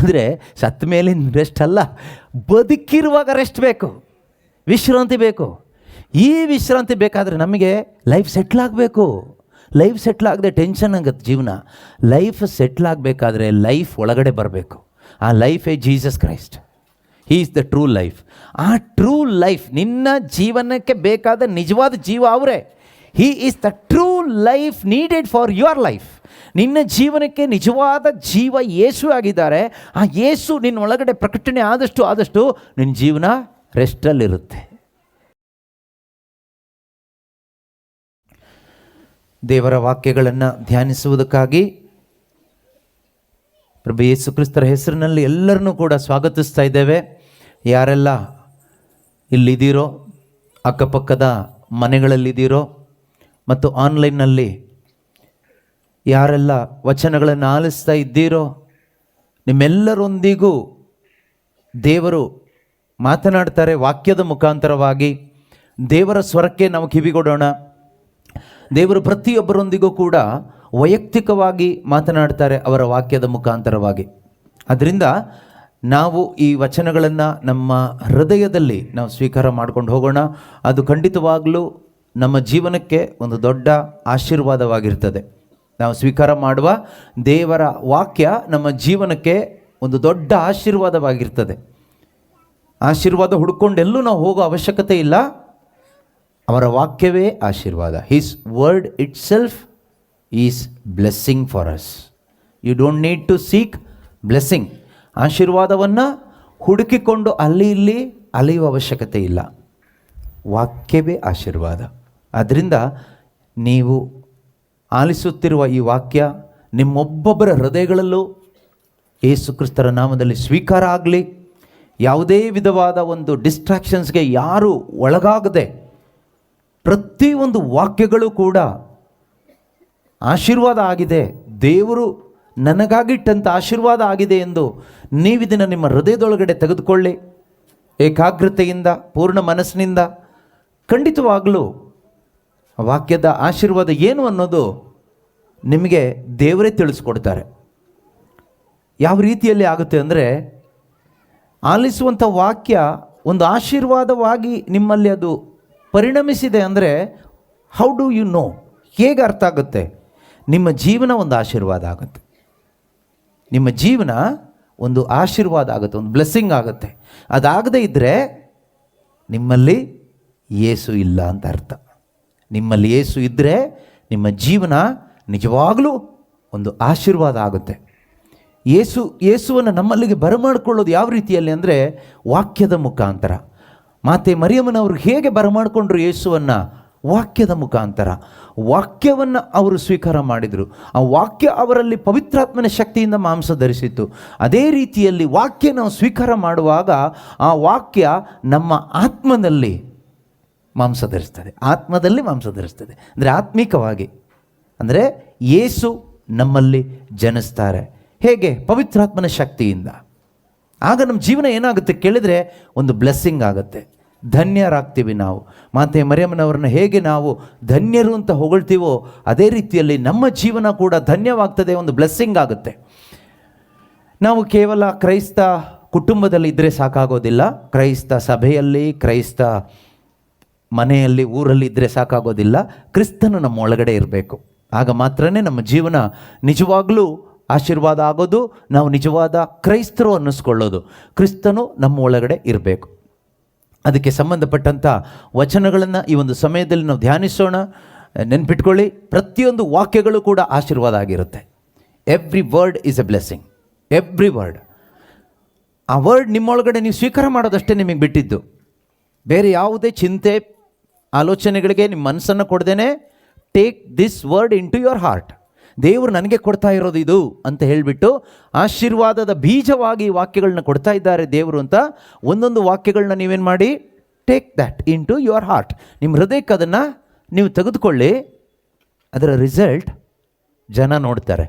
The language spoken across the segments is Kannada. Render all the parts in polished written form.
ಅಂದರೆ ಸತ್ತ ಮೇಲಿನ ರೆಸ್ಟ್ ಅಲ್ಲ, ಬದುಕಿರುವಾಗ ರೆಸ್ಟ್ ಬೇಕು, ವಿಶ್ರಾಂತಿ ಬೇಕು. ಈ ವಿಶ್ರಾಂತಿ ಬೇಕಾದರೆ ನಮಗೆ ಲೈಫ್ ಸೆಟ್ಲಾಗಬೇಕು. ಲೈಫ್ ಸೆಟ್ಲಾಗದೆ ಟೆನ್ಷನ್ ಆಗುತ್ತೆ ಜೀವನ. ಲೈಫ್ ಸೆಟ್ಲಾಗಬೇಕಾದ್ರೆ ಲೈಫ್ ಒಳಗಡೆ ಬರಬೇಕು. ಆ ಲೈಫೇ Jesus Christ. He is the true life. ಆ ಟ್ರೂ ಲೈಫ್, ನಿನ್ನ ಜೀವನಕ್ಕೆ ಬೇಕಾದ ನಿಜವಾದ ಜೀವ ಅವರೇ. He is the true life needed for your life. ನಿನ್ನ ಜೀವನಕ್ಕೆ ನಿಜವಾದ ಜೀವ ಯೇಸು ಆಗಿದ್ದಾರೆ. ಆ ಯೇಸು ನಿನ್ನ ಒಳಗಡೆ ಪ್ರಕಟಣೆ ಆದಷ್ಟು ನಿನ್ನ ಜೀವನ ರೆಸ್ಟಲ್ಲಿರುತ್ತೆ. ದೇವರ ವಾಕ್ಯಗಳನ್ನು ಧ್ಯಾನಿಸುವುದಕ್ಕಾಗಿ ಪ್ರಭು ಯೇಸು ಕ್ರಿಸ್ತರ ಹೆಸರಿನಲ್ಲಿ ಎಲ್ಲರನ್ನೂ ಕೂಡ ಸ್ವಾಗತಿಸ್ತಾ ಇದ್ದೇವೆ. ಯಾರೆಲ್ಲ ಇಲ್ಲಿದ್ದೀರೋ, ಅಕ್ಕಪಕ್ಕದ ಮನೆಗಳಲ್ಲಿದ್ದೀರೋ ಮತ್ತು ಆನ್ಲೈನ್ನಲ್ಲಿ ಯಾರೆಲ್ಲ ವಚನಗಳನ್ನು ಆಲಿಸ್ತಾ ಇದ್ದೀರೋ, ನಿಮ್ಮೆಲ್ಲರೊಂದಿಗೂ ದೇವರು ಮಾತನಾಡ್ತಾರೆ. ವಾಕ್ಯದ ಮುಖಾಂತರವಾಗಿ ದೇವರ ಸ್ವರಕ್ಕೆ ನಾವು ಕಿವಿಗೊಡೋಣ. ದೇವರು ಪ್ರತಿಯೊಬ್ಬರೊಂದಿಗೂ ಕೂಡ ವೈಯಕ್ತಿಕವಾಗಿ ಮಾತನಾಡ್ತಾರೆ ಅವರ ವಾಕ್ಯದ ಮುಖಾಂತರವಾಗಿ. ಅದರಿಂದ ನಾವು ಈ ವಚನಗಳನ್ನು ನಮ್ಮ ಹೃದಯದಲ್ಲಿ ನಾವು ಸ್ವೀಕಾರ ಮಾಡ್ಕೊಂಡು ಹೋಗೋಣ. ಅದು ಖಂಡಿತವಾಗಲೂ ನಮ್ಮ ಜೀವನಕ್ಕೆ ಒಂದು ದೊಡ್ಡ ಆಶೀರ್ವಾದವಾಗಿರ್ತದೆ. ನಾವು ಸ್ವೀಕಾರ ಮಾಡುವ ದೇವರ ವಾಕ್ಯ ನಮ್ಮ ಜೀವನಕ್ಕೆ ಒಂದು ದೊಡ್ಡ ಆಶೀರ್ವಾದವಾಗಿರ್ತದೆ. ಆಶೀರ್ವಾದ ಹುಡ್ಕೊಂಡೆಲ್ಲೂ ನಾವು ಹೋಗೋ ಅವಶ್ಯಕತೆ ಇಲ್ಲ. ಅವರ ವಾಕ್ಯವೇ ಆಶೀರ್ವಾದ. His word itself is blessing for us. You don't need to seek blessing. ಆಶೀರ್ವಾದವನ್ನು ಹುಡುಕಿಕೊಂಡು ಅಲ್ಲಿ ಇಲ್ಲಿ ಅಲೆಯುವ ಅವಶ್ಯಕತೆ ಇಲ್ಲ. ವಾಕ್ಯವೇ ಆಶೀರ್ವಾದ. ಅದರಿಂದ ನೀವು ಆಲಿಸುತ್ತಿರುವ ಈ ವಾಕ್ಯ ನಿಮ್ಮೊಬ್ಬೊಬ್ಬರ ಹೃದಯಗಳಲ್ಲೂ ಯೇಸು ಕ್ರಿಸ್ತರ ನಾಮದಲ್ಲಿ ಸ್ವೀಕಾರ ಆಗಲಿ. ಯಾವುದೇ ವಿಧವಾದ ಒಂದು ಡಿಸ್ಟ್ರಾಕ್ಷನ್ಸ್ಗೆ ಯಾರೂ ಒಳಗಾಗದೆ ಪ್ರತಿಯೊಂದು ವಾಕ್ಯಗಳು ಕೂಡ ಆಶೀರ್ವಾದ ಆಗಿದೆ, ದೇವರು ನನಗಾಗಿಟ್ಟಂಥ ಆಶೀರ್ವಾದ ಆಗಿದೆ ಎಂದು ನೀವಿದನ್ನು ನಿಮ್ಮ ಹೃದಯದೊಳಗಡೆ ತೆಗೆದುಕೊಳ್ಳಿ. ಏಕಾಗ್ರತೆಯಿಂದ, ಪೂರ್ಣ ಮನಸ್ಸಿನಿಂದ ಖಂಡಿತವಾಗಲೂ ವಾಕ್ಯದ ಆಶೀರ್ವಾದ ಏನು ಅನ್ನೋದು ನಿಮಗೆ ದೇವರೇ ತಿಳಿಸ್ಕೊಡ್ತಾರೆ. ಯಾವ ರೀತಿಯಲ್ಲಿ ಆಗುತ್ತೆ ಅಂದರೆ, ಆಲಿಸುವಂಥ ವಾಕ್ಯ ಒಂದು ಆಶೀರ್ವಾದವಾಗಿ ನಿಮ್ಮಲ್ಲಿ ಅದು ಪರಿಣಮಿಸಿದೆ ಅಂದರೆ ಹೌ ಡು ಯು ನೋ? ಹೇಗೆ ಅರ್ಥ ಆಗುತ್ತೆ? ನಿಮ್ಮ ಜೀವನ ಒಂದು ಆಶೀರ್ವಾದ ಆಗುತ್ತೆ. ನಿಮ್ಮ ಜೀವನ ಒಂದು ಆಶೀರ್ವಾದ ಆಗುತ್ತೆ, ಒಂದು ಬ್ಲೆಸ್ಸಿಂಗ್ ಆಗುತ್ತೆ. ಅದಾಗದೇ ಇದ್ದರೆ ನಿಮ್ಮಲ್ಲಿ ಯೇಸು ಇಲ್ಲ ಅಂತ ಅರ್ಥ. ನಿಮ್ಮಲ್ಲಿ ಯೇಸು ಇದ್ದರೆ ನಿಮ್ಮ ಜೀವನ ನಿಜವಾಗಲೂ ಒಂದು ಆಶೀರ್ವಾದ ಆಗುತ್ತೆ. ಯೇಸುವನ್ನು ನಮ್ಮಲ್ಲಿಗೆ ಬರಮಾಡಿಕೊಳ್ಳೋದು ಯಾವ ರೀತಿಯಲ್ಲಿ ಅಂದರೆ ವಾಕ್ಯದ ಮುಖಾಂತರ. ಮಾತೆ ಮರಿಯಮ್ಮನವರು ಹೇಗೆ ಬರಮಾಡಿಕೊಂಡ್ರು ಯೇಸುವನ್ನು? ವಾಕ್ಯದ ಮುಖಾಂತರ. ವಾಕ್ಯವನ್ನು ಅವರು ಸ್ವೀಕಾರ ಮಾಡಿದರು. ಆ ವಾಕ್ಯ ಅವರಲ್ಲಿ ಪವಿತ್ರಾತ್ಮನ ಶಕ್ತಿಯಿಂದ ಮಾಂಸ ಧರಿಸಿತ್ತು. ಅದೇ ರೀತಿಯಲ್ಲಿ ವಾಕ್ಯ ನಾವು ಸ್ವೀಕಾರ ಮಾಡುವಾಗ ಆ ವಾಕ್ಯ ನಮ್ಮ ಆತ್ಮದಲ್ಲಿ ಮಾಂಸ ಧರಿಸ್ತದೆ. ಆತ್ಮದಲ್ಲಿ ಮಾಂಸ ಧರಿಸ್ತದೆ ಅಂದರೆ ಆತ್ಮಿಕವಾಗಿ. ಅಂದರೆ ಯೇಸು ನಮ್ಮಲ್ಲಿ ಜನಿಸ್ತಾರೆ. ಹೇಗೆ? ಪವಿತ್ರಾತ್ಮನ ಶಕ್ತಿಯಿಂದ. ಆಗ ನಮ್ಮ ಜೀವನ ಏನಾಗುತ್ತೆ ಕೇಳಿದರೆ ಒಂದು ಬ್ಲೆಸ್ಸಿಂಗ್ ಆಗುತ್ತೆ. ಧನ್ಯರಾಗ್ತೀವಿ ನಾವು. ಮಾತೆ ಮರಿಯಮ್ಮನವ್ರನ್ನ ಹೇಗೆ ನಾವು ಧನ್ಯರು ಅಂತ ಹೊಗಳ್ತೀವೋ ಅದೇ ರೀತಿಯಲ್ಲಿ ನಮ್ಮ ಜೀವನ ಕೂಡ ಧನ್ಯವಾಗ್ತದೆ, ಒಂದು ಬ್ಲೆಸ್ಸಿಂಗ್ ಆಗುತ್ತೆ. ನಾವು ಕೇವಲ ಕ್ರೈಸ್ತ ಕುಟುಂಬದಲ್ಲಿ ಇದ್ದರೆ ಸಾಕಾಗೋದಿಲ್ಲ. ಕ್ರೈಸ್ತ ಸಭೆಯಲ್ಲಿ, ಕ್ರೈಸ್ತ ಮನೆಯಲ್ಲಿ, ಊರಲ್ಲಿ ಇದ್ದರೆ ಸಾಕಾಗೋದಿಲ್ಲ. ಕ್ರಿಸ್ತನು ನಮ್ಮ ಒಳಗಡೆ ಇರಬೇಕು. ಆಗ ಮಾತ್ರನೇ ನಮ್ಮ ಜೀವನ ನಿಜವಾಗಲೂ ಆಶೀರ್ವಾದ ಆಗೋದು, ನಾವು ನಿಜವಾದ ಕ್ರೈಸ್ತರು ಅನ್ನಿಸ್ಕೊಳ್ಳೋದು. ಕ್ರಿಸ್ತನು ನಮ್ಮ ಒಳಗಡೆ ಇರಬೇಕು. ಅದಕ್ಕೆ ಸಂಬಂಧಪಟ್ಟಂಥ ವಚನಗಳನ್ನು ಈ ಒಂದು ಸಮಯದಲ್ಲಿ ನಾವು ಧ್ಯಾನಿಸೋಣ. ನೆನ್ಪಿಟ್ಕೊಳ್ಳಿ, ಪ್ರತಿಯೊಂದು ವಾಕ್ಯಗಳು ಕೂಡ ಆಶೀರ್ವಾದ ಆಗಿರುತ್ತೆ. Every word is A blessing. Every word. ಆ ವರ್ಡ್ ನಿಮ್ಮೊಳಗಡೆ ನೀವು ಸ್ವೀಕಾರ ಮಾಡೋದಷ್ಟೇ ನಿಮಗೆ ಬಿಟ್ಟಿದ್ದು. ಬೇರೆ ಯಾವುದೇ ಚಿಂತೆ ಆಲೋಚನೆಗಳಿಗೆ ನಿಮ್ಮ ಮನಸ್ಸನ್ನು ಕೊಡ್ದೇನೆ take this word into your heart. ದೇವರು ನನಗೆ ಕೊಡ್ತಾ ಇರೋದು ಇದು ಅಂತ ಹೇಳಿಬಿಟ್ಟು ಆಶೀರ್ವಾದದ ಬೀಜವಾಗಿ ವಾಕ್ಯಗಳನ್ನ ಕೊಡ್ತಾ ಇದ್ದಾರೆ ದೇವರು ಅಂತ ಒಂದೊಂದು ವಾಕ್ಯಗಳನ್ನ ನೀವೇನು ಮಾಡಿ, take that into your heart. ನಿಮ್ಮ ಹೃದಯಕ್ಕೆ ಅದನ್ನು ನೀವು ತೆಗೆದುಕೊಳ್ಳಿ. ಅದರ ರಿಸಲ್ಟ್ ಜನ ನೋಡ್ತಾರೆ.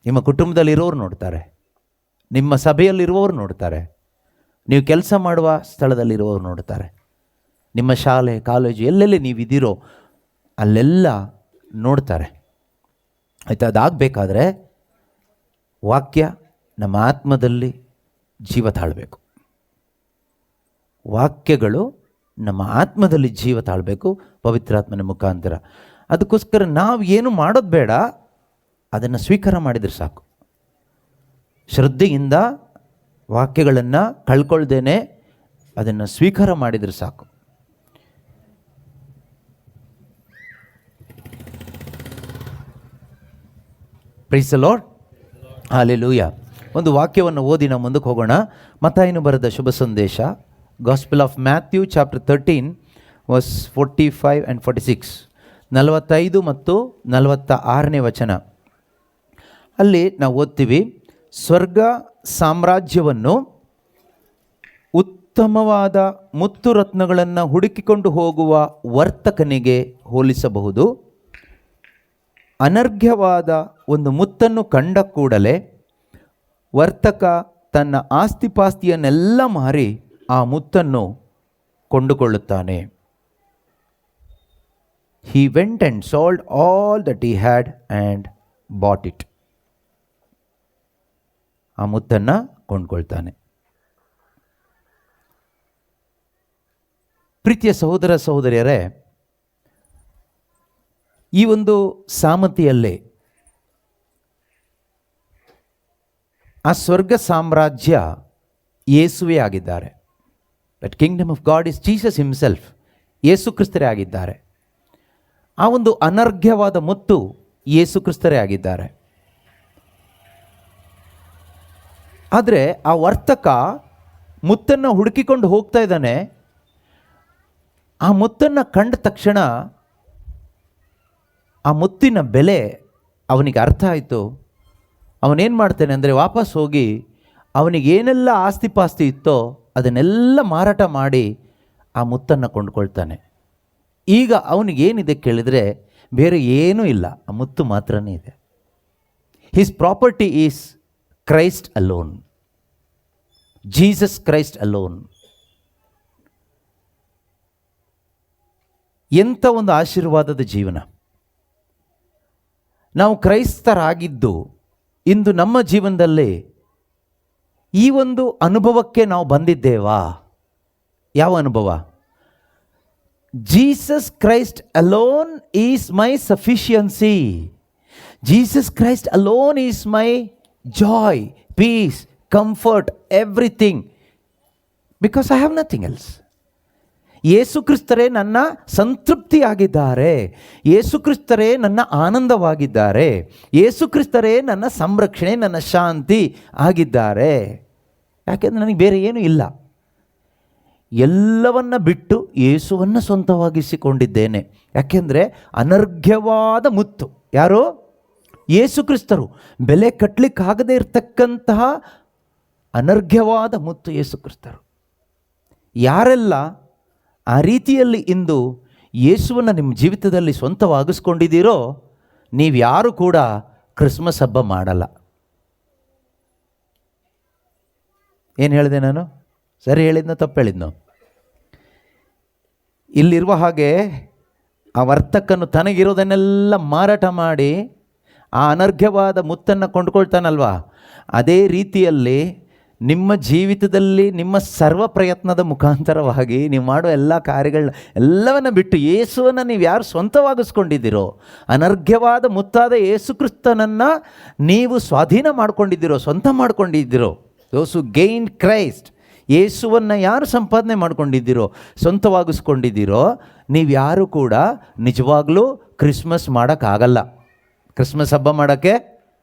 ನಿಮ್ಮ ಕುಟುಂಬದಲ್ಲಿರೋರು ನೋಡ್ತಾರೆ, ನಿಮ್ಮ ಸಭೆಯಲ್ಲಿರುವವರು ನೋಡ್ತಾರೆ, ನೀವು ಕೆಲಸ ಮಾಡುವ ಸ್ಥಳದಲ್ಲಿರುವವರು ನೋಡ್ತಾರೆ, ನಿಮ್ಮ ಶಾಲೆ ಕಾಲೇಜು ಎಲ್ಲೆಲ್ಲಿ ನೀವಿದ್ದೀರೋ ಅಲ್ಲೆಲ್ಲ ನೋಡ್ತಾರೆ. ಆಯಿತಾ? ಅದಾಗಬೇಕಾದ್ರೆ ವಾಕ್ಯ ನಮ್ಮ ಆತ್ಮದಲ್ಲಿ ಜೀವ ತಾಳಬೇಕು. ವಾಕ್ಯಗಳು ನಮ್ಮ ಆತ್ಮದಲ್ಲಿ ಜೀವ ತಾಳಬೇಕು ಪವಿತ್ರಾತ್ಮನ ಮುಖಾಂತರ. ಅದಕ್ಕೋಸ್ಕರ ನಾವು ಏನು ಮಾಡೋದು ಬೇಡ, ಅದನ್ನು ಸ್ವೀಕಾರ ಮಾಡಿದರೆ ಸಾಕು. ಶ್ರದ್ಧೆಯಿಂದ ವಾಕ್ಯಗಳನ್ನು ಕಳ್ಕೊಳ್ದೇನೆ ಅದನ್ನು ಸ್ವೀಕಾರ ಮಾಡಿದರೆ ಸಾಕು. Praise the Lord, hallelujah. ಒಂದು ವಾಕ್ಯವನ್ನು ಓದಿ ನಾವು ಮುಂದಕ್ಕೆ ಹೋಗೋಣ. ಮತ್ತಾಯನು ಬರೆದ ಶುಭ ಸಂದೇಶ, Gospel of Matthew chapter 13 verse 45 and 46, 45 ಮತ್ತು 46ನೇ ವಚನ. ಅಲ್ಲಿ ನಾವು ಓದ್ತೀವಿ, ಸ್ವರ್ಗ ಸಾಮ್ರಾಜ್ಯವನ್ನು ಉತ್ತಮವಾದ ಮುತ್ತು ರತ್ನಗಳನ್ನು ಹುಡುಕಿಕೊಂಡು ಹೋಗುವ ವರ್ತಕನಿಗೆ ಹೋಲಿಸಬಹುದು. ಅನರ್ಘ್ಯವಾದ ಒಂದು ಮುತ್ತನ್ನು ಕಂಡ ಕೂಡಲೇ ವರ್ತಕ ತನ್ನ ಆಸ್ತಿಪಾಸ್ತಿಯನ್ನೆಲ್ಲ ಮಾರಿ ಆ ಮುತ್ತನ್ನು ಕೊಂಡುಕೊಳ್ಳುತ್ತಾನೆ. He went and sold all that he had and bought it. ಆ ಮುತ್ತನ್ನು ಕೊಂಡ್ಕೊಳ್ತಾನೆ. ಪ್ರೀತಿಯ ಸಹೋದರ ಸಹೋದರಿಯರೇ, ಈ ಒಂದು ಸಾಮತಿಯಲ್ಲೇ ಆ ಸ್ವರ್ಗ ಸಾಮ್ರಾಜ್ಯ ಯೇಸುವೇ ಆಗಿದ್ದಾರೆ. That kingdom of God is Jesus himself. Yesu ಕ್ರಿಸ್ತರೇ ಆಗಿದ್ದಾರೆ. ಆ ಒಂದು ಅನರ್ಘ್ಯವಾದ ಮುತ್ತು ಯೇಸು ಕ್ರಿಸ್ತರೇ ಆಗಿದ್ದಾರೆ. ಆದರೆ ಆ ವರ್ತಕ ಮುತ್ತನ್ನು ಹುಡುಕಿಕೊಂಡು ಹೋಗ್ತಾ ಇದ್ದಾನೆ. ಆ ಮುತ್ತನ್ನು ಕಂಡ ತಕ್ಷಣ ಆ ಮುತ್ತಿನ ಬೆಲೆ ಅವನಿಗೆ ಅರ್ಥ ಆಯಿತು. ಅವನೇನು ಮಾಡ್ತಾನೆ ಅಂದರೆ, ವಾಪಸ್ ಹೋಗಿ ಅವನಿಗೆ ಏನೆಲ್ಲ ಆಸ್ತಿಪಾಸ್ತಿ ಇತ್ತೋ ಅದನ್ನೆಲ್ಲ ಮಾರಾಟ ಮಾಡಿ ಆ ಮುತ್ತನ್ನು ಕೊಂಡ್ಕೊಳ್ತಾನೆ. ಈಗ ಅವನಿಗೇನಿದೆ ಕೇಳಿದರೆ ಬೇರೆ ಏನೂ ಇಲ್ಲ, ಆ ಮುತ್ತು ಮಾತ್ರನೇ ಇದೆ. His property is Christ alone, Jesus Christ alone. ಎಂಥ ಒಂದು ಆಶೀರ್ವಾದದ ಜೀವನ! ನಾವು ಕ್ರೈಸ್ತರಾಗಿದ್ದು ಇಂದು ನಮ್ಮ ಜೀವನದಲ್ಲಿ ಈ ಒಂದು ಅನುಭವಕ್ಕೆ ನಾವು ಬಂದಿದ್ದೇವಾ? ಯಾವ ಅನುಭವ? Jesus Christ alone is my sufficiency. Jesus Christ alone is my joy, peace, comfort, everything, because I have nothing else. Yesu ಕ್ರಿಸ್ತರೇ ನನ್ನ ಸಂತೃಪ್ತಿಯಾಗಿದ್ದಾರೆ. ಯೇಸು ಕ್ರಿಸ್ತರೇ ನನ್ನ ಆನಂದವಾಗಿದ್ದಾರೆ. ಯೇಸು ಕ್ರಿಸ್ತರೇ ನನ್ನ ಸಂರಕ್ಷಣೆ, ನನ್ನ ಶಾಂತಿ ಆಗಿದ್ದಾರೆ. ಯಾಕೆಂದರೆ ನನಗೆ ಬೇರೆ ಏನೂ ಇಲ್ಲ. ಎಲ್ಲವನ್ನ ಬಿಟ್ಟು ಯೇಸುವನ್ನು ಸ್ವಂತವಾಗಿಸಿಕೊಂಡಿದ್ದೇನೆ. ಯಾಕೆಂದರೆ ಅನರ್ಘ್ಯವಾದ ಮುತ್ತು ಯಾರು? ಯೇಸು ಕ್ರಿಸ್ತರು. ಬೆಲೆ ಕಟ್ಟಲಿಕ್ಕಾಗದೇ ಇರತಕ್ಕಂತಹ ಅನರ್ಘ್ಯವಾದ ಮುತ್ತು ಯೇಸು ಕ್ರಿಸ್ತರು. ಯಾರೆಲ್ಲ ಆ ರೀತಿಯಲ್ಲಿ ಇಂದು ಯೇಸುವನ್ನು ನಿಮ್ಮ ಜೀವಿತದಲ್ಲಿ ಸ್ವಂತವಾಗಿಸ್ಕೊಂಡಿದ್ದೀರೋ, ನೀವು ಯಾರು ಕೂಡ ಕ್ರಿಸ್ಮಸ್ ಹಬ್ಬ ಮಾಡಲ್ಲ. ಏನು ಹೇಳಿದೆ ನಾನು? ಸರಿ ಹೇಳಿದ್ನೋ ತಪ್ಪು ಹೇಳಿದ್ನೋ? ಇಲ್ಲಿರುವ ಹಾಗೆ ಆ ವರ್ತಕನು ತನಗಿರೋದನ್ನೆಲ್ಲ ಮಾರಾಟ ಮಾಡಿ ಆ ಅನರ್ಘ್ಯವಾದ ಮುತ್ತನ್ನು ಕೊಂಡ್ಕೊಳ್ತಾನಲ್ವಾ, ಅದೇ ರೀತಿಯಲ್ಲಿ ನಿಮ್ಮ ಜೀವಿತದಲ್ಲಿ ನಿಮ್ಮ ಸರ್ವ ಪ್ರಯತ್ನದ ಮುಖಾಂತರವಾಗಿ ನೀವು ಮಾಡೋ ಎಲ್ಲ ಕಾರ್ಯಗಳನ್ನ ಎಲ್ಲವನ್ನ ಬಿಟ್ಟು ಯೇಸುವನ್ನು ನೀವು ಯಾರು ಸ್ವಂತವಾಗಿಸ್ಕೊಂಡಿದ್ದೀರೋ, ಅನರ್ಘ್ಯವಾದ ಮುತ್ತಾದ ಯೇಸು ಕ್ರಿಸ್ತನನ್ನು ನೀವು ಸ್ವಾಧೀನ ಮಾಡ್ಕೊಂಡಿದ್ದೀರೋ, ಸ್ವಂತ ಮಾಡ್ಕೊಂಡಿದ್ದೀರೋ, ದೋಸು ಗೈನ್ ಕ್ರೈಸ್ಟ್, ಯೇಸುವನ್ನು ಯಾರು ಸಂಪಾದನೆ ಮಾಡ್ಕೊಂಡಿದ್ದೀರೋ, ಸ್ವಂತವಾಗಿಸ್ಕೊಂಡಿದ್ದೀರೋ, ನೀವು ಯಾರು ಕೂಡ ನಿಜವಾಗ್ಲೂ ಕ್ರಿಸ್ಮಸ್ ಮಾಡೋಕ್ಕಾಗಲ್ಲ. ಕ್ರಿಸ್ಮಸ್ ಹಬ್ಬ ಮಾಡೋಕ್ಕೆ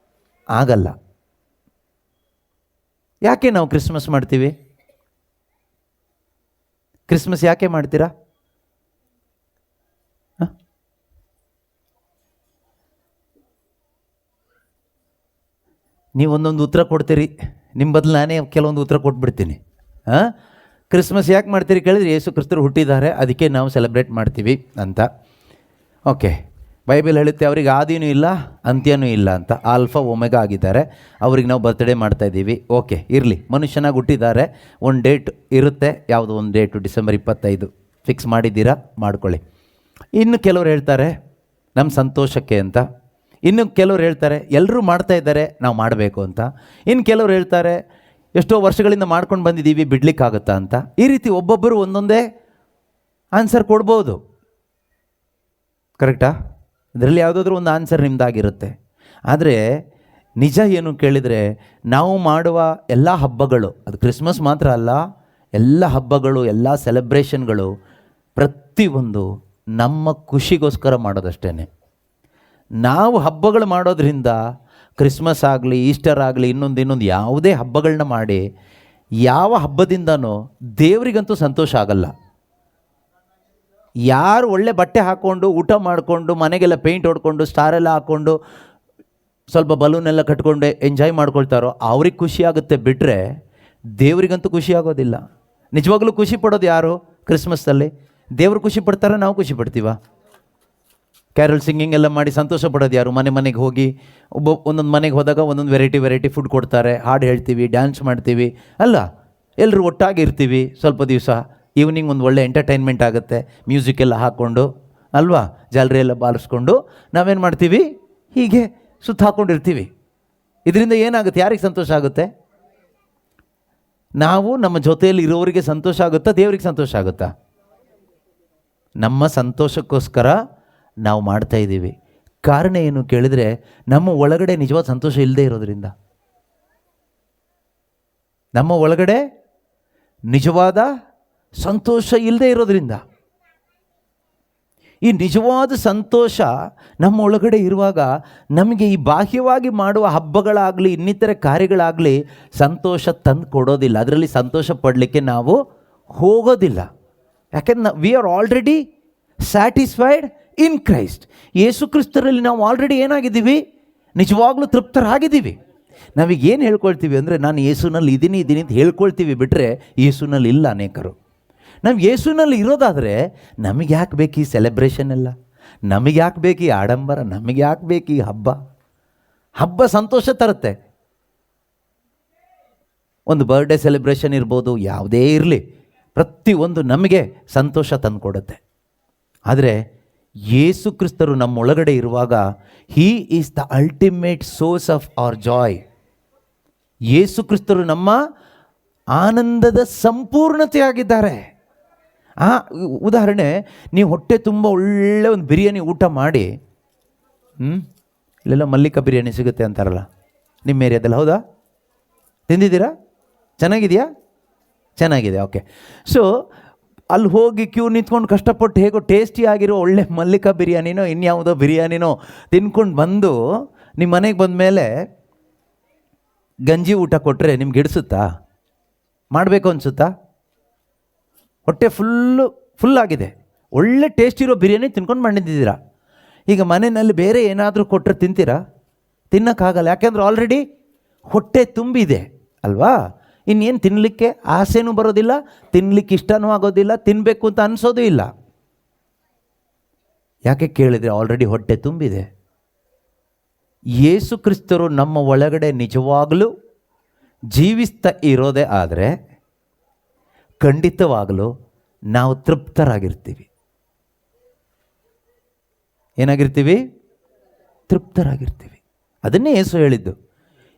ಆಗಲ್ಲ. ಯಾಕೆ ನಾವು ಕ್ರಿಸ್ಮಸ್ ಮಾಡ್ತೀವಿ? ಕ್ರಿಸ್ಮಸ್ ಯಾಕೆ ಮಾಡ್ತೀರಾ? ನೀವು ಒಂದೊಂದು ಉತ್ತರ ಕೊಡ್ತೀರಿ, ನಿಮ್ಮ ಬದಲು ನಾನೇ ಕೆಲವೊಂದು ಉತ್ತರ ಕೊಟ್ಬಿಡ್ತೀನಿ. ಕ್ರಿಸ್ಮಸ್ ಯಾಕೆ ಮಾಡ್ತೀರಿ ಕೇಳಿದ್ರೆ, ಯೇಸು ಕ್ರಿಸ್ತರು ಹುಟ್ಟಿದ್ದಾರೆ, ಅದಕ್ಕೆ ನಾವು ಸೆಲೆಬ್ರೇಟ್ ಮಾಡ್ತೀವಿ ಅಂತ. ಓಕೆ, ಬೈಬಲ್ ಹೇಳುತ್ತೆ ಅವ್ರಿಗೆ ಆದಿನೂ ಇಲ್ಲ ಅಂತ್ಯನೂ ಇಲ್ಲ ಅಂತ, ಆಲ್ಫಾ ಒಮೆಗಾ ಆಗಿದ್ದಾರೆ, ಅವ್ರಿಗೆ ನಾವು ಬರ್ತ್ಡೇ ಮಾಡ್ತಾಯಿದ್ದೀವಿ. ಓಕೆ, ಇರಲಿ, ಮನುಷ್ಯನಾಗಿ ಹುಟ್ಟಿದ್ದಾರೆ, ಒಂದು ಡೇಟ್ ಇರುತ್ತೆ, ಯಾವುದೋ ಒಂದು ಡೇಟು ಡಿಸೆಂಬರ್ 25 ಫಿಕ್ಸ್ ಮಾಡಿದ್ದೀರಾ, ಮಾಡ್ಕೊಳ್ಳಿ. ಇನ್ನು ಕೆಲವರು ಹೇಳ್ತಾರೆ ನಮ್ಮ ಸಂತೋಷಕ್ಕೆ ಅಂತ, ಇನ್ನು ಕೆಲವ್ರು ಹೇಳ್ತಾರೆ ಎಲ್ಲರೂ ಮಾಡ್ತಾ ಇದ್ದಾರೆ ನಾವು ಮಾಡಬೇಕು ಅಂತ. ಇನ್ನು ಕೆಲವ್ರು ಹೇಳ್ತಾರೆ ಎಷ್ಟೋ ವರ್ಷಗಳಿಂದ ಮಾಡ್ಕೊಂಡು ಬಂದಿದ್ದೀವಿ ಬಿಡ್ಲಿಕ್ಕಾಗುತ್ತಾ ಅಂತ. ಈ ರೀತಿ ಒಬ್ಬೊಬ್ಬರು ಒಂದೊಂದೇ ಆನ್ಸರ್ ಕೊಡ್ಬೋದು. ಕರೆಕ್ಟಾ? ಇದರಲ್ಲಿ ಯಾವುದಾದ್ರೂ ಒಂದು ಆನ್ಸರ್ ನಿಮ್ಮದಾಗಿರುತ್ತೆ. ಆದರೆ ನಿಜ ಏನು ಕೇಳಿದರೆ, ನಾವು ಮಾಡುವ ಎಲ್ಲ ಹಬ್ಬಗಳು, ಅದು ಕ್ರಿಸ್ಮಸ್ ಮಾತ್ರ ಅಲ್ಲ, ಎಲ್ಲ ಹಬ್ಬಗಳು, ಎಲ್ಲ ಸೆಲೆಬ್ರೇಷನ್ಗಳು ಪ್ರತಿಯೊಂದು ನಮ್ಮ ಖುಷಿಗೋಸ್ಕರ ಮಾಡೋದಷ್ಟೇ. ನಾವು ಹಬ್ಬಗಳು ಮಾಡೋದ್ರಿಂದ ಕ್ರಿಸ್ಮಸ್ ಆಗಲಿ, ಈಸ್ಟರ್ ಆಗಲಿ, ಇನ್ನೊಂದು ಯಾವುದೇ ಹಬ್ಬಗಳನ್ನ ಮಾಡಿ ಯಾವ ಹಬ್ಬದಿಂದನೂ ದೇವರಿಗಂತೂ ಸಂತೋಷ ಆಗಲ್ಲ. ಯಾರು ಒಳ್ಳೆ ಬಟ್ಟೆ ಹಾಕ್ಕೊಂಡು ಊಟ ಮಾಡಿಕೊಂಡು ಮನೆಗೆಲ್ಲ ಪೇಂಟ್ ಹೊಡ್ಕೊಂಡು ಸ್ಟಾರೆಲ್ಲ ಹಾಕ್ಕೊಂಡು ಸ್ವಲ್ಪ ಬಲೂನೆಲ್ಲ ಕಟ್ಕೊಂಡು ಎಂಜಾಯ್ ಮಾಡ್ಕೊಳ್ತಾರೋ ಅವ್ರಿಗೆ ಖುಷಿ ಆಗುತ್ತೆ ಬಿಟ್ಟರೆ ದೇವರಿಗಂತೂ ಖುಷಿ ಆಗೋದಿಲ್ಲ. ನಿಜವಾಗ್ಲೂ ಖುಷಿ ಪಡೋದು ಯಾರು ಕ್ರಿಸ್ಮಸ್ಸಲ್ಲಿ? ದೇವರು ಖುಷಿ ಪಡ್ತಾರೆ, ನಾವು ಖುಷಿ ಪಡ್ತೀವ? ಕ್ಯಾರಲ್ ಸಿಂಗಿಂಗ್ ಎಲ್ಲ ಮಾಡಿ ಸಂತೋಷ ಪಡೋದು ಯಾರು? ಮನೆಗೆ ಹೋಗಿ ಒಂದೊಂದು ಮನೆಗೆ ಹೋದಾಗ ಒಂದೊಂದು ವೆರೈಟಿ ಫುಡ್ ಕೊಡ್ತಾರೆ, ಹಾಡು ಹೇಳ್ತೀವಿ, ಡ್ಯಾನ್ಸ್ ಮಾಡ್ತೀವಿ ಅಲ್ಲ, ಎಲ್ಲರೂ ಒಟ್ಟಾಗಿ ಇರ್ತೀವಿ. ಸ್ವಲ್ಪ ದಿವಸ ಈವ್ನಿಂಗ್ ಒಂದು ಒಳ್ಳೆ ಎಂಟರ್ಟೈನ್ಮೆಂಟ್ ಆಗುತ್ತೆ, ಮ್ಯೂಸಿಕ್ ಎಲ್ಲ ಹಾಕ್ಕೊಂಡು ಅಲ್ವಾ, ಜಾಲರಿ ಎಲ್ಲ ಬಾರಿಸ್ಕೊಂಡು ನಾವೇನು ಮಾಡ್ತೀವಿ, ಹೀಗೆ ಸುತ್ತ ಹಾಕ್ಕೊಂಡಿರ್ತೀವಿ. ಇದರಿಂದ ಏನಾಗುತ್ತೆ? ಯಾರಿಗೆ ಸಂತೋಷ ಆಗುತ್ತೆ? ನಾವು ನಮ್ಮ ಜೊತೆಯಲ್ಲಿ ಇರೋರಿಗೆ ಸಂತೋಷ ಆಗುತ್ತಾ, ದೇವರಿಗೆ ಸಂತೋಷ ಆಗುತ್ತಾ? ನಮ್ಮ ಸಂತೋಷಕ್ಕೋಸ್ಕರ ನಾವು ಮಾಡ್ತಾ ಇದ್ದೀವಿ. ಕಾರಣ ಏನು ಕೇಳಿದರೆ, ನಮ್ಮ ಒಳಗಡೆ ನಿಜವಾದ ಸಂತೋಷ ಇಲ್ಲದೆ ಇರೋದ್ರಿಂದ. ನಮ್ಮ ಒಳಗಡೆ ನಿಜವಾದ ಸಂತೋಷ ಇಲ್ಲದೆ ಇರೋದ್ರಿಂದ. ಈ ನಿಜವಾದ ಸಂತೋಷ ನಮ್ಮ ಒಳಗಡೆ ಇರುವಾಗ ನಮಗೆ ಈ ಬಾಹ್ಯವಾಗಿ ಮಾಡುವ ಹಬ್ಬಗಳಾಗಲಿ ಇನ್ನಿತರ ಕಾರ್ಯಗಳಾಗಲಿ ಸಂತೋಷ ತಂದು ಕೊಡೋದಿಲ್ಲ. ಅದರಲ್ಲಿ ಸಂತೋಷ ಪಡಲಿಕ್ಕೆ ನಾವು ಹೋಗೋದಿಲ್ಲ. ಯಾಕೆಂದ್ರೆ we are already satisfied in Christ. Yesu ಕ್ರಿಸ್ತರಲ್ಲಿ ನಾವು ಆಲ್ರೆಡಿ ಏನಾಗಿದ್ದೀವಿ? ನಿಜವಾಗ್ಲೂ ತೃಪ್ತರಾಗಿದ್ದೀವಿ. ನಾವೀಗ ಏನು ಹೇಳ್ಕೊಳ್ತೀವಿ ಅಂದರೆ, ನಾನು ಯೇಸುನಲ್ಲಿ ಇದ್ದೀನಿ ಅಂತ ಹೇಳ್ಕೊಳ್ತೀವಿ ಬಿಟ್ಟರೆ ಯೇಸುನಲ್ಲಿ ಇಲ್ಲ ಅನೇಕರು. ನಾವು ಯೇಸುನಲ್ಲಿ ಇರೋದಾದರೆ ನಮಗೆ ಯಾಕೆ ಬೇಕು ಈ ಸೆಲೆಬ್ರೇಷನ್ ಎಲ್ಲ? ನಮಗೆ ಯಾಕೆ ಬೇಕು ಈ ಆಡಂಬರ? ನಮಗೆ ಯಾಕೆ ಬೇಕು ಈ ಹಬ್ಬ ಸಂತೋಷ ತರುತ್ತೆ. ಒಂದು ಬರ್ಡೇ ಸೆಲೆಬ್ರೇಷನ್ ಇರ್ಬೋದು, ಯಾವುದೇ ಇರಲಿ, ಪ್ರತಿಯೊಂದು ನಮಗೆ ಸಂತೋಷ ತಂದುಕೊಡುತ್ತೆ. ಆದರೆ ಯೇಸು ಕ್ರಿಸ್ತರು ನಮ್ಮೊಳಗಡೆ ಇರುವಾಗ he is the ultimate source of our joy. Yesu ಕ್ರಿಸ್ತರು ನಮ್ಮ ಆನಂದದ ಸಂಪೂರ್ಣತೆಯಾಗಿದ್ದಾರೆ. ಉದಾಹರಣೆ, ನೀವು ಹೊಟ್ಟೆ ತುಂಬ ಒಳ್ಳೆ ಒಂದು ಬಿರಿಯಾನಿ ಊಟ ಮಾಡಿ, ಇಲ್ಲೆಲ್ಲ ಮಲ್ಲಿಕ ಬಿರಿಯಾನಿ ಸಿಗುತ್ತೆ ಅಂತಾರಲ್ಲ ನಿಮ್ಮ ಏರಿಯಾದಲ್ಲಿ, ಹೌದಾ? ತಿಂದಿದ್ದೀರಾ? ಚೆನ್ನಾಗಿದೆಯಾ? ಚೆನ್ನಾಗಿದೆ, ಓಕೆ. ಸೊ ಅಲ್ಲಿ ಹೋಗಿ ಕ್ಯೂ ನಿಂತ್ಕೊಂಡು ಕಷ್ಟಪಟ್ಟು ಹೇಗೋ ಟೇಸ್ಟಿ ಆಗಿರೋ ಒಳ್ಳೆ ಮಲ್ಲಿಕ ಬಿರಿಯಾನಿನೋ ಇನ್ಯಾವುದೋ ಬಿರಿಯಾನಿನೋ ತಿನ್ಕೊಂಡು ಬಂದು ನಿಮ್ಮ ಮನೆಗೆ ಬಂದ ಮೇಲೆ ಗಂಜಿ ಊಟ ಕೊಟ್ಟರೆ ನಿಮ್ಗೆ ಹಿಡಿಸುತ್ತಾ? ಮಾಡಬೇಕು ಅನಿಸುತ್ತಾ? ಹೊಟ್ಟೆ ಫುಲ್ಲಾಗಿದೆ, ಒಳ್ಳೆ ಟೇಸ್ಟ್ ಇರೋ ಬಿರಿಯಾನಿ ತಿನ್ಕೊಂಡು ಮಾಡಿದ್ದೀರಾ. ಈಗ ಮನೆಯಲ್ಲಿ ಬೇರೆ ಏನಾದರೂ ಕೊಟ್ಟರೆ ತಿಂತೀರಾ? ತಿನ್ನೋಕ್ಕಾಗಲ್ಲ. ಯಾಕೆಂದ್ರೆ ಆಲ್ರೆಡಿ ಹೊಟ್ಟೆ ತುಂಬಿದೆ ಅಲ್ವಾ? ಇನ್ನೇನು ತಿನ್ನಲಿಕ್ಕೆ ಆಸೆನೂ ಬರೋದಿಲ್ಲ, ತಿನ್ನಲಿಕ್ಕೆ ಇಷ್ಟನೂ ಆಗೋದಿಲ್ಲ, ತಿನ್ನಬೇಕು ಅಂತ ಅನಿಸೋದು ಇಲ್ಲ. ಯಾಕೆ ಕೇಳಿದರೆ ಆಲ್ರೆಡಿ ಹೊಟ್ಟೆ ತುಂಬಿದೆ. ಯೇಸು ಕ್ರಿಸ್ತರು ನಮ್ಮ ಒಳಗಡೆ ನಿಜವಾಗಲೂ ಜೀವಿಸ್ತಾ ಇರೋದೇ ಆದರೆ ಖಂಡಿತವಾಗಲೂ ನಾವು ತೃಪ್ತರಾಗಿರ್ತೀವಿ. ಏನಾಗಿರ್ತೀವಿ? ತೃಪ್ತರಾಗಿರ್ತೀವಿ. ಅದನ್ನೇ ಯೇಸು ಹೇಳಿದ್ದು,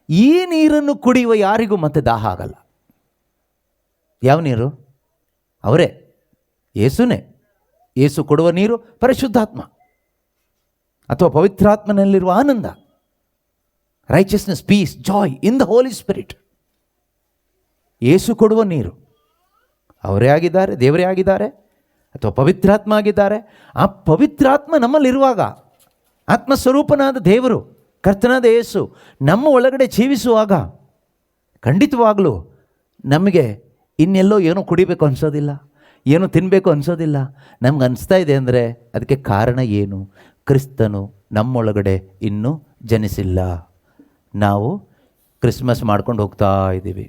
ಈ ನೀರನ್ನು ಕುಡಿಯುವ ಯಾರಿಗೂ ಮತ್ತೆ ದಾಹ ಆಗಲ್ಲ. ಯಾವ ನೀರು? ಅವರೇ, ಯೇಸುನೇ. ಯೇಸು ಕೊಡುವ ನೀರು ಪರಿಶುದ್ಧಾತ್ಮ ಅಥವಾ ಪವಿತ್ರಾತ್ಮನಲ್ಲಿರುವ ಆನಂದ, righteousness, peace, joy in the Holy Spirit. Yesu ಕೊಡುವ ನೀರು ಅವರೇ ಆಗಿದ್ದಾರೆ, ದೇವರೇ ಆಗಿದ್ದಾರೆ, ಅಥವಾ ಪವಿತ್ರಾತ್ಮ ಆಗಿದ್ದಾರೆ. ಆ ಪವಿತ್ರಾತ್ಮ ನಮ್ಮಲ್ಲಿರುವಾಗ, ಆತ್ಮಸ್ವರೂಪನಾದ ದೇವರು, ಕರ್ತನಾದ ಯೇಸು ನಮ್ಮ ಒಳಗಡೆ ಜೀವಿಸುವಾಗ ಖಂಡಿತವಾಗಲೂ ನಮಗೆ ಇನ್ನೆಲ್ಲೋ ಏನೋ ಕುಡಿಬೇಕು ಅನಿಸೋದಿಲ್ಲ, ಏನೋ ತಿನ್ನಬೇಕು ಅನಿಸೋದಿಲ್ಲ. ನಮ್ಗೆ ಅನಿಸ್ತಾ ಇದೆ ಅಂದರೆ ಅದಕ್ಕೆ ಕಾರಣ ಏನು? ಕ್ರಿಸ್ತನು ನಮ್ಮೊಳಗಡೆ ಇನ್ನೂ ಜನಿಸಿಲ್ಲ. ನಾವು ಕ್ರಿಸ್ಮಸ್ ಮಾಡ್ಕೊಂಡು ಹೋಗ್ತಾ ಇದ್ದೀವಿ.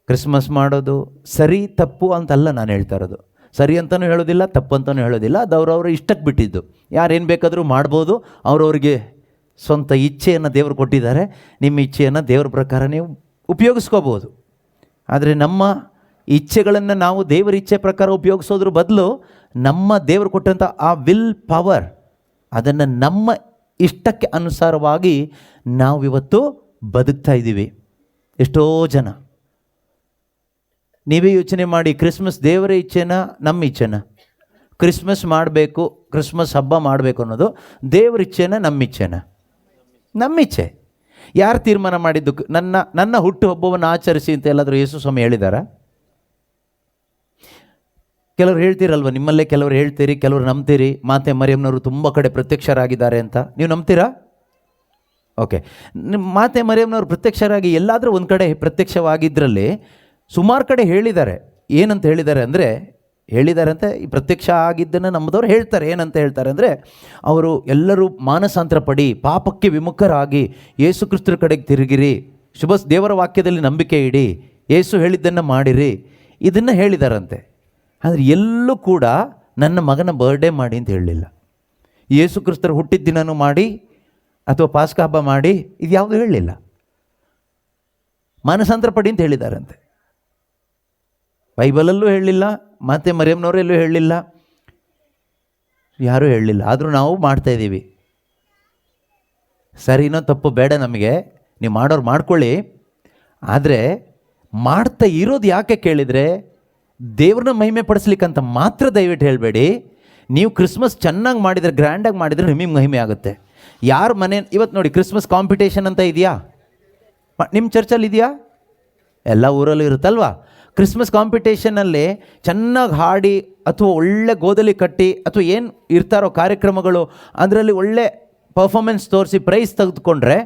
ಕ್ರಿಸ್ಮಸ್ ಮಾಡೋದು ಸರಿ ತಪ್ಪು ಅಂತಲ್ಲ ನಾನು ಹೇಳ್ತಾ ಇರೋದು. ಸರಿ ಅಂತಲೂ ಹೇಳೋದಿಲ್ಲ, ತಪ್ಪು ಅಂತಲೂ ಹೇಳೋದಿಲ್ಲ. ಅದು ಅವ್ರವ್ರ ಇಷ್ಟಕ್ಕೆ ಬಿಟ್ಟಿದ್ದು. ಯಾರೇನು ಬೇಕಾದರೂ ಮಾಡ್ಬೋದು. ಅವ್ರವ್ರಿಗೆ ಸ್ವಂತ ಇಚ್ಛೆಯನ್ನು ದೇವರು ಕೊಟ್ಟಿದ್ದಾರೆ. ನಿಮ್ಮ ಇಚ್ಛೆಯನ್ನು ದೇವ್ರ ಪ್ರಕಾರ ನೀವು ಉಪಯೋಗಿಸ್ಕೋಬೋದು. ಆದರೆ ನಮ್ಮ ಇಚ್ಛೆಗಳನ್ನು ನಾವು ದೇವರ ಇಚ್ಛೆ ಪ್ರಕಾರ ಉಪಯೋಗಿಸೋದ್ರ ಬದಲು ನಮ್ಮ ದೇವರು ಕೊಟ್ಟಂಥ ಆ ವಿಲ್ ಪವರ್, ಅದನ್ನು ನಮ್ಮ ಇಷ್ಟಕ್ಕೆ ಅನುಸಾರವಾಗಿ ನಾವಿವತ್ತು ಬದುಕ್ತಾ ಇದ್ದೀವಿ. ಎಷ್ಟೋ ಜನ, ನೀವೇ ಯೋಚನೆ ಮಾಡಿ, ಕ್ರಿಸ್ಮಸ್ ದೇವರ ಇಚ್ಛೆನಾ ನಮ್ಮ ಇಚ್ಛೆನಾ? ಕ್ರಿಸ್ಮಸ್ ಮಾಡಬೇಕು, ಕ್ರಿಸ್ಮಸ್ ಹಬ್ಬ ಮಾಡಬೇಕು ಅನ್ನೋದು ದೇವರ ಇಚ್ಛೆನಾ ನಮ್ಮ ಇಚ್ಛೆನಾ? ನಮ್ಮ ಇಚ್ಛೆ. ಯಾರು ತೀರ್ಮಾನ ಮಾಡಿದ್ದು ನನ್ನ ಹುಟ್ಟು ಹಬ್ಬವನ್ನು ಆಚರಿಸಿ ಅಂತ ಎಲ್ಲಾದರೂ ಯೇಸು ಸ್ವಾಮಿ ಹೇಳಿದಾರ? ಕೆಲವರು ಹೇಳ್ತೀರಲ್ವ, ನಿಮ್ಮಲ್ಲೇ ಕೆಲವರು ಹೇಳ್ತೀರಿ, ಕೆಲವರು ನಂಬ್ತೀರಿ, ಮಾತೆ ಮರಿಯಮ್ಮನವರು ತುಂಬ ಕಡೆ ಪ್ರತ್ಯಕ್ಷರಾಗಿದ್ದಾರೆ ಅಂತ. ನೀವು ನಂಬ್ತೀರಾ? ಓಕೆ, ಮಾತೆ ಮರಿಯಮ್ಮನವರು ಪ್ರತ್ಯಕ್ಷರಾಗಿ ಎಲ್ಲಾದರೂ ಒಂದು ಕಡೆ ಪ್ರತ್ಯಕ್ಷವಾಗಿದ್ದರಲ್ಲಿ ಸುಮಾರು ಕಡೆ ಹೇಳಿದ್ದಾರೆ. ಏನಂತ ಹೇಳಿದ್ದಾರೆ ಅಂತ ಈ ಪ್ರತ್ಯಕ್ಷ ಆಗಿದ್ದನ್ನು ನಮ್ಮದವ್ರು ಹೇಳ್ತಾರೆ. ಏನಂತ ಹೇಳ್ತಾರೆ ಅಂದರೆ, ಅವರು ಎಲ್ಲರೂ ಮಾನಸಾಂತರ ಪಡಿ, ಪಾಪಕ್ಕೆ ವಿಮುಖರಾಗಿ ಯೇಸು ಕ್ರಿಸ್ತರ ಕಡೆಗೆ ತಿರುಗಿರಿ, ದೇವರ ವಾಕ್ಯದಲ್ಲಿ ನಂಬಿಕೆ ಇಡಿ, ಯೇಸು ಹೇಳಿದ್ದನ್ನು ಮಾಡಿರಿ, ಇದನ್ನು ಹೇಳಿದಾರಂತೆ. ಆದರೆ ಎಲ್ಲೂ ಕೂಡ ನನ್ನ ಮಗನ ಬರ್ಡೇ ಮಾಡಿ ಅಂತ ಹೇಳಲಿಲ್ಲ. ಯೇಸು ಕ್ರಿಸ್ತರ ಹುಟ್ಟಿದ ದಿನನೂ ಮಾಡಿ ಅಥವಾ ಪಾಸ್ಕ ಹಬ್ಬ ಮಾಡಿ, ಇದು ಯಾವುದು ಹೇಳಲಿಲ್ಲ. ಮಾನಸಾಂತರ ಪಡಿ ಅಂತ ಹೇಳಿದಾರಂತೆ. ಬೈಬಲಲ್ಲೂ ಹೇಳಲಿಲ್ಲ, ಮಾತೆ ಮರಿಯಮ್ಮನವರೆಲ್ಲೂ ಹೇಳಲಿಲ್ಲ, ಯಾರೂ ಹೇಳಲಿಲ್ಲ. ಆದರೂ ನಾವು ಮಾಡ್ತಾಯಿದ್ದೀವಿ. ಸರಿನೋ ತಪ್ಪು ಬೇಡ ನಮಗೆ, ನೀವು ಮಾಡೋರು ಮಾಡ್ಕೊಳ್ಳಿ. ಆದರೆ ಮಾಡ್ತಾ ಇರೋದು ಯಾಕೆ ಕೇಳಿದರೆ, ದೇವ್ರನ್ನ ಮಹಿಮೆ ಪಡಿಸ್ಲಿಕ್ಕಂತ ಮಾತ್ರ ದಯವಿಟ್ಟು ಹೇಳಬೇಡಿ. ನೀವು ಕ್ರಿಸ್ಮಸ್ ಚೆನ್ನಾಗಿ ಮಾಡಿದರೆ, ಗ್ರ್ಯಾಂಡಾಗಿ ಮಾಡಿದರೆ ನಿಮಗೆ ಮಹಿಮೆ ಆಗುತ್ತೆ. ಯಾರ ಮನೆ ಇವತ್ತು ನೋಡಿ, ಕ್ರಿಸ್ಮಸ್ ಕಾಂಪಿಟೇಷನ್ ಅಂತ ಇದೆಯಾ? ನಿಮ್ಮ ಚರ್ಚಲ್ಲಿ ಇದೆಯಾ? ಎಲ್ಲ ಊರಲ್ಲೂ ಇರುತ್ತಲ್ವಾ? ಕ್ರಿಸ್ಮಸ್ ಕಾಂಪಿಟೇಷನಲ್ಲಿ ಚೆನ್ನಾಗಿ ಹಾಡಿ ಅಥವಾ ಒಳ್ಳೆ ಗೋದಲಿ ಕಟ್ಟಿ ಅಥವಾ ಏನು ಇರ್ತಾರೋ ಕಾರ್ಯಕ್ರಮಗಳು, ಅದರಲ್ಲಿ ಒಳ್ಳೆ ಪರ್ಫಾರ್ಮೆನ್ಸ್ ತೋರಿಸಿ ಪ್ರೈಸ್ ತೆಗೆದುಕೊಂಡ್ರೆ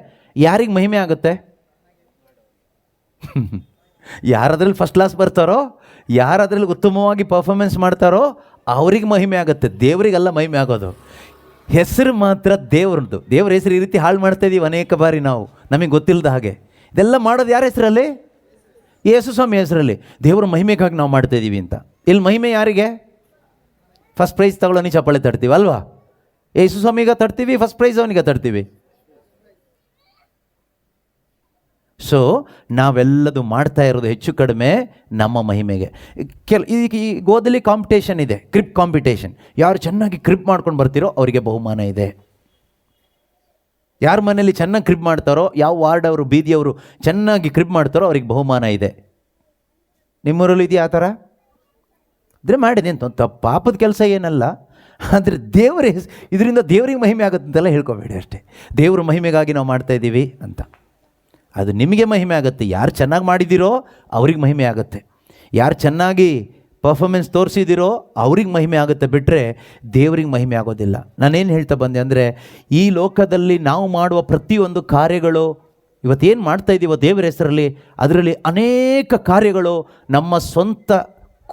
ಯಾರಿಗೆ ಮಹಿಮೆ ಆಗುತ್ತೆ? ಯಾರದ್ರಲ್ಲಿ ಫಸ್ಟ್ ಕ್ಲಾಸ್ ಬರ್ತಾರೋ, ಯಾರದ್ರಲ್ಲಿ ಉತ್ತಮವಾಗಿ ಪರ್ಫಾರ್ಮೆನ್ಸ್ ಮಾಡ್ತಾರೋ ಅವ್ರಿಗೆ ಮಹಿಮೆ ಆಗುತ್ತೆ, ದೇವರಿಗೆಲ್ಲ ಮಹಿಮೆ ಆಗೋದು. ಹೆಸರು ಮಾತ್ರ ದೇವ್ರದ್ದು. ದೇವ್ರ ಹೆಸರು ಈ ರೀತಿ ಹಾಳು ಮಾಡ್ತಾ ಇದ್ದೀವಿ ಅನೇಕ ಬಾರಿ ನಾವು, ನಮಗೆ ಗೊತ್ತಿಲ್ಲದ ಹಾಗೆ. ಇದೆಲ್ಲ ಮಾಡೋದು ಯಾರ ಹೆಸರಲ್ಲಿ? ಯೇಸು ಸ್ವಾಮಿ ಹೆಸರಲ್ಲಿ. ದೇವರ ಮಹಿಮೆಗಾಗಿ ನಾವು ಮಾಡ್ತಾ ಇದ್ದೀವಿ ಅಂತ. ಇಲ್ಲಿ ಮಹಿಮೆ ಯಾರಿಗೆ? ಫಸ್ಟ್ ಪ್ರೈಸ್ ತಗೊಳ್ಳೋನಿ ಚಪ್ಪಾಳೆ ತಡ್ತೀವಿ ಅಲ್ವಾ? ಯೇಸು ಸ್ವಾಮಿಗ ತಡ್ತೀವಿ, ಫಸ್ಟ್ ಪ್ರೈಸ್ ಅವನಿಗೆ ತಡ್ತೀವಿ. ಸೊ ನಾವೆಲ್ಲದು ಮಾಡ್ತಾ ಇರೋದು ಹೆಚ್ಚು ಕಡಿಮೆ ನಮ್ಮ ಮಹಿಮೆಗೆ. ಈ ಗೋದಲಿ ಕಾಂಪಿಟೇಷನ್ ಇದೆ, ಕ್ರಿಪ್ ಕಾಂಪಿಟೇಷನ್. ಯಾರು ಚೆನ್ನಾಗಿ ಕ್ರಿಪ್ ಮಾಡ್ಕೊಂಡು ಬರ್ತೀರೋ ಅವರಿಗೆ ಬಹುಮಾನ ಇದೆ. ಯಾರ ಮನೇಲಿ ಚೆನ್ನಾಗಿ ಕ್ರಿಪ್ ಮಾಡ್ತಾರೋ, ಯಾವ ವಾರ್ಡ್ ಅವರು ಬೀದಿಯವರು ಚೆನ್ನಾಗಿ ಕ್ರಿಪ್ ಮಾಡ್ತಾರೋ ಅವ್ರಿಗೆ ಬಹುಮಾನ ಇದೆ. ನಿಮ್ಮೂರಲ್ಲಿ ಇದೆಯಾ ಆ ಥರ? ಇದ್ರೆ ಮಾಡಿದೆ ಅಂತ ಪಾಪದ ಕೆಲಸ ಏನಲ್ಲ. ಆದರೆ ದೇವರೇ ಇದರಿಂದ ದೇವರಿಗೆ ಮಹಿಮೆ ಆಗುತ್ತೆ ಅಂತೆಲ್ಲ ಹೇಳ್ಕೊಬೇಡಿ ಅಷ್ಟೇ. ದೇವ್ರ ಮಹಿಮೆಗಾಗಿ ನಾವು ಮಾಡ್ತಾಯಿದ್ದೀವಿ ಅಂತ, ಅದು ನಿಮಗೆ ಮಹಿಮೆ ಆಗುತ್ತೆ. ಯಾರು ಚೆನ್ನಾಗಿ ಮಾಡಿದ್ದೀರೋ ಅವ್ರಿಗೆ ಮಹಿಮೆ ಆಗುತ್ತೆ. ಯಾರು ಚೆನ್ನಾಗಿ ಪರ್ಫಾರ್ಮೆನ್ಸ್ ತೋರಿಸಿದಿರೋ ಅವ್ರಿಗೆ ಮಹಿಮೆ ಆಗುತ್ತೆ, ಬಿಟ್ಟರೆ ದೇವ್ರಿಗೆ ಮಹಿಮೆ ಆಗೋದಿಲ್ಲ. ನಾನೇನು ಹೇಳ್ತಾ ಬಂದೆ ಅಂದರೆ, ಈ ಲೋಕದಲ್ಲಿ ನಾವು ಮಾಡುವ ಪ್ರತಿಯೊಂದು ಕಾರ್ಯಗಳು, ಇವತ್ತೇನು ಮಾಡ್ತಾಯಿದ್ದೀವೋ ದೇವರ ಹೆಸರಲ್ಲಿ, ಅದರಲ್ಲಿ ಅನೇಕ ಕಾರ್ಯಗಳು ನಮ್ಮ ಸ್ವಂತ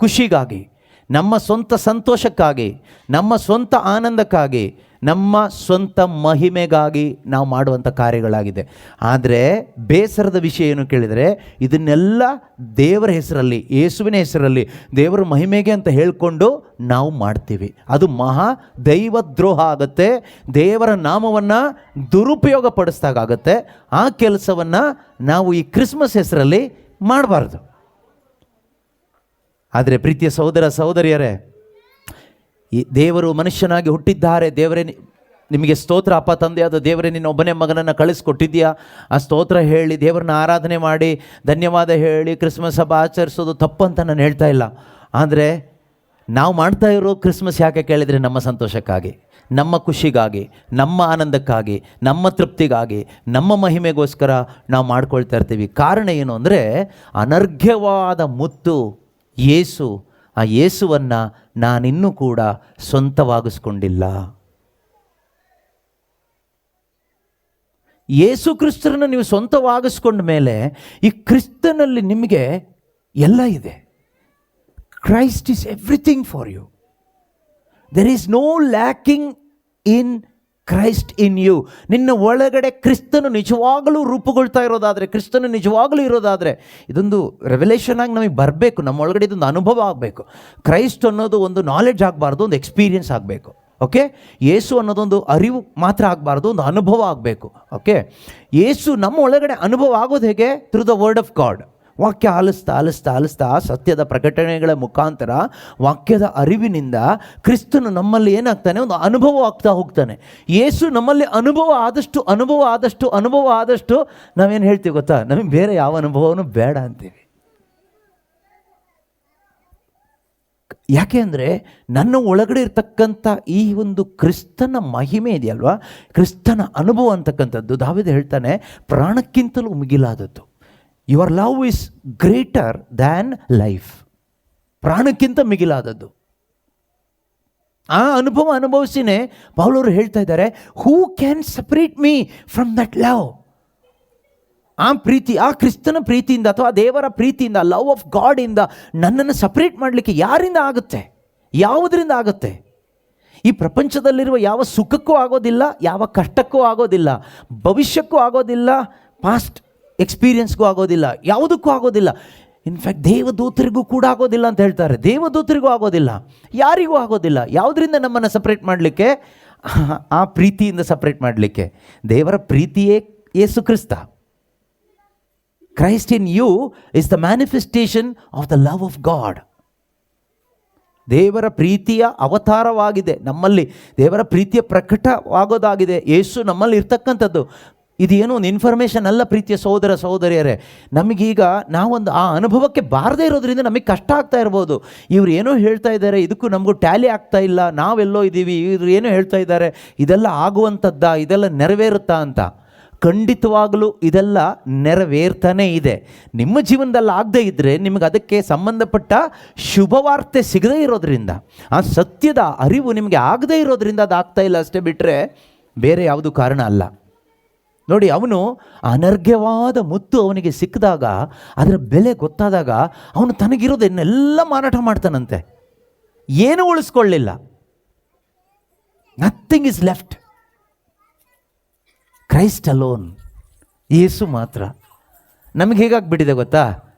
ಖುಷಿಗಾಗಿ, ನಮ್ಮ ಸ್ವಂತ ಸಂತೋಷಕ್ಕಾಗಿ, ನಮ್ಮ ಸ್ವಂತ ಆನಂದಕ್ಕಾಗಿ, ನಮ್ಮ ಸ್ವಂತ ಮಹಿಮೆಗಾಗಿ ನಾವು ಮಾಡುವಂಥ ಕಾರ್ಯಗಳಾಗಿದೆ. ಆದರೆ ಬೇಸರದ ವಿಷಯ ಏನು ಕೇಳಿದರೆ, ಇದನ್ನೆಲ್ಲ ದೇವರ ಹೆಸರಲ್ಲಿ, ಯೇಸುವಿನ ಹೆಸರಲ್ಲಿ, ದೇವರ ಮಹಿಮೆಗೆ ಅಂತ ಹೇಳಿಕೊಂಡು ನಾವು ಮಾಡ್ತೀವಿ. ಅದು ಮಹಾ ದೈವದ್ರೋಹ ಆಗುತ್ತೆ. ದೇವರ ನಾಮವನ್ನು ದುರುಪಯೋಗ ಪಡಿಸ್ದಾಗುತ್ತೆ. ಆ ಕೆಲಸವನ್ನು ನಾವು ಈ ಕ್ರಿಸ್ಮಸ್ ಹೆಸರಲ್ಲಿ ಮಾಡಬಾರ್ದು. ಆದರೆ ಪ್ರೀತಿಯ ಸಹೋದರ ಸಹೋದರಿಯರೇ, ಈ ದೇವರು ಮನುಷ್ಯನಾಗಿ ಹುಟ್ಟಿದ್ದಾರೆ. ದೇವರೇ ನಿಮಗೆ ಸ್ತೋತ್ರ. ಅಪ್ಪ ತಂದೆಯಾದ ದೇವರೇ, ನಿನ್ನ ಒಬ್ಬನೇ ಮಗನನ್ನು ಕಳಿಸ್ಕೊಟ್ಟಿದ್ದೀಯಾ. ಆ ಸ್ತೋತ್ರ ಹೇಳಿ, ದೇವರನ್ನ ಆರಾಧನೆ ಮಾಡಿ, ಧನ್ಯವಾದ ಹೇಳಿ ಕ್ರಿಸ್ಮಸ್ ಹಬ್ಬ ಆಚರಿಸೋದು ತಪ್ಪಂತ ನಾನು ಹೇಳ್ತಾ ಇಲ್ಲ. ಆದರೆ ನಾವು ಮಾಡ್ತಾ ಇರೋ ಕ್ರಿಸ್ಮಸ್ ಯಾಕೆ ಕೇಳಿದರೆ, ನಮ್ಮ ಸಂತೋಷಕ್ಕಾಗಿ, ನಮ್ಮ ಖುಷಿಗಾಗಿ, ನಮ್ಮ ಆನಂದಕ್ಕಾಗಿ, ನಮ್ಮ ತೃಪ್ತಿಗಾಗಿ, ನಮ್ಮ ಮಹಿಮೆಗೋಸ್ಕರ ನಾವು ಮಾಡ್ಕೊಳ್ತಾ ಇರ್ತೀವಿ. ಕಾರಣ ಏನು ಅಂದರೆ, ಅನರ್ಘ್ಯವಾದ ಮುತ್ತು ಯೇಸು. ಆ ಯೇಸುವನ್ನು ನಾನಿನ್ನೂ ಕೂಡ ಸ್ವಂತವಾಗಿಸ್ಕೊಂಡಿಲ್ಲ. ಯೇಸು ಕ್ರಿಸ್ತರನ್ನು ನೀವು ಸ್ವಂತವಾಗಿಸ್ಕೊಂಡ ಮೇಲೆ ಈ ಕ್ರಿಸ್ತನಲ್ಲಿ ನಿಮಗೆ ಎಲ್ಲ ಇದೆ. Christ is everything for you. There is no lacking in Christ in you. ನಿನ್ನ ಒಳಗಡೆ ಕ್ರಿಸ್ತನು ನಿಜವಾಗಲೂ ರೂಪುಗೊಳ್ತಾ ಇರೋದಾದರೆ, ಕ್ರಿಸ್ತನು ನಿಜವಾಗಲೂ ಇರೋದಾದರೆ, ಇದೊಂದು ರೆವಲೇಷನ್ ಆಗಿ ನಮಗೆ ಬರಬೇಕು. ನಮ್ಮ ಒಳಗಡೆ ಇದೊಂದು ಅನುಭವ ಆಗಬೇಕು. ಕ್ರೈಸ್ಟ್ ಅನ್ನೋದು ಒಂದು ನಾಲೆಡ್ಜ್ ಆಗಬಾರ್ದು, ಒಂದು ಎಕ್ಸ್ಪೀರಿಯನ್ಸ್ ಆಗಬೇಕು. ಓಕೆ, ಯೇಸು ಅನ್ನೋದೊಂದು ಅರಿವು ಮಾತ್ರ ಆಗಬಾರ್ದು, ಒಂದು ಅನುಭವ ಆಗಬೇಕು. ಓಕೆ, ಯೇಸು ನಮ್ಮ ಒಳಗಡೆ ಅನುಭವ ಆಗೋದು ಹೇಗೆ? Through the word of god. ವಾಕ್ಯ ಆಲಿಸ್ತಾ ಸತ್ಯದ ಪ್ರಕಟಣೆಗಳ ಮುಖಾಂತರ, ವಾಕ್ಯದ ಅರಿವಿನಿಂದ ಕ್ರಿಸ್ತನು ನಮ್ಮಲ್ಲಿ ಏನಾಗ್ತಾನೆ, ಒಂದು ಅನುಭವ ಆಗ್ತಾ ಹೋಗ್ತಾನೆ. ಯೇಸು ನಮ್ಮಲ್ಲಿ ಅನುಭವ ಆದಷ್ಟು ನಾವೇನು ಹೇಳ್ತೀವಿ ಗೊತ್ತಾ, ನಮಗೆ ಬೇರೆ ಯಾವ ಅನುಭವನೂ ಬೇಡ ಅಂತೀವಿ. ಯಾಕೆ ಅಂದರೆ ನನ್ನ ಒಳಗಡೆ ಇರ್ತಕ್ಕಂಥ ಈ ಒಂದು ಕ್ರಿಸ್ತನ ಮಹಿಮೆ ಇದೆಯಲ್ವಾ, ಕ್ರಿಸ್ತನ ಅನುಭವ ಅಂತಕ್ಕಂಥದ್ದು, ದಾವೀದ ಹೇಳ್ತಾನೆ, ಪ್ರಾಣಕ್ಕಿಂತಲೂ ಮಿಗಿಲಾದದ್ದು. Your love is greater than life. ಪ್ರಾಣಕ್ಕಿಂತ ಮಿಗಿಲಾದದ್ದು. ಆ ಅನುಭವ ಅನುಭವಿಸಿನೇ ಪೌಲರು ಹೇಳ್ತಾ ಇದ್ದಾರೆ, who can separate me from that love. ಆ ಪ್ರೀತಿ, ಆ ಕ್ರಿಸ್ತನ ಪ್ರೀತಿಯಿಂದ ಅಥವಾ ದೇವರ ಪ್ರೀತಿಯಿಂದ, ಲವ್ ಆಫ್ ಗಾಡಿಂದ ನನ್ನನ್ನು ಸಪ್ರೇಟ್ ಮಾಡಲಿಕ್ಕೆ ಯಾರಿಂದ ಆಗುತ್ತೆ? ಯಾವುದರಿಂದ ಆಗುತ್ತೆ? ಈ ಪ್ರಪಂಚದಲ್ಲಿರುವ ಯಾವ ಸುಖಕ್ಕೂ ಆಗೋದಿಲ್ಲ, ಯಾವ ಕಷ್ಟಕ್ಕೂ ಆಗೋದಿಲ್ಲ, ಭವಿಷ್ಯಕ್ಕೂ ಆಗೋದಿಲ್ಲ, ಪಾಸ್ಟ್ ಎಕ್ಸ್ಪೀರಿಯನ್ಸ್ಗೂ ಆಗೋದಿಲ್ಲ, ಯಾವುದಕ್ಕೂ ಆಗೋದಿಲ್ಲ. ಇನ್ಫ್ಯಾಕ್ಟ್ ದೇವದೂತರಿಗೂ ಕೂಡ ಆಗೋದಿಲ್ಲ ಅಂತ ಹೇಳ್ತಾರೆ. ದೇವದೂತರಿಗೂ ಆಗೋದಿಲ್ಲ, ಯಾರಿಗೂ ಆಗೋದಿಲ್ಲ. ಯಾವುದರಿಂದ ನಮ್ಮನ್ನು ಸಪ್ರೇಟ್ ಮಾಡಲಿಕ್ಕೆ? ಆ ಪ್ರೀತಿಯಿಂದ ಸಪ್ರೇಟ್ ಮಾಡಲಿಕ್ಕೆ. ದೇವರ ಪ್ರೀತಿಯೇ Yesu Krista. Christ in you is the manifestation of the love of God. ದೇವರ ಪ್ರೀತಿಯ ಅವತಾರವಾಗಿದೆ ನಮ್ಮಲ್ಲಿ, ದೇವರ ಪ್ರೀತಿಯ ಪ್ರಕಟವಾಗೋದಾಗಿದೆ ಯೇಸು ನಮ್ಮಲ್ಲಿ ಇರ್ತಕ್ಕಂಥದ್ದು. ಇದೇನೋ ಒಂದು ಇನ್ಫಾರ್ಮೇಷನ್ ಅಲ್ಲ ಪ್ರೀತಿಯ ಸಹೋದರ ಸಹೋದರಿಯರೇ. ನಮಗೀಗ ನಾವೊಂದು ಆ ಅನುಭವಕ್ಕೆ ಬಾರದೇ ಇರೋದ್ರಿಂದ ನಮಗೆ ಕಷ್ಟ ಆಗ್ತಾ ಇರ್ಬೋದು. ಇವ್ರು ಏನೋ ಹೇಳ್ತಾ ಇದ್ದಾರೆ, ಇದಕ್ಕೂ ನಮಗೂ ಟ್ಯಾಲಿ ಆಗ್ತಾ ಇಲ್ಲ, ನಾವೆಲ್ಲೋ ಇದ್ದೀವಿ, ಇವ್ರು ಏನೋ ಹೇಳ್ತಾ ಇದ್ದಾರೆ, ಇದೆಲ್ಲ ಆಗುವಂಥದ್ದಾ, ಇದೆಲ್ಲ ನೆರವೇರುತ್ತಾ ಅಂತ. ಖಂಡಿತವಾಗಲೂ ಇದೆಲ್ಲ ನೆರವೇರ್ತಾನೇ ಇದೆ. ನಿಮ್ಮ ಜೀವನದಲ್ಲಿ ಆಗದೇ ಇದ್ದರೆ ನಿಮಗೆ ಅದಕ್ಕೆ ಸಂಬಂಧಪಟ್ಟ ಶುಭವಾರ್ತೆ ಸಿಗದೇ ಇರೋದ್ರಿಂದ, ಆ ಸತ್ಯದ ಅರಿವು ನಿಮಗೆ ಆಗದೇ ಇರೋದ್ರಿಂದ ಅದು ಆಗ್ತಾ ಇಲ್ಲ ಅಷ್ಟೇ, ಬಿಟ್ಟರೆ ಬೇರೆ ಯಾವುದು ಕಾರಣ ಅಲ್ಲ. ನೋಡಿ, ಅವನು ಅನರ್ಘ್ಯವಾದ ಮುತ್ತು ಅವನಿಗೆ ಸಿಕ್ಕಿದಾಗ, ಅದರ ಬೆಲೆ ಗೊತ್ತಾದಾಗ, ಅವನು ತನಗಿರೋದನ್ನೆಲ್ಲ ಮಾರಾಟ ಮಾಡ್ತಾನಂತೆ. ಏನೂ ಉಳಿಸ್ಕೊಳ್ಳಿಲ್ಲ. Nothing is left. Christ alone, Yesu ಮಾತ್ರ. ನಮಗೆ ಹೇಗಾಗ್ಬಿಟ್ಟಿದೆ ಗೊತ್ತಾ,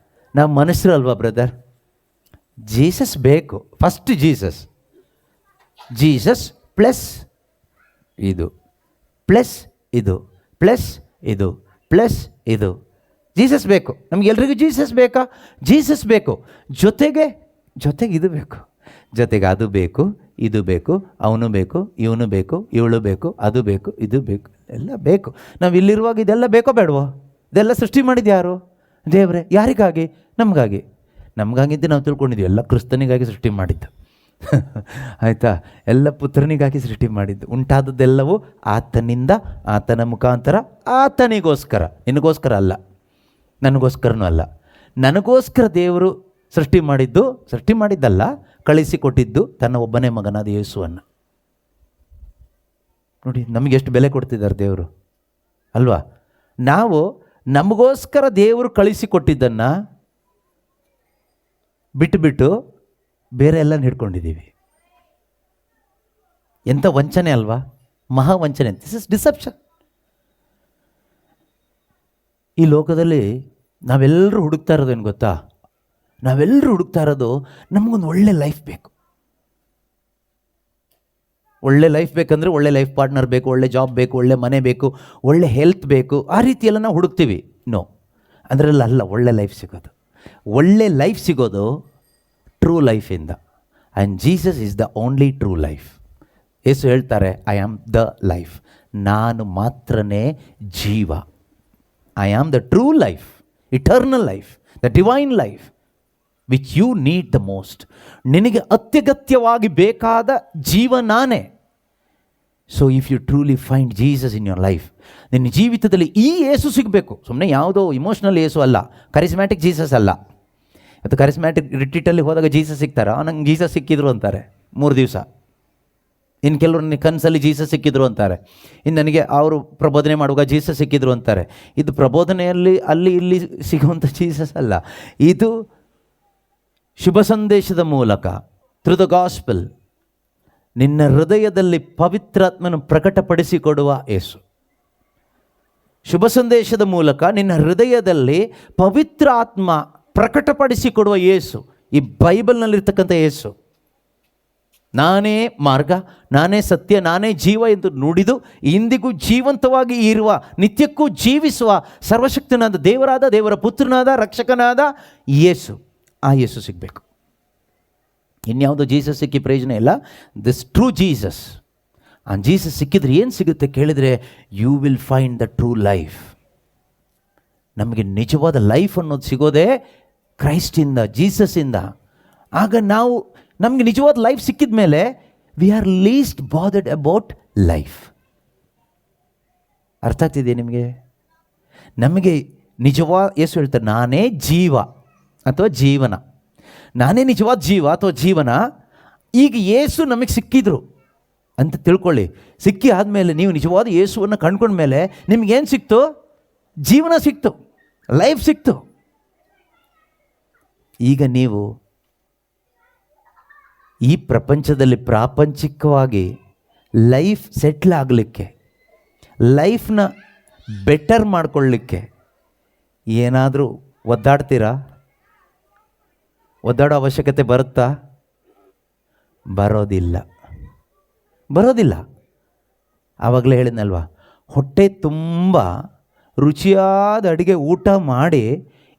ನಾವು ಮನುಷ್ಯರಲ್ವಾ ಬ್ರದರ್? ಜೀಸಸ್ ಬೇಕು, ಫಸ್ಟ್ ಜೀಸಸ್ ಪ್ಲಸ್ ಇದು ಪ್ಲಸ್ ಇದು ಪ್ಲಸ್ ಇದು ಪ್ಲಸ್ ಇದು. ಜೀಸಸ್ ಬೇಕು, ನಮಗೆಲ್ರಿಗೂ ಜೀಸಸ್ ಬೇಕಾ? ಜೀಸಸ್ ಬೇಕು, ಜೊತೆಗೆ ಇದು ಬೇಕು, ಜೊತೆಗೆ ಅದು ಬೇಕು, ಇದು ಬೇಕು, ಅವನು ಬೇಕು, ಇವನು ಬೇಕು, ಇವಳು ಬೇಕು, ಅದು ಬೇಕು, ಇದು ಬೇಕು, ಎಲ್ಲ ಬೇಕು. ನಾವು ಇಲ್ಲಿರುವಾಗ ಇದೆಲ್ಲ ಬೇಕೋ ಬೇಡವೋ? ಇದೆಲ್ಲ ಸೃಷ್ಟಿ ಮಾಡಿದ್ದು ಯಾರು? ದೇವರೇ. ಯಾರಿಗಾಗಿ? ನಮಗಾಗಿದ್ದು ನಾವು ತಿಳ್ಕೊಂಡಿದ್ವಿ, ಎಲ್ಲ ಕ್ರಿಸ್ತನಿಗಾಗಿ ಸೃಷ್ಟಿ ಮಾಡಿದ್ದು. ಆಯಿತಾ? ಎಲ್ಲ ಪುತ್ರನಿಗಾಗಿ ಸೃಷ್ಟಿ ಮಾಡಿದ್ದು. ಉಂಟಾದದ್ದೆಲ್ಲವೂ ಆತನಿಂದ, ಆತನ ಮುಖಾಂತರ, ಆತನಿಗೋಸ್ಕರ. ನಿನಗೋಸ್ಕರ ಅಲ್ಲ, ನನಗೋಸ್ಕರನೂ ಅಲ್ಲ. ನನಗೋಸ್ಕರ ದೇವರು ಸೃಷ್ಟಿ ಮಾಡಿದ್ದಲ್ಲ, ಕಳಿಸಿಕೊಟ್ಟಿದ್ದು ತನ್ನ ಒಬ್ಬನೇ ಮಗನಾದ ಯೇಸುವನ್ನು. ನೋಡಿ, ನಮಗೆ ಎಷ್ಟು ಬೆಲೆ ಕೊಡ್ತಿದ್ದಾರೆ ದೇವರು ಅಲ್ವಾ? ನಾವು ನಮಗೋಸ್ಕರ ದೇವರು ಕಳಿಸಿಕೊಟ್ಟಿದ್ದನ್ನು ಬಿಟ್ಟು ಬೇರೆ ಎಲ್ಲ ಹಿಡ್ಕೊಂಡಿದ್ದೀವಿ. ಎಂಥ ವಂಚನೆ ಅಲ್ವಾ? ಮಹಾ ವಂಚನೆ. This is deception. ಈ ಲೋಕದಲ್ಲಿ ನಾವೆಲ್ಲರೂ ಹುಡುಕ್ತಾ ಇರೋದೇನು ಗೊತ್ತಾ? ನಾವೆಲ್ಲರೂ ಹುಡುಕ್ತಾ ಇರೋದು ನಮಗೊಂದು ಒಳ್ಳೆ ಲೈಫ್ ಬೇಕು. ಒಳ್ಳೆ ಲೈಫ್ ಬೇಕಂದರೆ ಒಳ್ಳೆ ಲೈಫ್ ಪಾರ್ಟ್ನರ್ ಬೇಕು, ಒಳ್ಳೆ ಜಾಬ್ ಬೇಕು, ಒಳ್ಳೆ ಮನೆ ಬೇಕು, ಒಳ್ಳೆ ಹೆಲ್ತ್ ಬೇಕು. ಆ ರೀತಿಯೆಲ್ಲ ನಾವು ಹುಡುಕ್ತೀವಿ. ನೋ, ಅದರಲ್ಲ ಒಳ್ಳೆ ಲೈಫ್ ಸಿಗೋದು. ಒಳ್ಳೆ ಲೈಫ್ ಸಿಗೋದು ಟ್ರೂ ಲೈಫಿಂದ. And Jesus is the only true life. Yesu ಹೇಳ್ತಾರೆ, ಐ ಆಮ್ ದ ಲೈಫ್. ನಾನು ಮಾತ್ರನೇ ಜೀವ. I am the true life, eternal life, the divine life which you need the most. ನಿನಗೆ ಅತ್ಯಗತ್ಯವಾಗಿ ಬೇಕಾದ ಜೀವ ನಾನೇ. So if you truly find Jesus in your life, ನಿನ್ನ ಜೀವಿತದಲ್ಲಿ ಈ ಯೇಸು ಸಿಗಬೇಕು. ಸುಮ್ಮನೆ ಯಾವುದೋ ಇಮೋಷ್ನಲ್ ಯೇಸು ಅಲ್ಲ, ಕರಿಸ್ಮ್ಯಾಟಿಕ್ ಜೀಸಸ್ ಅಲ್ಲ. ಮತ್ತು ಕರಿಸ್ಮ್ಯಾಟಿಕ್ ರಿಟ್ರೀಟಲ್ಲಿ ಹೋದಾಗ ಜೀಸಸ್ ಸಿಗ್ತಾರ, ನಂಗೆ ಜೀಸಸ್ ಸಿಕ್ಕಿದ್ರು ಅಂತಾರೆ 3 ದಿವಸ. ಇನ್ನು ಕೆಲವರು ನನಗೆ ಕನಸಲ್ಲಿ ಜೀಸಸ್ ಸಿಕ್ಕಿದ್ರು ಅಂತಾರೆ. ಇನ್ನು ನನಗೆ ಅವರು ಪ್ರಬೋಧನೆ ಮಾಡುವಾಗ ಜೀಸಸ್ ಸಿಕ್ಕಿದ್ರು ಅಂತಾರೆ. ಇದು ಪ್ರಬೋಧನೆಯಲ್ಲಿ ಅಲ್ಲಿ ಇಲ್ಲಿ ಸಿಗುವಂಥ ಜೀಸಸ್ ಅಲ್ಲ. ಇದು ಶುಭ ಸಂದೇಶದ ಮೂಲಕ, ಥ್ರೂ ದ ಗಾಸ್ಪಲ್, ನಿನ್ನ ಹೃದಯದಲ್ಲಿ ಪವಿತ್ರಾತ್ಮನ ಪ್ರಕಟಪಡಿಸಿಕೊಡುವ ಯೇಸು. ಶುಭ ಸಂದೇಶದ ಮೂಲಕ ನಿನ್ನ ಹೃದಯದಲ್ಲಿ ಪವಿತ್ರ ಆತ್ಮ ಪ್ರಕಟಪಡಿಸಿಕೊಡುವ ಯೇಸು, ಈ ಬೈಬಲ್ನಲ್ಲಿರ್ತಕ್ಕಂಥ ಯೇಸು. ನಾನೇ ಮಾರ್ಗ, ನಾನೇ ಸತ್ಯ, ನಾನೇ ಜೀವ ಎಂದು ನುಡಿದು ಇಂದಿಗೂ ಜೀವಂತವಾಗಿ ಇರುವ, ನಿತ್ಯಕ್ಕೂ ಜೀವಿಸುವ ಸರ್ವಶಕ್ತನಾದ ದೇವರಾದ, ದೇವರ ಪುತ್ರನಾದ, ರಕ್ಷಕನಾದ ಯೇಸು. ಆ ಯೇಸು ಸಿಗಬೇಕು. ಇನ್ಯಾವುದೋ ಜೀಸಸ್ ಸಿಕ್ಕಿ ಪ್ರಯೋಜನ ಇಲ್ಲ. This true Jesus. ಆ ಜೀಸಸ್ ಸಿಕ್ಕಿದ್ರೆ ಏನು ಸಿಗುತ್ತೆ ಕೇಳಿದರೆ, you will find the true life. ನಮಗೆ ನಿಜವಾದ ಲೈಫ್ ಅನ್ನೋದು ಸಿಗೋದೇ ಕ್ರೈಸ್ಟಿಂದ, ಜೀಸಸ್ಸಿಂದ. ಆಗ ನಮಗೆ ನಿಜವಾದ ಲೈಫ್ ಸಿಕ್ಕಿದ ಮೇಲೆ we are list bothered about life. ಅರ್ಥ ಆಗ್ತಿದೆ ನಿಮಗೆ? ನಮಗೆ ನಿಜವಾದ ಯೇಸು ಹೇಳ್ತಾರೆ, ನಾನೇ ಜೀವ ಅಥವಾ ಜೀವನ, ನಾನೇ ನಿಜವಾದ ಜೀವ ಅಥವಾ ಜೀವನ. ಈಗ ಯೇಸು ನಮಗೆ ಸಿಕ್ಕಿದ್ರು ಅಂತ ತಿಳ್ಕೊಳ್ಳಿ. ಸಿಕ್ಕಿ ಆದಮೇಲೆ ನೀವು ನಿಜವಾದ ಯೇಸುವನ್ನು ಕಂಡ್ಕೊಂಡ್ಮೇಲೆ ನಿಮಗೇನು ಸಿಕ್ತು? ಜೀವನ ಸಿಕ್ತು, ಲೈಫ್ ಸಿಕ್ತು. ಈಗ ನೀವು ಈ ಪ್ರಪಂಚದಲ್ಲಿ ಪ್ರಾಪಂಚಿಕವಾಗಿ ಲೈಫ್ ಸೆಟ್ಲ್ ಆಗಲಿಕ್ಕೆ, ಲೈಫ್ನ ಬೆಟರ್ ಮಾಡಿಕೊಳ್ಳಲಿಕ್ಕೆ ಏನಾದರೂ ಒದ್ದಾಡ್ತೀರಾ? ಒದ್ದಾಡೋ ಅವಶ್ಯಕತೆ ಬರುತ್ತಾ? ಬರೋದಿಲ್ಲ. ಆವಾಗಲೇ ಹೇಳಿದ್ನಲ್ವ, ಹೊಟ್ಟೆ ತುಂಬ ರುಚಿಯಾದ ಅಡುಗೆ ಊಟ ಮಾಡಿ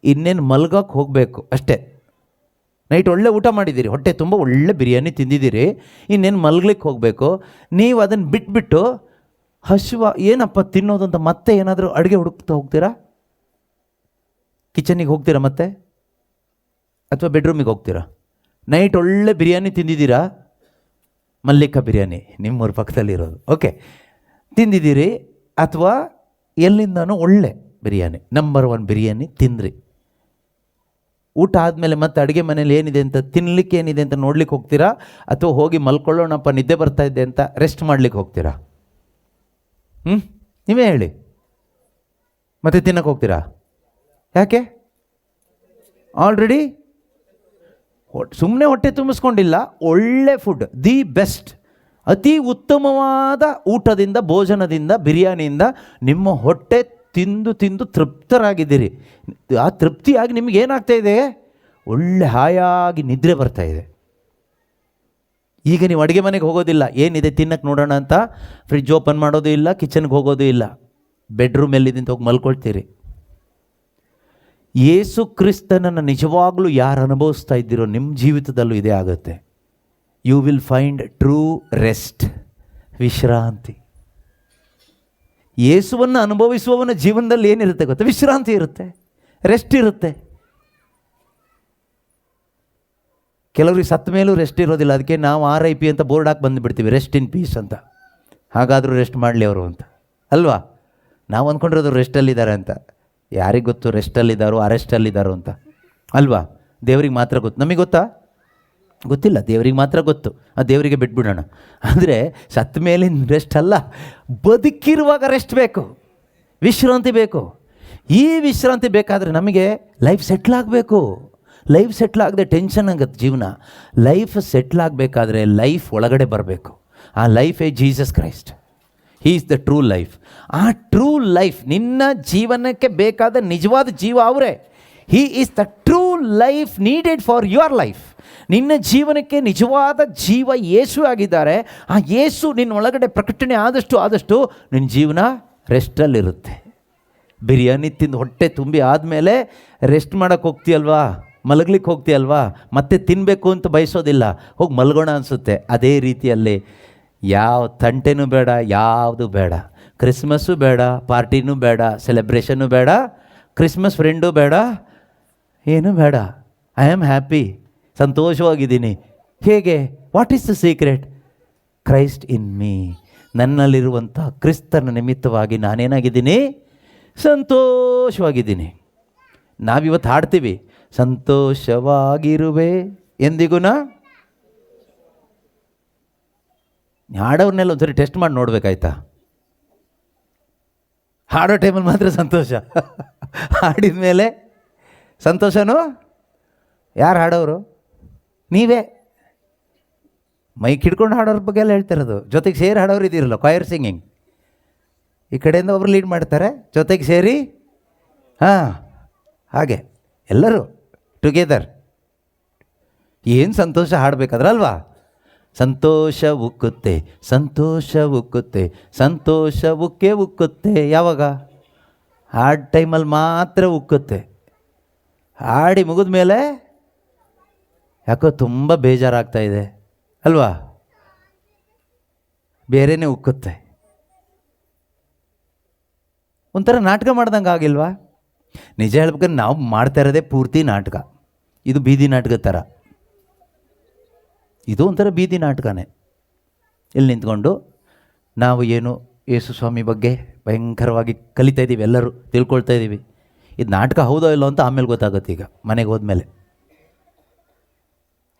ಇನ್ನೇನು ಮಲ್ಗೋಕ್ಕೆ ಹೋಗಬೇಕು ಅಷ್ಟೇ. ನೈಟ್ ಒಳ್ಳೆ ಊಟ ಮಾಡಿದ್ದೀರಿ, ಹೊಟ್ಟೆ ತುಂಬ ಒಳ್ಳೆ ಬಿರಿಯಾನಿ ತಿಂದಿದ್ದೀರಿ, ಇನ್ನೇನು ಮಲ್ಗ್ಲಿಕ್ಕೆ ಹೋಗಬೇಕು. ನೀವು ಅದನ್ನು ಬಿಟ್ಬಿಟ್ಟು ಏನಪ್ಪ ತಿನ್ನೋದು ಅಂತ ಮತ್ತೆ ಏನಾದರೂ ಅಡುಗೆ ಹುಡುಕ್ತಾ ಹೋಗ್ತೀರಾ? ಕಿಚನಿಗೆ ಹೋಗ್ತೀರಾ ಮತ್ತೆ, ಅಥವಾ ಬೆಡ್ರೂಮಿಗೆ ಹೋಗ್ತೀರಾ? ನೈಟ್ ಒಳ್ಳೆ ಬಿರಿಯಾನಿ ತಿಂದಿದ್ದೀರಾ, ಮಲ್ಲಿಕಾ ಬಿರಿಯಾನಿ ನಿಮ್ಮೂರ ಪಕ್ಕದಲ್ಲಿರೋದು, ಓಕೆ, ತಿಂದಿದ್ದೀರಿ, ಅಥವಾ ಎಲ್ಲಿಂದನೂ ಒಳ್ಳೆ ಬಿರಿಯಾನಿ, ನಂಬರ್ 1 ಬಿರಿಯಾನಿ ತಿಂದ್ರಿ. ಊಟ ಆದಮೇಲೆ ಮತ್ತೆ ಅಡುಗೆ ಮನೇಲಿ ಏನಿದೆ ಅಂತ, ತಿನ್ನಲಿಕ್ಕೆ ಏನಿದೆ ಅಂತ ನೋಡ್ಲಿಕ್ಕೆ ಹೋಗ್ತೀರಾ, ಅಥವಾ ಹೋಗಿ ಮಲ್ಕೊಳ್ಳೋಣಪ್ಪ ನಿದ್ದೆ ಬರ್ತಾ ಇದೆ ಅಂತ ರೆಸ್ಟ್ ಮಾಡ್ಲಿಕ್ಕೆ ಹೋಗ್ತೀರಾ? ನೀವೇ ಹೇಳಿ. ಮತ್ತೆ ತಿನ್ನಕ್ಕೆ ಹೋಗ್ತೀರಾ? ಯಾಕೆ? ಆಲ್ರೆಡಿ ಸುಮ್ಮನೆ ಹೊಟ್ಟೆ ತುಂಬಿಸ್ಕೊಂಡಿಲ್ಲ, ಒಳ್ಳೆ ಫುಡ್, ದಿ ಬೆಸ್ಟ್, ಅತಿ ಉತ್ತಮವಾದ ಊಟದಿಂದ, ಭೋಜನದಿಂದ, ಬಿರಿಯಾನಿಯಿಂದ ನಿಮ್ಮ ಹೊಟ್ಟೆ ತಿಂದು ತಿಂದು ತೃಪ್ತರಾಗಿದ್ದೀರಿ. ಆ ತೃಪ್ತಿಯಾಗಿ ನಿಮಗೇನಾಗ್ತಾ ಇದೆ? ಒಳ್ಳೆ ಹಾಯಾಗಿ ನಿದ್ರೆ ಬರ್ತಾ ಇದೆ. ಈಗ ನೀವು ಅಡುಗೆ ಮನೆಗೆ ಹೋಗೋದಿಲ್ಲ, ಏನಿದೆ ತಿನ್ನಕ್ಕೆ ನೋಡೋಣ ಅಂತ ಫ್ರಿಡ್ಜ್ ಓಪನ್ ಮಾಡೋದು ಇಲ್ಲ, ಕಿಚನ್ಗೆ ಹೋಗೋದು ಇಲ್ಲ, ಬೆಡ್ರೂಮ್ ಎಲ್ಲಿದ್ದಂತ ಹೋಗಿ ಮಲ್ಕೊಳ್ತೀರಿ. ಯೇಸು ಕ್ರಿಸ್ತನನ್ನು ನಿಜವಾಗ್ಲೂ ಯಾರು ಅನುಭವಿಸ್ತಾ ಇದ್ದೀರೋ ನಿಮ್ಮ ಜೀವಿತದಲ್ಲೂ ಇದೇ ಆಗುತ್ತೆ. You will find true rest, ವಿಶ್ರಾಂತಿ. ಯೇಸುವನ್ನು ಅನುಭವಿಸುವವನ ಜೀವನದಲ್ಲಿ ಏನಿರುತ್ತೆ ಗೊತ್ತಾ? ವಿಶ್ರಾಂತಿ ಇರುತ್ತೆ, ರೆಸ್ಟ್ ಇರುತ್ತೆ. ಕೆಲವ್ರಿಗೆ ಸತ್ತ ಮೇಲೂ ರೆಸ್ಟ್ ಇರೋದಿಲ್ಲ, ಅದಕ್ಕೆ ನಾವು RIP ಅಂತ ಬೋರ್ಡ್ ಹಾಕಿ ಬಂದುಬಿಡ್ತೀವಿ, ರೆಸ್ಟ್ ಇನ್ ಪೀಸ್ ಅಂತ. ಹಾಗಾದರೂ ರೆಸ್ಟ್ ಮಾಡಲಿ ಅವರು ಅಂತ ಅಲ್ವಾ? ನಾವು ಅಂದ್ಕೊಂಡಿರೋದು ರೆಸ್ಟಲ್ಲಿದ್ದಾರೆ ಅಂತ. ಯಾರಿಗೆ ಗೊತ್ತು ರೆಸ್ಟಲ್ಲಿದ್ದಾರೋ ಅರೆಸ್ಟಲ್ಲಿದ್ದಾರೋ ಅಂತ ಅಲ್ವಾ? ದೇವ್ರಿಗೆ ಮಾತ್ರ ಗೊತ್ತು. ನಮಗೆ ಗೊತ್ತಾ? ಗೊತ್ತಿಲ್ಲ, ದೇವ್ರಿಗೆ ಮಾತ್ರ ಗೊತ್ತು. ಆ ದೇವರಿಗೆ ಬಿಟ್ಬಿಡೋಣ. ಅಂದರೆ ಸತ್ತ ಮೇಲಿನ ರೆಸ್ಟ್ ಅಲ್ಲ, ಬದುಕಿರುವಾಗ ರೆಸ್ಟ್ ಬೇಕು, ವಿಶ್ರಾಂತಿ ಬೇಕು. ಈ ವಿಶ್ರಾಂತಿ ಬೇಕಾದರೆ ನಮಗೆ ಲೈಫ್ ಸೆಟ್ಲ್ ಆಗಬೇಕು. ಲೈಫ್ ಸೆಟ್ಲ್ ಆಗದೆ ಟೆನ್ಷನ್ ಆಗುತ್ತೆ ಜೀವನ. ಲೈಫ್ ಸೆಟ್ಲ್ ಆಗಬೇಕಾದ್ರೆ ಲೈಫ್ ಒಳಗಡೆ ಬರಬೇಕು. ಆ ಲೈಫೇ Jesus Christ. He is the true life. ಆ ಟ್ರೂ ಲೈಫ್, ನಿನ್ನ ಜೀವನಕ್ಕೆ ಬೇಕಾದ ನಿಜವಾದ ಜೀವ ಅವರೇ. He is the true life needed for your life. ನಿನ್ನ ಜೀವನಕ್ಕೆ ನಿಜವಾದ ಜೀವ ಯೇಸು ಆಗಿದ್ದಾರೆ. ಆ ಯೇಸು ನಿನ್ನ ಒಳಗಡೆ ಪ್ರಕಟಣೆ ಆದಷ್ಟು ನಿನ್ನ ಜೀವನ ರೆಸ್ಟಲ್ಲಿರುತ್ತೆ. ಬಿರಿಯಾನಿ ತಿಂದು ಹೊಟ್ಟೆ ತುಂಬಿ ಆದಮೇಲೆ ರೆಸ್ಟ್ ಮಾಡೋಕ್ಕೆ ಹೋಗ್ತೀಯಲ್ವಾ, ಮಲಗ್ಲಿಕ್ಕೆ ಹೋಗ್ತೀಯಲ್ವಾ, ಮತ್ತೆ ತಿನ್ನಬೇಕು ಅಂತ ಬಯಸೋದಿಲ್ಲ, ಹೋಗಿ ಮಲ್ಗೋಣ ಅನಿಸುತ್ತೆ. ಅದೇ ರೀತಿಯಲ್ಲಿ ಯಾವ ತಂಟೆನೂ ಬೇಡ, ಯಾವುದು ಬೇಡ. ಕ್ರಿಸ್ಮಸ್ಸು ಬೇಡ, ಪಾರ್ಟಿನೂ ಬೇಡ, ಸೆಲೆಬ್ರೇಷನ್ನು ಬೇಡ, ಕ್ರಿಸ್ಮಸ್ ಫ್ರೆಂಡು ಬೇಡ, ಏನೂ ಬೇಡ. ಐ ಆಮ್ ಹ್ಯಾಪಿ, ಸಂತೋಷವಾಗಿದ್ದೀನಿ. ಹೇಗೆ? What is the secret? Christ in me. ನನ್ನಲ್ಲಿರುವಂಥ ಕ್ರಿಸ್ತನ ನಿಮಿತ್ತವಾಗಿ ನಾನೇನಾಗಿದ್ದೀನಿ? ಸಂತೋಷವಾಗಿದ್ದೀನಿ. ನಾವಿವತ್ತು ಹಾಡ್ತೀವಿ, ಸಂತೋಷವಾಗಿರುವೆ ಎಂದಿಗೂ. ಹಾಡೋರ್ನೆಲ್ಲ ಒಂದ್ಸರಿ ಟೆಸ್ಟ್ ಮಾಡಿ ನೋಡ್ಬೇಕಾಯ್ತಾ? ಹಾಡೋ ಟೈಮಲ್ಲಿ ಮಾತ್ರ ಸಂತೋಷ, ಹಾಡಿದ ಮೇಲೆ ಸಂತೋಷನೂ ಯಾರು ಹಾಡೋರು? ನೀವೇ. ಮೈಕ್ ಹಿಡ್ಕೊಂಡು ಹಾಡೋರ ಬಗ್ಗೆ ಎಲ್ಲ ಹೇಳ್ತಿರೋದು. ಜೊತೆಗೆ ಸೇರಿ ಹಾಡೋರು ಇದ್ದೀರಲ್ಲ, ಕ್ವೈರ್ ಸಿಂಗಿಂಗ್. ಈ ಕಡೆಯಿಂದ ಒಬ್ರು ಲೀಡ್ ಮಾಡ್ತಾರೆ, ಜೊತೆಗೆ ಸೇರಿ ಹಾಗೆ ಎಲ್ಲರೂ ಟುಗೆದರ್. ಏನು ಸಂತೋಷ ಹಾಡಬೇಕಾದ್ರೆ ಅಲ್ವಾ? ಸಂತೋಷ ಉಕ್ಕುತ್ತೆ, ಸಂತೋಷ ಉಕ್ಕುತ್ತೆ, ಸಂತೋಷ ಉಕ್ಕೇ ಉಕ್ಕುತ್ತೆ. ಯಾವಾಗ? ಹಾಡ್ ಟೈಮಲ್ಲಿ ಮಾತ್ರ ಉಕ್ಕುತ್ತೆ. ಹಾಡಿ ಮುಗಿದ ಮೇಲೆ ಯಾಕೋ ತುಂಬ ಬೇಜಾರಾಗ್ತಾ ಇದೆ ಅಲ್ವಾ, ಬೇರೆಯೇ ಉಕ್ಕುತ್ತೆ. ಒಂಥರ ನಾಟಕ ಮಾಡ್ದಂಗೆ ಆಗಿಲ್ವಾ? ನಿಜ ಹೇಳ್ಬೇಕಾದ್ರೆ ನಾವು ಮಾಡ್ತಾ ಇರೋದೇ ಪೂರ್ತಿ ನಾಟಕ. ಇದು ಬೀದಿ ನಾಟಕದ ಥರ, ಇದು ಒಂಥರ ಬೀದಿ ನಾಟಕನೇ. ಇಲ್ಲಿ ನಿಂತ್ಕೊಂಡು ನಾವು ಏನು ಯೇಸು ಸ್ವಾಮಿ ಬಗ್ಗೆ ಭಯಂಕರವಾಗಿ ಕಲಿತಾ ಇದ್ದೀವಿ, ಎಲ್ಲರೂ ತಿಳ್ಕೊಳ್ತಾ ಇದ್ದೀವಿ. ಇದು ನಾಟಕ ಹೌದೋ ಇಲ್ಲೋ ಅಂತ ಆಮೇಲೆ ಗೊತ್ತಾಗುತ್ತೆ. ಈಗ ಮನೆಗೆ ಹೋದ್ಮೇಲೆ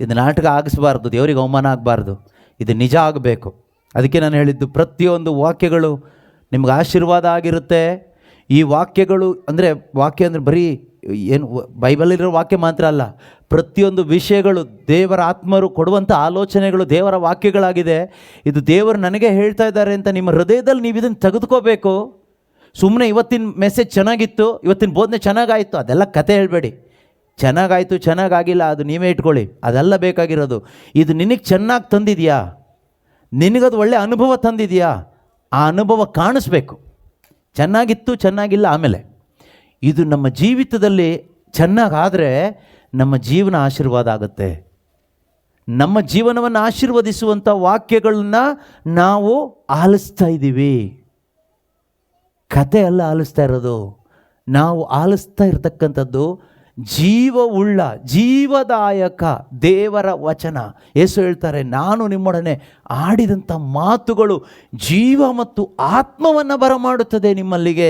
ಇದು ನಾಟಕ ಆಗಿಸ್ಬಾರ್ದು, ದೇವರಿಗೆ ಅವಮಾನ ಆಗಬಾರ್ದು, ಇದು ನಿಜ ಆಗಬೇಕು. ಅದಕ್ಕೆ ನಾನು ಹೇಳಿದ್ದು ಪ್ರತಿಯೊಂದು ವಾಕ್ಯಗಳು ನಿಮ್ಗೆ ಆಶೀರ್ವಾದ ಆಗಿರುತ್ತೆ. ಈ ವಾಕ್ಯಗಳು ಅಂದರೆ ವಾಕ್ಯ ಅಂದರೆ ಬರೀ ಏನು ಬೈಬಲಲ್ಲಿರೋ ವಾಕ್ಯ ಮಾತ್ರ ಅಲ್ಲ, ಪ್ರತಿಯೊಂದು ವಿಷಯಗಳು ದೇವರ ಆತ್ಮರು ಕೊಡುವಂಥ ಆಲೋಚನೆಗಳು ದೇವರ ವಾಕ್ಯಗಳಾಗಿದೆ. ಇದು ದೇವರು ನನಗೆ ಹೇಳ್ತಾ ಇದ್ದಾರೆ ಅಂತ ನಿಮ್ಮ ಹೃದಯದಲ್ಲಿ ನೀವು ಇದನ್ನು ತೆಗೆದುಕೋಬೇಕು. ಸುಮ್ಮನೆ ಇವತ್ತಿನ ಮೆಸೇಜ್ ಚೆನ್ನಾಗಿತ್ತು, ಇವತ್ತಿನ ಬೋಧನೆ ಚೆನ್ನಾಗಾಯಿತು, ಅದೆಲ್ಲ ಕತೆ ಹೇಳಬೇಡಿ. ಚೆನ್ನಾಗಾಯಿತು ಚೆನ್ನಾಗಾಗಿಲ್ಲ ಅದು ನೀವೇ ಇಟ್ಕೊಳ್ಳಿ, ಅದೆಲ್ಲ ಬೇಕಾಗಿರೋದು. ಇದು ನಿನಗೆ ಚೆನ್ನಾಗಿ ತಂದಿದೆಯಾ, ನಿನಗದು ಒಳ್ಳೆಯ ಅನುಭವ ತಂದಿದೆಯಾ, ಆ ಅನುಭವ ಕಾಣಿಸ್ಬೇಕು. ಚೆನ್ನಾಗಿತ್ತು ಚೆನ್ನಾಗಿಲ್ಲ ಆಮೇಲೆ. ಇದು ನಮ್ಮ ಜೀವಿತದಲ್ಲಿ ಚೆನ್ನಾಗಾದರೆ ನಮ್ಮ ಜೀವನ ಆಶೀರ್ವಾದ ಆಗುತ್ತೆ. ನಮ್ಮ ಜೀವನವನ್ನು ಆಶೀರ್ವದಿಸುವಂಥ ವಾಕ್ಯಗಳನ್ನ ನಾವು ಆಲಿಸ್ತಾ ಇದ್ದೀವಿ. ಕತೆ ಅಲ್ಲ ಆಲಿಸ್ತಾ ಇರೋದು, ನಾವು ಆಲಿಸ್ತಾ ಇರತಕ್ಕಂಥದ್ದು ಜೀವವುಳ್ಳ ಜೀವದಾಯಕ ದೇವರ ವಚನ. ಯೇಸು ಹೇಳ್ತಾರೆ, ನಾನು ನಿಮ್ಮೊಡನೆ ಆಡಿದಂಥ ಮಾತುಗಳು ಜೀವ ಮತ್ತು ಆತ್ಮವನ್ನು ಬರಮಾಡುತ್ತದೆ ನಿಮ್ಮಲ್ಲಿಗೆ.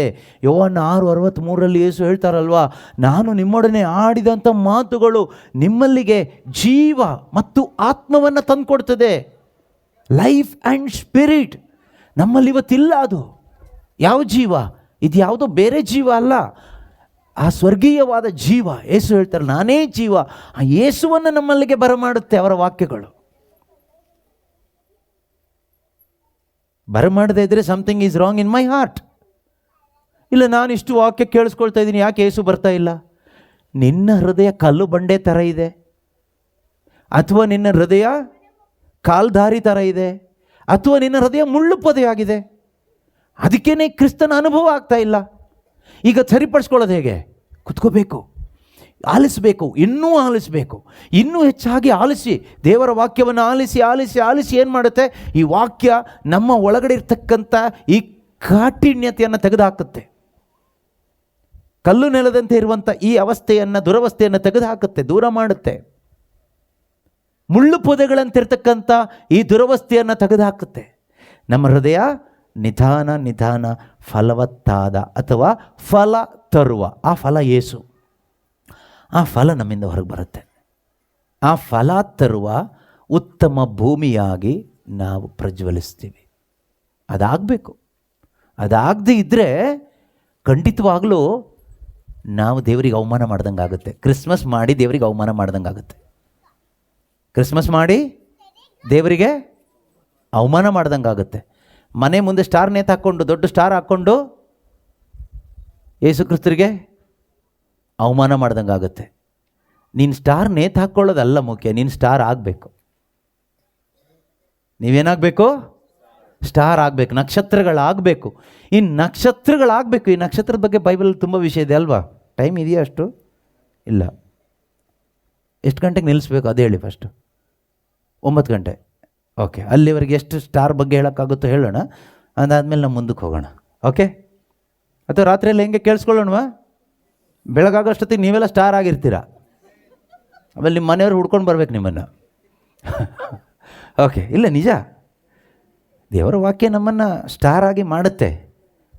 ಯೋಹಾನ 6:63 ಯೇಸು ಹೇಳ್ತಾರಲ್ವಾ, ನಾನು ನಿಮ್ಮೊಡನೆ ಆಡಿದಂಥ ಮಾತುಗಳು ನಿಮ್ಮಲ್ಲಿಗೆ ಜೀವ ಮತ್ತು ಆತ್ಮವನ್ನು ತಂದುಕೊಡ್ತದೆ. ಲೈಫ್ ಆ್ಯಂಡ್ ಸ್ಪಿರಿಟ್ ನಮ್ಮಲ್ಲಿ ಇವತ್ತಿಲ್ಲ. ಅದು ಯಾವ ಜೀವ? ಇದು ಯಾವುದೋ ಬೇರೆ ಜೀವ ಅಲ್ಲ, ಆ ಸ್ವರ್ಗೀಯವಾದ ಜೀವ. ಯೇಸು ಹೇಳ್ತಾರೆ, ನಾನೇ ಜೀವ. ಆ ಯೇಸುವನ್ನು ನಮ್ಮಲ್ಲಿಗೆ ಬರಮಾಡುತ್ತೆ ಅವರ ವಾಕ್ಯಗಳು. ಬರಮಾಡದೇ ಇದ್ದರೆ something is wrong in my heart. ಇಲ್ಲ, ನಾನು ಇಷ್ಟು ವಾಕ್ಯ ಕೇಳಿಸ್ಕೊಳ್ತಾ ಇದ್ದೀನಿ, ಯಾಕೆ ಯೇಸು ಬರ್ತಾ ಇಲ್ಲ? ನಿನ್ನ ಹೃದಯ ಕಲ್ಲು ಬಂಡೆ ಥರ ಇದೆ, ಅಥವಾ ನಿನ್ನ ಹೃದಯ ಕಾಲ್ದಾರಿ ಥರ ಇದೆ, ಅಥವಾ ನಿನ್ನ ಹೃದಯ ಮುಳ್ಳು ಪೊದೆಯಾಗಿದೆ. ಅದಕ್ಕೇನೆ ಕ್ರಿಸ್ತನ ಅನುಭವ ಆಗ್ತಾ ಇಲ್ಲ. ಈಗ ಸರಿಪಡಿಸ್ಕೊಳ್ಳೋದು ಹೇಗೆ? ಕುತ್ಕೋಬೇಕು, ಆಲಿಸಬೇಕು, ಇನ್ನೂ ಆಲಿಸಬೇಕು, ಇನ್ನೂ ಹೆಚ್ಚಾಗಿ ಆಲಿಸಿ. ದೇವರ ವಾಕ್ಯವನ್ನು ಆಲಿಸಿ ಆಲಿಸಿ ಆಲಿಸಿ ಏನು ಮಾಡುತ್ತೆ? ಈ ವಾಕ್ಯ ನಮ್ಮ ಒಳಗಡೆ ಇರ್ತಕ್ಕಂಥ ಈ ಕಾಠಿಣ್ಯತೆಯನ್ನು ತೆಗೆದುಹಾಕುತ್ತೆ. ಕಲ್ಲು ನೆಲದಂತೆ ಇರುವಂಥ ಈ ಅವಸ್ಥೆಯನ್ನು, ದುರವಸ್ಥೆಯನ್ನು ತೆಗೆದುಹಾಕುತ್ತೆ, ದೂರ ಮಾಡುತ್ತೆ. ಮುಳ್ಳು ಪೊದೆಗಳಂತಿರ್ತಕ್ಕಂಥ ಈ ದುರವಸ್ಥೆಯನ್ನು ತೆಗೆದುಹಾಕುತ್ತೆ. ನಮ್ಮ ಹೃದಯ ನಿಧಾನ ನಿಧಾನ ಫಲವತ್ತಾದ ಅಥವಾ ಫಲ ತರುವ, ಆ ಫಲ ಯೇಸು, ಆ ಫಲ ನಮ್ಮಿಂದ ಹೊರಗೆ ಬರುತ್ತೆ. ಆ ಫಲ ತರುವ ಉತ್ತಮ ಭೂಮಿಯಾಗಿ ನಾವು ಪ್ರಜ್ವಲಿಸ್ತೀವಿ. ಅದಾಗಬೇಕು. ಅದಾಗದೇ ಇದ್ದರೆ ಖಂಡಿತವಾಗಲೂ ನಾವು ದೇವರಿಗೆ ಅವಮಾನ ಮಾಡ್ದಂಗೆ ಆಗುತ್ತೆ. ಕ್ರಿಸ್ಮಸ್ ಮಾಡಿ ದೇವರಿಗೆ ಅವಮಾನ ಮಾಡ್ದಂಗೆ ಆಗುತ್ತೆ. ಕ್ರಿಸ್ಮಸ್ ಮಾಡಿ ದೇವರಿಗೆ ಅವಮಾನ ಮಾಡ್ದಂಗೆ ಆಗುತ್ತೆ. ಮನೆ ಮುಂದೆ ಸ್ಟಾರ್ ನೇತು ಹಾಕ್ಕೊಂಡು, ದೊಡ್ಡ ಸ್ಟಾರ್ ಹಾಕ್ಕೊಂಡು ಯೇಸು ಕ್ರಿಸ್ತರಿಗೆ ಅವಮಾನ ಮಾಡ್ದಂಗೆ ಆಗುತ್ತೆ. ನೀನು ಸ್ಟಾರ್ ನೇತು ಹಾಕ್ಕೊಳ್ಳೋದಲ್ಲ ಮುಖ್ಯ, ನೀನು ಸ್ಟಾರ್ ಆಗಬೇಕು. ನೀವೇನಾಗಬೇಕು? ಸ್ಟಾರ್ ಆಗಬೇಕು, ನಕ್ಷತ್ರಗಳಾಗಬೇಕು. ಈ ನಕ್ಷತ್ರಗಳಾಗಬೇಕು. ಈ ನಕ್ಷತ್ರದ ಬಗ್ಗೆ ಬೈಬಲಲ್ಲಿ ತುಂಬ ವಿಷಯ ಇದೆ ಅಲ್ವಾ? ಟೈಮ್ ಇದೆಯಾ ಅಷ್ಟು? ಇಲ್ಲ. ಎಷ್ಟು ಗಂಟೆಗೆ ನಿಲ್ಲಿಸ್ಬೇಕು ಅದು ಹೇಳಿ ಫಸ್ಟು. 9 ಗಂಟೆ. ಓಕೆ, ಅಲ್ಲಿವರೆಗೆ ಎಷ್ಟು ಸ್ಟಾರ್ ಬಗ್ಗೆ ಹೇಳೋಕ್ಕಾಗುತ್ತೋ ಹೇಳೋಣ, ಅದಾದಮೇಲೆ ನಾವು ಮುಂದಕ್ಕೆ ಹೋಗೋಣ. ಓಕೆ? ಅಥವಾ ರಾತ್ರಿಯಲ್ಲಿ ಹೆಂಗೆ ಕೇಳಿಸ್ಕೊಳ್ಳೋಣವಾ? ಬೆಳಗಾಗೋಷ್ಟೊತ್ತಿಗೆ ನೀವೆಲ್ಲ ಸ್ಟಾರ್ ಆಗಿರ್ತೀರ, ಆಮೇಲೆ ನಿಮ್ಮ ಮನೆಯವ್ರು ಹುಡ್ಕೊಂಡು ಬರ್ಬೇಕು ನಿಮ್ಮನ್ನು. ಓಕೆ, ಇಲ್ಲ ನಿಜ, ದೇವರ ವಾಕ್ಯ ನಮ್ಮನ್ನು ಸ್ಟಾರ್ ಆಗಿ ಮಾಡುತ್ತೆ.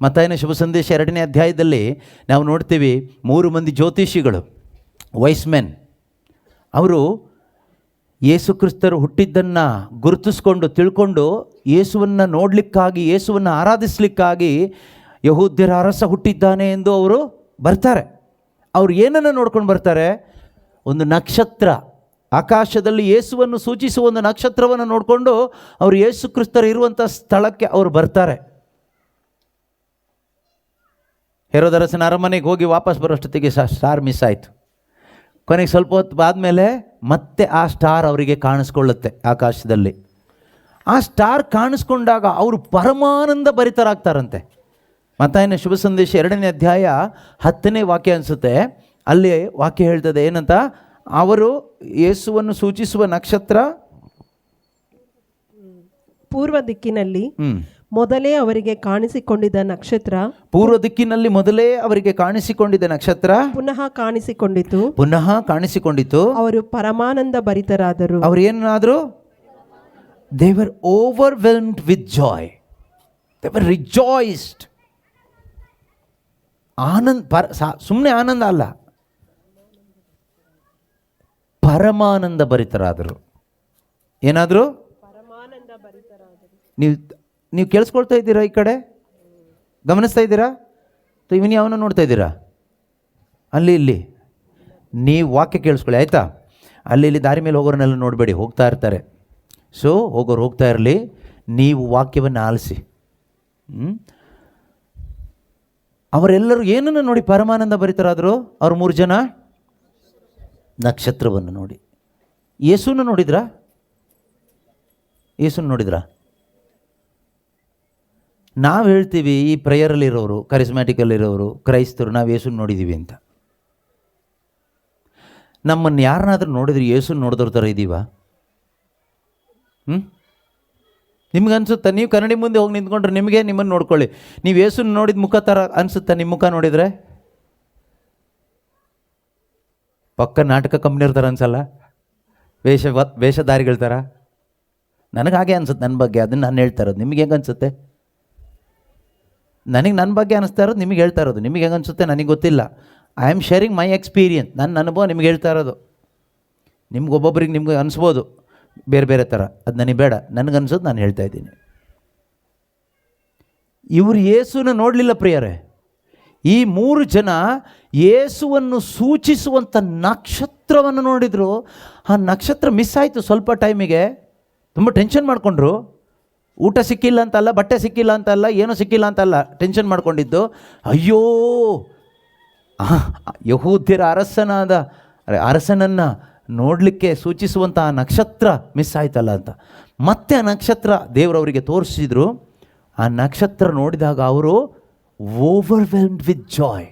ಮತ್ತಾಯನ ಶುಭ ಸಂದೇಶ 2ನೇ ಅಧ್ಯಾಯದಲ್ಲಿ ನಾವು ನೋಡ್ತೀವಿ, 3 ಮಂದಿ ಜ್ಯೋತಿಷಿಗಳು, ವೈಸ್ ಮೆನ್, ಅವರು ಯೇಸು ಕ್ರಿಸ್ತರು ಹುಟ್ಟಿದ್ದನ್ನು ಗುರುತಿಸ್ಕೊಂಡು ತಿಳ್ಕೊಂಡು ಯೇಸುವನ್ನು ನೋಡಲಿಕ್ಕಾಗಿ, ಯೇಸುವನ್ನು ಆರಾಧಿಸಲಿಕ್ಕಾಗಿ ಯಹೂದ್ಯರ ಅರಸ ಹುಟ್ಟಿದ್ದಾನೆ ಎಂದು ಅವರು ಬರ್ತಾರೆ. ಅವರು ಏನನ್ನು ನೋಡ್ಕೊಂಡು ಬರ್ತಾರೆ? ಒಂದು ನಕ್ಷತ್ರ, ಆಕಾಶದಲ್ಲಿ ಯೇಸುವನ್ನು ಸೂಚಿಸುವ ಒಂದು ನಕ್ಷತ್ರವನ್ನು ನೋಡಿಕೊಂಡು ಅವರು ಯೇಸು ಕ್ರಿಸ್ತರು ಇರುವಂಥ ಸ್ಥಳಕ್ಕೆ ಅವರು ಬರ್ತಾರೆ. ಹೆರೋದರಸನ ಅರಮನೆಗೆ ಹೋಗಿ ವಾಪಸ್ ಬರೋಷ್ಟೊತ್ತಿಗೆ ಸ್ಟಾರ್ ಮಿಸ್ ಆಯಿತು. ಕೊನೆಗೆ ಸ್ವಲ್ಪ ಹೊತ್ತು ಆದಮೇಲೆ ಮತ್ತೆ ಆ ಸ್ಟಾರ್ ಅವರಿಗೆ ಕಾಣಿಸ್ಕೊಳ್ಳುತ್ತೆ ಆಕಾಶದಲ್ಲಿ. ಆ ಸ್ಟಾರ್ ಕಾಣಿಸ್ಕೊಂಡಾಗ ಅವರು ಪರಮಾನಂದ ಭರಿತರಾಗ್ತಾರಂತೆ. ಮತ್ತಾಯನ ಶುಭ ಸಂದೇಶ 2ನೇ ಅಧ್ಯಾಯ 10ನೇ ವಾಕ್ಯ ಅನಿಸುತ್ತೆ. ಅಲ್ಲಿ ವಾಕ್ಯ ಹೇಳ್ತದೆ ಏನಂತ, ಅವರು ಯೇಸುವನ್ನು ಸೂಚಿಸುವ ನಕ್ಷತ್ರ ಪೂರ್ವ ದಿಕ್ಕಿನಲ್ಲಿ ಮೊದಲೇ ಅವರಿಗೆ ಕಾಣಿಸಿಕೊಂಡಿದ್ದ ನಕ್ಷತ್ರ, ಪೂರ್ವ ದಿಕ್ಕಿನಲ್ಲಿ ಮೊದಲೇ ಅವರಿಗೆ ಕಾಣಿಸಿಕೊಂಡಿದ್ದ ನಕ್ಷತ್ರ ಪುನಃ ಕಾಣಿಸಿಕೊಂಡಿತು. ಅವರು ಪರಮಾನಂದ ಭರಿತರಾದರು. ಅವರು ಏನಾದ್ರು, they were overwhelmed with joy, they were rejoiced. ಸುಮ್ಮನೆ ಆನಂದ ಅಲ್ಲ, ಪರಮಾನಂದ ಭರಿತರಾದರು. ಏನಾದ್ರು ನೀವು ಕೇಳಿಸ್ಕೊಳ್ತಾ ಇದ್ದೀರಾ? ಈ ಕಡೆ ಗಮನಿಸ್ತಾ ಇದ್ದೀರಾ? ಇವನು ಯಾವನ್ನ ನೋಡ್ತಾ ಇದ್ದೀರಾ? ಅಲ್ಲಿ ಇಲ್ಲಿ ನೀವು ವಾಕ್ಯ ಕೇಳಿಸ್ಕೊಳ್ಳಿ ಆಯಿತಾ? ಅಲ್ಲಿ ಇಲ್ಲಿ ದಾರಿ ಮೇಲೆ ಹೋಗೋರನ್ನೆಲ್ಲ ನೋಡಬೇಡಿ, ಹೋಗ್ತಾ ಇರ್ತಾರೆ. ಸೊ ಹೋಗೋರು ಹೋಗ್ತಾ ಇರಲಿ, ನೀವು ವಾಕ್ಯವನ್ನು ಆಲಿಸಿ. ಅವರೆಲ್ಲರೂ ಏನನ್ನು ನೋಡಿ ಪರಮಾನಂದ ಭರಿತರಾದರು? ಅವ್ರು 3 ಜನ ನಕ್ಷತ್ರವನ್ನು ನೋಡಿ. ಯೇಸುನ ನೋಡಿದ್ರಾ? ಯೇಸುನ ನೋಡಿದ್ರಾ? ನಾವು ಹೇಳ್ತೀವಿ ಈ ಪ್ರೇಯರಲ್ಲಿರೋರು, ಕರಿಸ್ಮ್ಯಾಟಿಕಲ್ಲಿರೋರು, ಕ್ರೈಸ್ತರು, ನಾವು ಯೇಸುನ ನೋಡಿದ್ದೀವಿ ಅಂತ. ನಮ್ಮನ್ನು ಯಾರನ್ನಾದ್ರೂ ನೋಡಿದ್ರೆ ಯೇಸುನ ನೋಡಿದವ್ರ ಥರ ಇದ್ದೀವ? ನಿಮ್ಗೆ ಅನಿಸುತ್ತಾ? ನೀವು ಕನ್ನಡಿ ಮುಂದೆ ಹೋಗಿ ನಿಂತ್ಕೊಂಡ್ರೆ ನಿಮ್ಮನ್ನು ನೋಡ್ಕೊಳ್ಳಿ, ನೀವು ಯೇಸುನ ನೋಡಿದ ಮುಖ ಥರ ಅನಿಸುತ್ತಾ? ನಿಮ್ಮ ಮುಖ ನೋಡಿದರೆ ಪಕ್ಕ ನಾಟಕ ಕಂಪ್ನಿಯವ್ರ ಥರ ಅನ್ಸಲ್ಲ? ವೇಷಧಾರಿಗಳ ಥರ? ನನಗೆ ಹಾಗೆ ಅನ್ಸುತ್ತೆ ನನ್ನ ಬಗ್ಗೆ, ಅದನ್ನು ನಾನು ಹೇಳ್ತಾ ಇರೋದು. ನಿಮಗೆ ಹೆಂಗೆ ಅನಿಸುತ್ತೆ? ನನಗೆ ನನ್ನ ಬಗ್ಗೆ ಅನಿಸ್ತಾ ಇರೋದು ನಿಮಗೆ ಹೇಳ್ತಾ ಇರೋದು. ನಿಮಗೆ ಹೆಂಗೆ ಅನಿಸುತ್ತೆ ನನಗೆ ಗೊತ್ತಿಲ್ಲ. I am sharing my experience, ನನ್ನ ಅನುಭವ ನಿಮ್ಗೆ ಹೇಳ್ತಾ ಇರೋದು. ನಿಮ್ಗೆ ಅನಿಸ್ಬೋದು ಬೇರೆ ಬೇರೆ ಥರ, ಅದು ನನಗೆ ಬೇಡ, ನನಗನ್ಸೋದು ನಾನು ಹೇಳ್ತಾ ಇದ್ದೀನಿ. ಇವರು ಯೇಸುನ ನೋಡಲಿಲ್ಲ ಪ್ರಿಯರೇ. ಈ 3 ಜನ ಯೇಸುವನ್ನು ಸೂಚಿಸುವಂಥ ನಕ್ಷತ್ರವನ್ನು ನೋಡಿದರು. ಆ ನಕ್ಷತ್ರ ಮಿಸ್ ಆಯಿತು ಸ್ವಲ್ಪ ಟೈಮಿಗೆ. ತುಂಬ ಟೆನ್ಷನ್ ಮಾಡಿಕೊಂಡ್ರು. ಊಟ ಸಿಕ್ಕಿಲ್ಲ ಅಂತಲ್ಲ, ಬಟ್ಟೆ ಸಿಕ್ಕಿಲ್ಲ ಅಂತಲ್ಲ, ಏನೂ ಸಿಕ್ಕಿಲ್ಲ ಅಂತಲ್ಲ ಟೆನ್ಷನ್ ಮಾಡ್ಕೊಂಡಿದ್ದು. ಅಯ್ಯೋ, ಯಹೂದ್ಯರ ಅರಸನನ್ನು ನೋಡಲಿಕ್ಕೆ ಸೂಚಿಸುವಂಥ ಆ ನಕ್ಷತ್ರ ಮಿಸ್ ಆಯ್ತಲ್ಲ ಅಂತ ಮತ್ತೆ ಆ ನಕ್ಷತ್ರ ದೇವರವರಿಗೆ ತೋರಿಸಿದ್ರು. ಆ ನಕ್ಷತ್ರ ನೋಡಿದಾಗ ಅವರು ಓವರ್ವೆಲ್ಮ್ಡ್ ವಿತ್ ಜಾಯ್,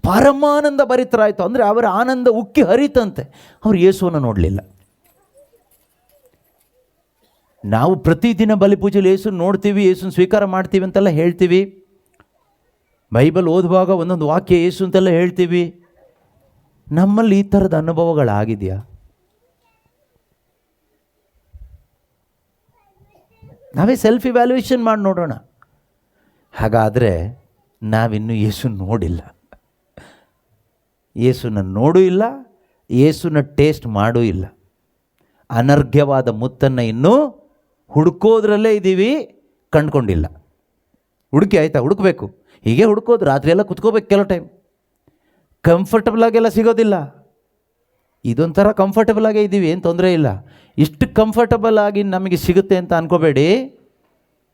ಪರಮಾನಂದ ಭರಿತರಾಯಿತು. ಅಂದರೆ ಅವರ ಆನಂದ ಉಕ್ಕಿ ಹರಿತಂತೆ. ಅವರು ಯೇಸುವನ್ನು ನೋಡಲಿಲ್ಲ. ನಾವು ಪ್ರತಿದಿನ ಬಲಿಪೂಜೆಯಲ್ಲಿ ಯೇಸುನ ನೋಡ್ತೀವಿ, ಯೇಸುನ ಸ್ವೀಕಾರ ಮಾಡ್ತೀವಿ ಅಂತೆಲ್ಲ ಹೇಳ್ತೀವಿ. ಬೈಬಲ್ ಓದುವಾಗ ಒಂದೊಂದು ವಾಕ್ಯ ಯೇಸು ಅಂತೆಲ್ಲ ಹೇಳ್ತೀವಿ. ನಮ್ಮಲ್ಲಿ ಈ ಥರದ ಅನುಭವಗಳಾಗಿದೆಯಾ? ನಾವೇ ಸೆಲ್ಫ್ ಇವ್ಯಾಲ್ಯೂಯೇಷನ್ ಮಾಡಿ ನೋಡೋಣ. ಹಾಗಾದರೆ ನಾವಿನ್ನೂ ಯೇಸುನ ನೋಡಿಲ್ಲ, ಯೇಸುನ ನೋಡೂ ಇಲ್ಲ, ಯೇಸುನ ಟೇಸ್ಟ್ ಮಾಡೂ ಇಲ್ಲ. ಅನರ್ಘ್ಯವಾದ ಮುತ್ತನ್ನು ಇನ್ನೂ ಹುಡುಕೋದ್ರಲ್ಲೇ ಇದ್ದೀವಿ, ಕಂಡುಕೊಂಡಿಲ್ಲ. ಹುಡುಕಿ ಆಯಿತಾ? ಹುಡುಕಬೇಕು. ಹೀಗೆ ಹುಡುಕೋದು, ರಾತ್ರಿ ಎಲ್ಲ ಕುತ್ಕೋಬೇಕು. ಕೆಲವು ಟೈಮ್ ಕಂಫರ್ಟಬಲ್ ಆಗೆಲ್ಲ ಸಿಗೋದಿಲ್ಲ. ಇದೊಂಥರ ಕಂಫರ್ಟಬಲ್ ಆಗೇ ಇದ್ದೀವಿ, ಏನು ತೊಂದರೆ ಇಲ್ಲ. ಇಷ್ಟು ಕಂಫರ್ಟಬಲ್ ಆಗಿ ನಮಗೆ ಸಿಗುತ್ತೆ ಅಂತ ಅನ್ಕೋಬೇಡಿ.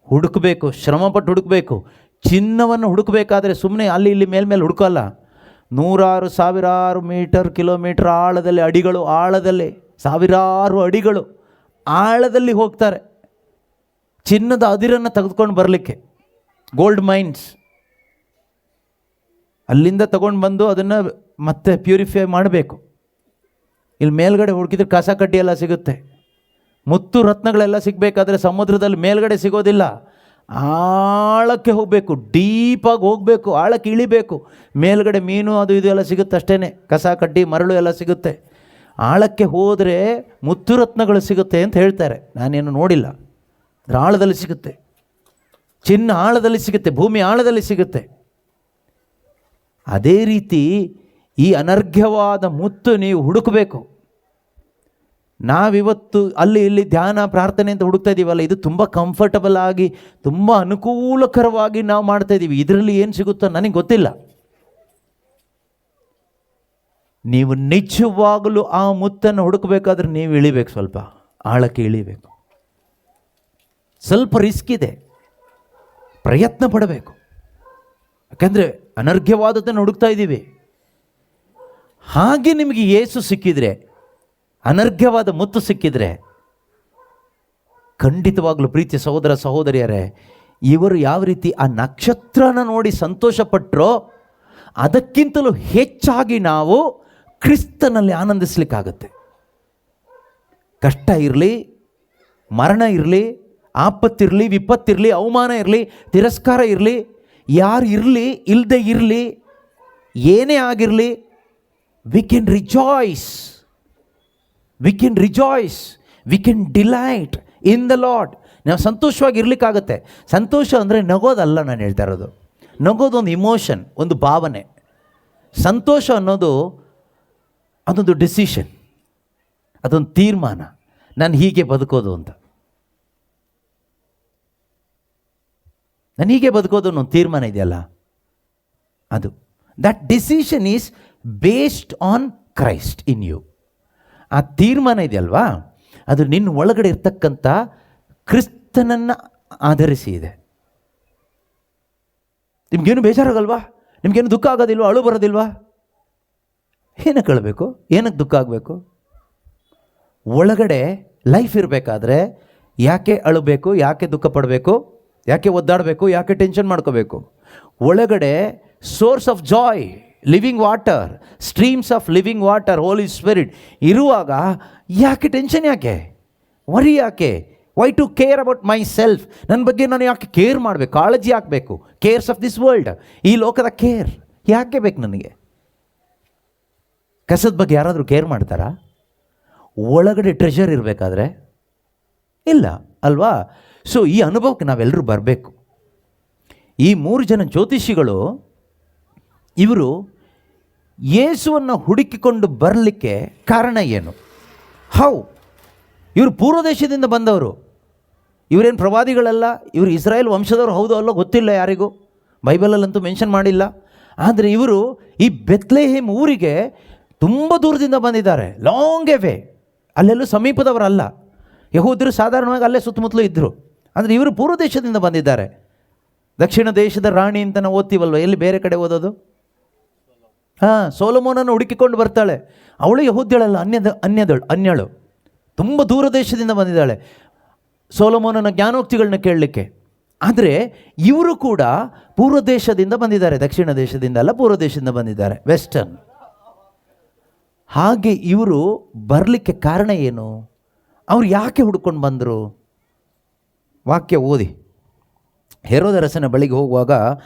ಹುಡುಕಬೇಕು, ಶ್ರಮಪಟ್ಟು ಹುಡುಕಬೇಕು. ಚಿನ್ನವನ್ನು ಹುಡುಕಬೇಕಾದ್ರೆ ಸುಮ್ಮನೆ ಅಲ್ಲಿ ಇಲ್ಲಿ ಮೇಲ್ಮೇಲೆ ಹುಡುಕಲ್ಲ. 100 ಸಾವಿರಾರು ಕಿಲೋಮೀಟರ್ ಆಳದಲ್ಲಿ, ಅಡಿಗಳು ಆಳದಲ್ಲಿ, ಸಾವಿರಾರು ಅಡಿಗಳು ಆಳದಲ್ಲಿ ಹೋಗ್ತಾರೆ ಚಿನ್ನದ ಅದಿರನ್ನು ತೆಗೆದುಕೊಂಡು ಬರಲಿಕ್ಕೆ. ಗೋಲ್ಡ್ ಮೈನ್ಸ್ ಅಲ್ಲಿಂದ ತಗೊಂಡು ಬಂದು ಅದನ್ನು ಮತ್ತೆ ಪ್ಯೂರಿಫೈ ಮಾಡಬೇಕು. ಇಲ್ಲಿ ಮೇಲ್ಗಡೆ ಹುಡುಕಿದ್ರೆ ಕಸ ಕಡ್ಡಿ ಎಲ್ಲ ಸಿಗುತ್ತೆ. ಮುತ್ತು ರತ್ನಗಳೆಲ್ಲ ಸಿಗಬೇಕಾದ್ರೆ ಸಮುದ್ರದಲ್ಲಿ ಮೇಲ್ಗಡೆ ಸಿಗೋದಿಲ್ಲ. ಆಳಕ್ಕೆ ಹೋಗಬೇಕು, ಡೀಪಾಗಿ ಹೋಗಬೇಕು, ಆಳಕ್ಕೆ ಇಳಿಬೇಕು. ಮೇಲ್ಗಡೆ ಮೀನು ಅದು ಇದು ಎಲ್ಲ ಸಿಗುತ್ತೆ ಅಷ್ಟೇ, ಕಸ ಕಡ್ಡಿ ಮರಳು ಎಲ್ಲ ಸಿಗುತ್ತೆ. ಆಳಕ್ಕೆ ಹೋದರೆ ಮುತ್ತು ರತ್ನಗಳು ಸಿಗುತ್ತೆ ಅಂತ ಹೇಳ್ತಾರೆ. ನಾನೇನು ನೋಡಿಲ್ಲ. ಆಳದಲ್ಲಿ ಸಿಗುತ್ತೆ, ಚಿನ್ನ ಆಳದಲ್ಲಿ ಸಿಗುತ್ತೆ, ಭೂಮಿ ಆಳದಲ್ಲಿ ಸಿಗುತ್ತೆ. ಅದೇ ರೀತಿ ಈ ಅನರ್ಘ್ಯವಾದ ಮುತ್ತು ನೀವು ಹುಡುಕಬೇಕು. ನಾವಿವತ್ತು ಅಲ್ಲಿ ಇಲ್ಲಿ ಧ್ಯಾನ ಪ್ರಾರ್ಥನೆ ಅಂತ ಹುಡುಕ್ತಾ ಇದ್ದೀವಲ್ಲ, ಇದು ತುಂಬ ಕಂಫರ್ಟಬಲ್ ಆಗಿ ತುಂಬ ಅನುಕೂಲಕರವಾಗಿ ನಾವು ಮಾಡ್ತಾ ಇದ್ದೀವಿ. ಇದರಲ್ಲಿ ಏನು ಸಿಗುತ್ತೋ ನನಗೆ ಗೊತ್ತಿಲ್ಲ. ನೀವು ನಿಜವಾಗಲೂ ಆ ಮುತ್ತನ್ನು ಹುಡುಕಬೇಕಾದ್ರೆ ನೀವು ಇಳಿಬೇಕು, ಸ್ವಲ್ಪ ಆಳಕ್ಕೆ ಇಳಿಬೇಕು. ಸ್ವಲ್ಪ ರಿಸ್ಕ್ ಇದೆ, ಪ್ರಯತ್ನ ಪಡಬೇಕು. ಯಾಕೆಂದರೆ ಅನರ್ಘ್ಯವಾದದ್ದನ್ನು ಹುಡುಕ್ತಾ ಇದ್ದೀವಿ. ಹಾಗೆ ನಿಮಗೆ ಯೇಸು ಸಿಕ್ಕಿದರೆ, ಅನರ್ಘ್ಯವಾದ ಮುತ್ತು ಸಿಕ್ಕಿದರೆ ಖಂಡಿತವಾಗ್ಲೂ ಪ್ರೀತಿಯ ಸಹೋದರ ಸಹೋದರಿಯರೇ, ಇವರು ಯಾವ ರೀತಿ ಆ ನಕ್ಷತ್ರನ ನೋಡಿ ಸಂತೋಷಪಟ್ಟರೋ ಅದಕ್ಕಿಂತಲೂ ಹೆಚ್ಚಾಗಿ ನಾವು ಕ್ರಿಸ್ತನಲ್ಲಿ ಆನಂದಿಸ್ಲಿಕ್ಕಾಗತ್ತೆ. ಕಷ್ಟ ಇರಲಿ, ಮರಣ ಇರಲಿ, ಆಪತ್ತಿರಲಿ, ವಿಪತ್ತಿರಲಿ, ಅವಮಾನ ಇರಲಿ, ತಿರಸ್ಕಾರ ಇರಲಿ, ಯಾರು ಇರಲಿ ಇಲ್ಲದೆ ಇರಲಿ, ಏನೇ ಆಗಿರಲಿ, we can rejoice, we can rejoice, we can delight in the lord. ನಾವು ಸಂತೋಷವಾಗಿ ಇರಲಿಕ್ಕಾಗತ್ತೆ. ಸಂತೋಷ ಅಂದರೆ ನಗೋದಲ್ಲ, ನಾನು ಹೇಳ್ತಾ ಇರೋದು. ನಗೋದು ಒಂದು ಇಮೋಷನ್, ಒಂದು ಭಾವನೆ. ಸಂತೋಷ ಅನ್ನೋದು ಅದೊಂದು ಡಿಸಿಷನ್, ಅದೊಂದು ತೀರ್ಮಾನ. ನಾನು ಹೀಗೆ ಬದುಕೋದು ಅಂತ, ನಾನು ಹೀಗೆ ಬದುಕೋದು ಅನ್ನೋ ತೀರ್ಮಾನ ಇದೆಯಲ್ಲ, ಅದು that decision is based on Christ in you. ಆ ತೀರ್ಮಾನ ಇದೆಯಲ್ವಾ, ಅದು ನಿನ್ನ ಒಳಗಡೆ ಇರ್ತಕ್ಕಂಥ ಕ್ರಿಸ್ತನನ್ನು ಆಧರಿಸಿ ಇದೆ. ನಿಮಗೇನು ಬೇಜಾರಾಗಲ್ವಾ? ನಿಮಗೇನು ದುಃಖ ಆಗೋದಿಲ್ವಾ? ಅಳು ಬರೋದಿಲ್ವಾ? ಏನಕ್ಕೆ ಅಳಬೇಕು? ಏನಕ್ಕೆ ದುಃಖ ಆಗಬೇಕು? ಒಳಗಡೆ ಲೈಫ್ ಇರಬೇಕಾದ್ರೆ ಯಾಕೆ ಅಳಬೇಕು? ಯಾಕೆ ದುಃಖ ಪಡಬೇಕು? ಯಾಕೆ ಒದ್ದಾಡಬೇಕು? ಯಾಕೆ ಟೆನ್ಷನ್ ಮಾಡ್ಕೋಬೇಕು? ಒಳಗಡೆ source of joy, living water, streams of living water, Holy Spirit ಇರುವಾಗ ಯಾಕೆ ಟೆನ್ಷನ್? ಯಾಕೆ ವರಿ? ಯಾಕೆ why to care about myself? ನನ್ನ ಬಗ್ಗೆ ನಾನು ಯಾಕೆ ಕೇರ್ ಮಾಡಬೇಕು? ಕಾಳಜಿ ಹಾಕಬೇಕು? ಕೇರ್ಸ್ ಆಫ್ ದಿಸ್ ವರ್ಲ್ಡ್, ಈ ಲೋಕದ ಕೇರ್ ಯಾಕೆ ಬೇಕು ನನಗೆ? ಕಸದ ಬಗ್ಗೆ ಯಾರಾದರೂ ಕೇರ್ ಮಾಡ್ತಾರಾ? ಒಳಗಡೆ ಟ್ರೆಷರ್ ಇರಬೇಕಾದ್ರೆ ಇಲ್ಲ ಅಲ್ವಾ? ಸೊ ಈ ಅನುಭವಕ್ಕೆ ನಾವೆಲ್ಲರೂ ಬರಬೇಕು. ಈ 3 ಜನ ಜ್ಯೋತಿಷಿಗಳು ಇವರು ಯೇಸುವನ್ನು ಹುಡುಕಿಕೊಂಡು ಬರಲಿಕ್ಕೆ ಕಾರಣ ಏನು? ಹೌ? ಇವರು ಪೂರ್ವ ದೇಶದಿಂದ ಬಂದವರು, ಇವರೇನು ಪ್ರವಾದಿಗಳಲ್ಲ, ಇವರು ಇಸ್ರಾಯೇಲ್ ವಂಶದವರು ಹೌದು ಅಲ್ಲೋ ಗೊತ್ತಿಲ್ಲ ಯಾರಿಗೂ, ಬೈಬಲಲ್ಲಂತೂ ಮೆನ್ಷನ್ ಮಾಡಿಲ್ಲ. ಆದರೆ ಇವರು ಈ ಬೆತ್ಲೆಹೇಮ್ ಊರಿಗೆ ತುಂಬ ದೂರದಿಂದ ಬಂದಿದ್ದಾರೆ, ಲಾಂಗ್ ಎವೇ. ಅಲ್ಲೆಲ್ಲೂ ಸಮೀಪದವರಲ್ಲ. ಯಹೂದ್ಯರು ಸಾಧಾರಣವಾಗಿ ಅಲ್ಲೇ ಸುತ್ತಮುತ್ತಲೂ ಇದ್ದರು. ಅಂದರೆ ಇವರು ಪೂರ್ವ ದೇಶದಿಂದ ಬಂದಿದ್ದಾರೆ. ದಕ್ಷಿಣ ದೇಶದ ರಾಣಿ ಅಂತ ನಾವು ಓದ್ತೀವಲ್ವ, ಎಲ್ಲಿ ಬೇರೆ ಕಡೆ ಓದೋದು? ಸೊಲೊಮೋನನ್ನು ಹುಡುಕಿಕೊಂಡು ಬರ್ತಾಳೆ. ಅವಳು ಯಹೂದ್ಯಳಲ್ಲ, ಅನ್ಯಳು. ತುಂಬ ದೂರ ದೇಶದಿಂದ ಬಂದಿದ್ದಾಳೆ ಸೊಲೊಮೋನನ ಜ್ಞಾನೋಕ್ತಿಗಳನ್ನ ಕೇಳಲಿಕ್ಕೆ. ಆದರೆ ಇವರು ಕೂಡ ಪೂರ್ವ ದೇಶದಿಂದ ಬಂದಿದ್ದಾರೆ, ದಕ್ಷಿಣ ದೇಶದಿಂದ ಅಲ್ಲ, ಪೂರ್ವ ದೇಶದಿಂದ ಬಂದಿದ್ದಾರೆ, ವೆಸ್ಟರ್ನ್. ಹಾಗೆ ಇವರು ಬರಲಿಕ್ಕೆ ಕಾರಣ ಏನು? ಅವ್ರು ಯಾಕೆ ಹುಡ್ಕೊಂಡು ಬಂದರು? ವಾಕ್ಯ ಓದಿ. ಹೆರೋದರಸನ ಬಳಿಗೆ ಹೋಗುವಾಗ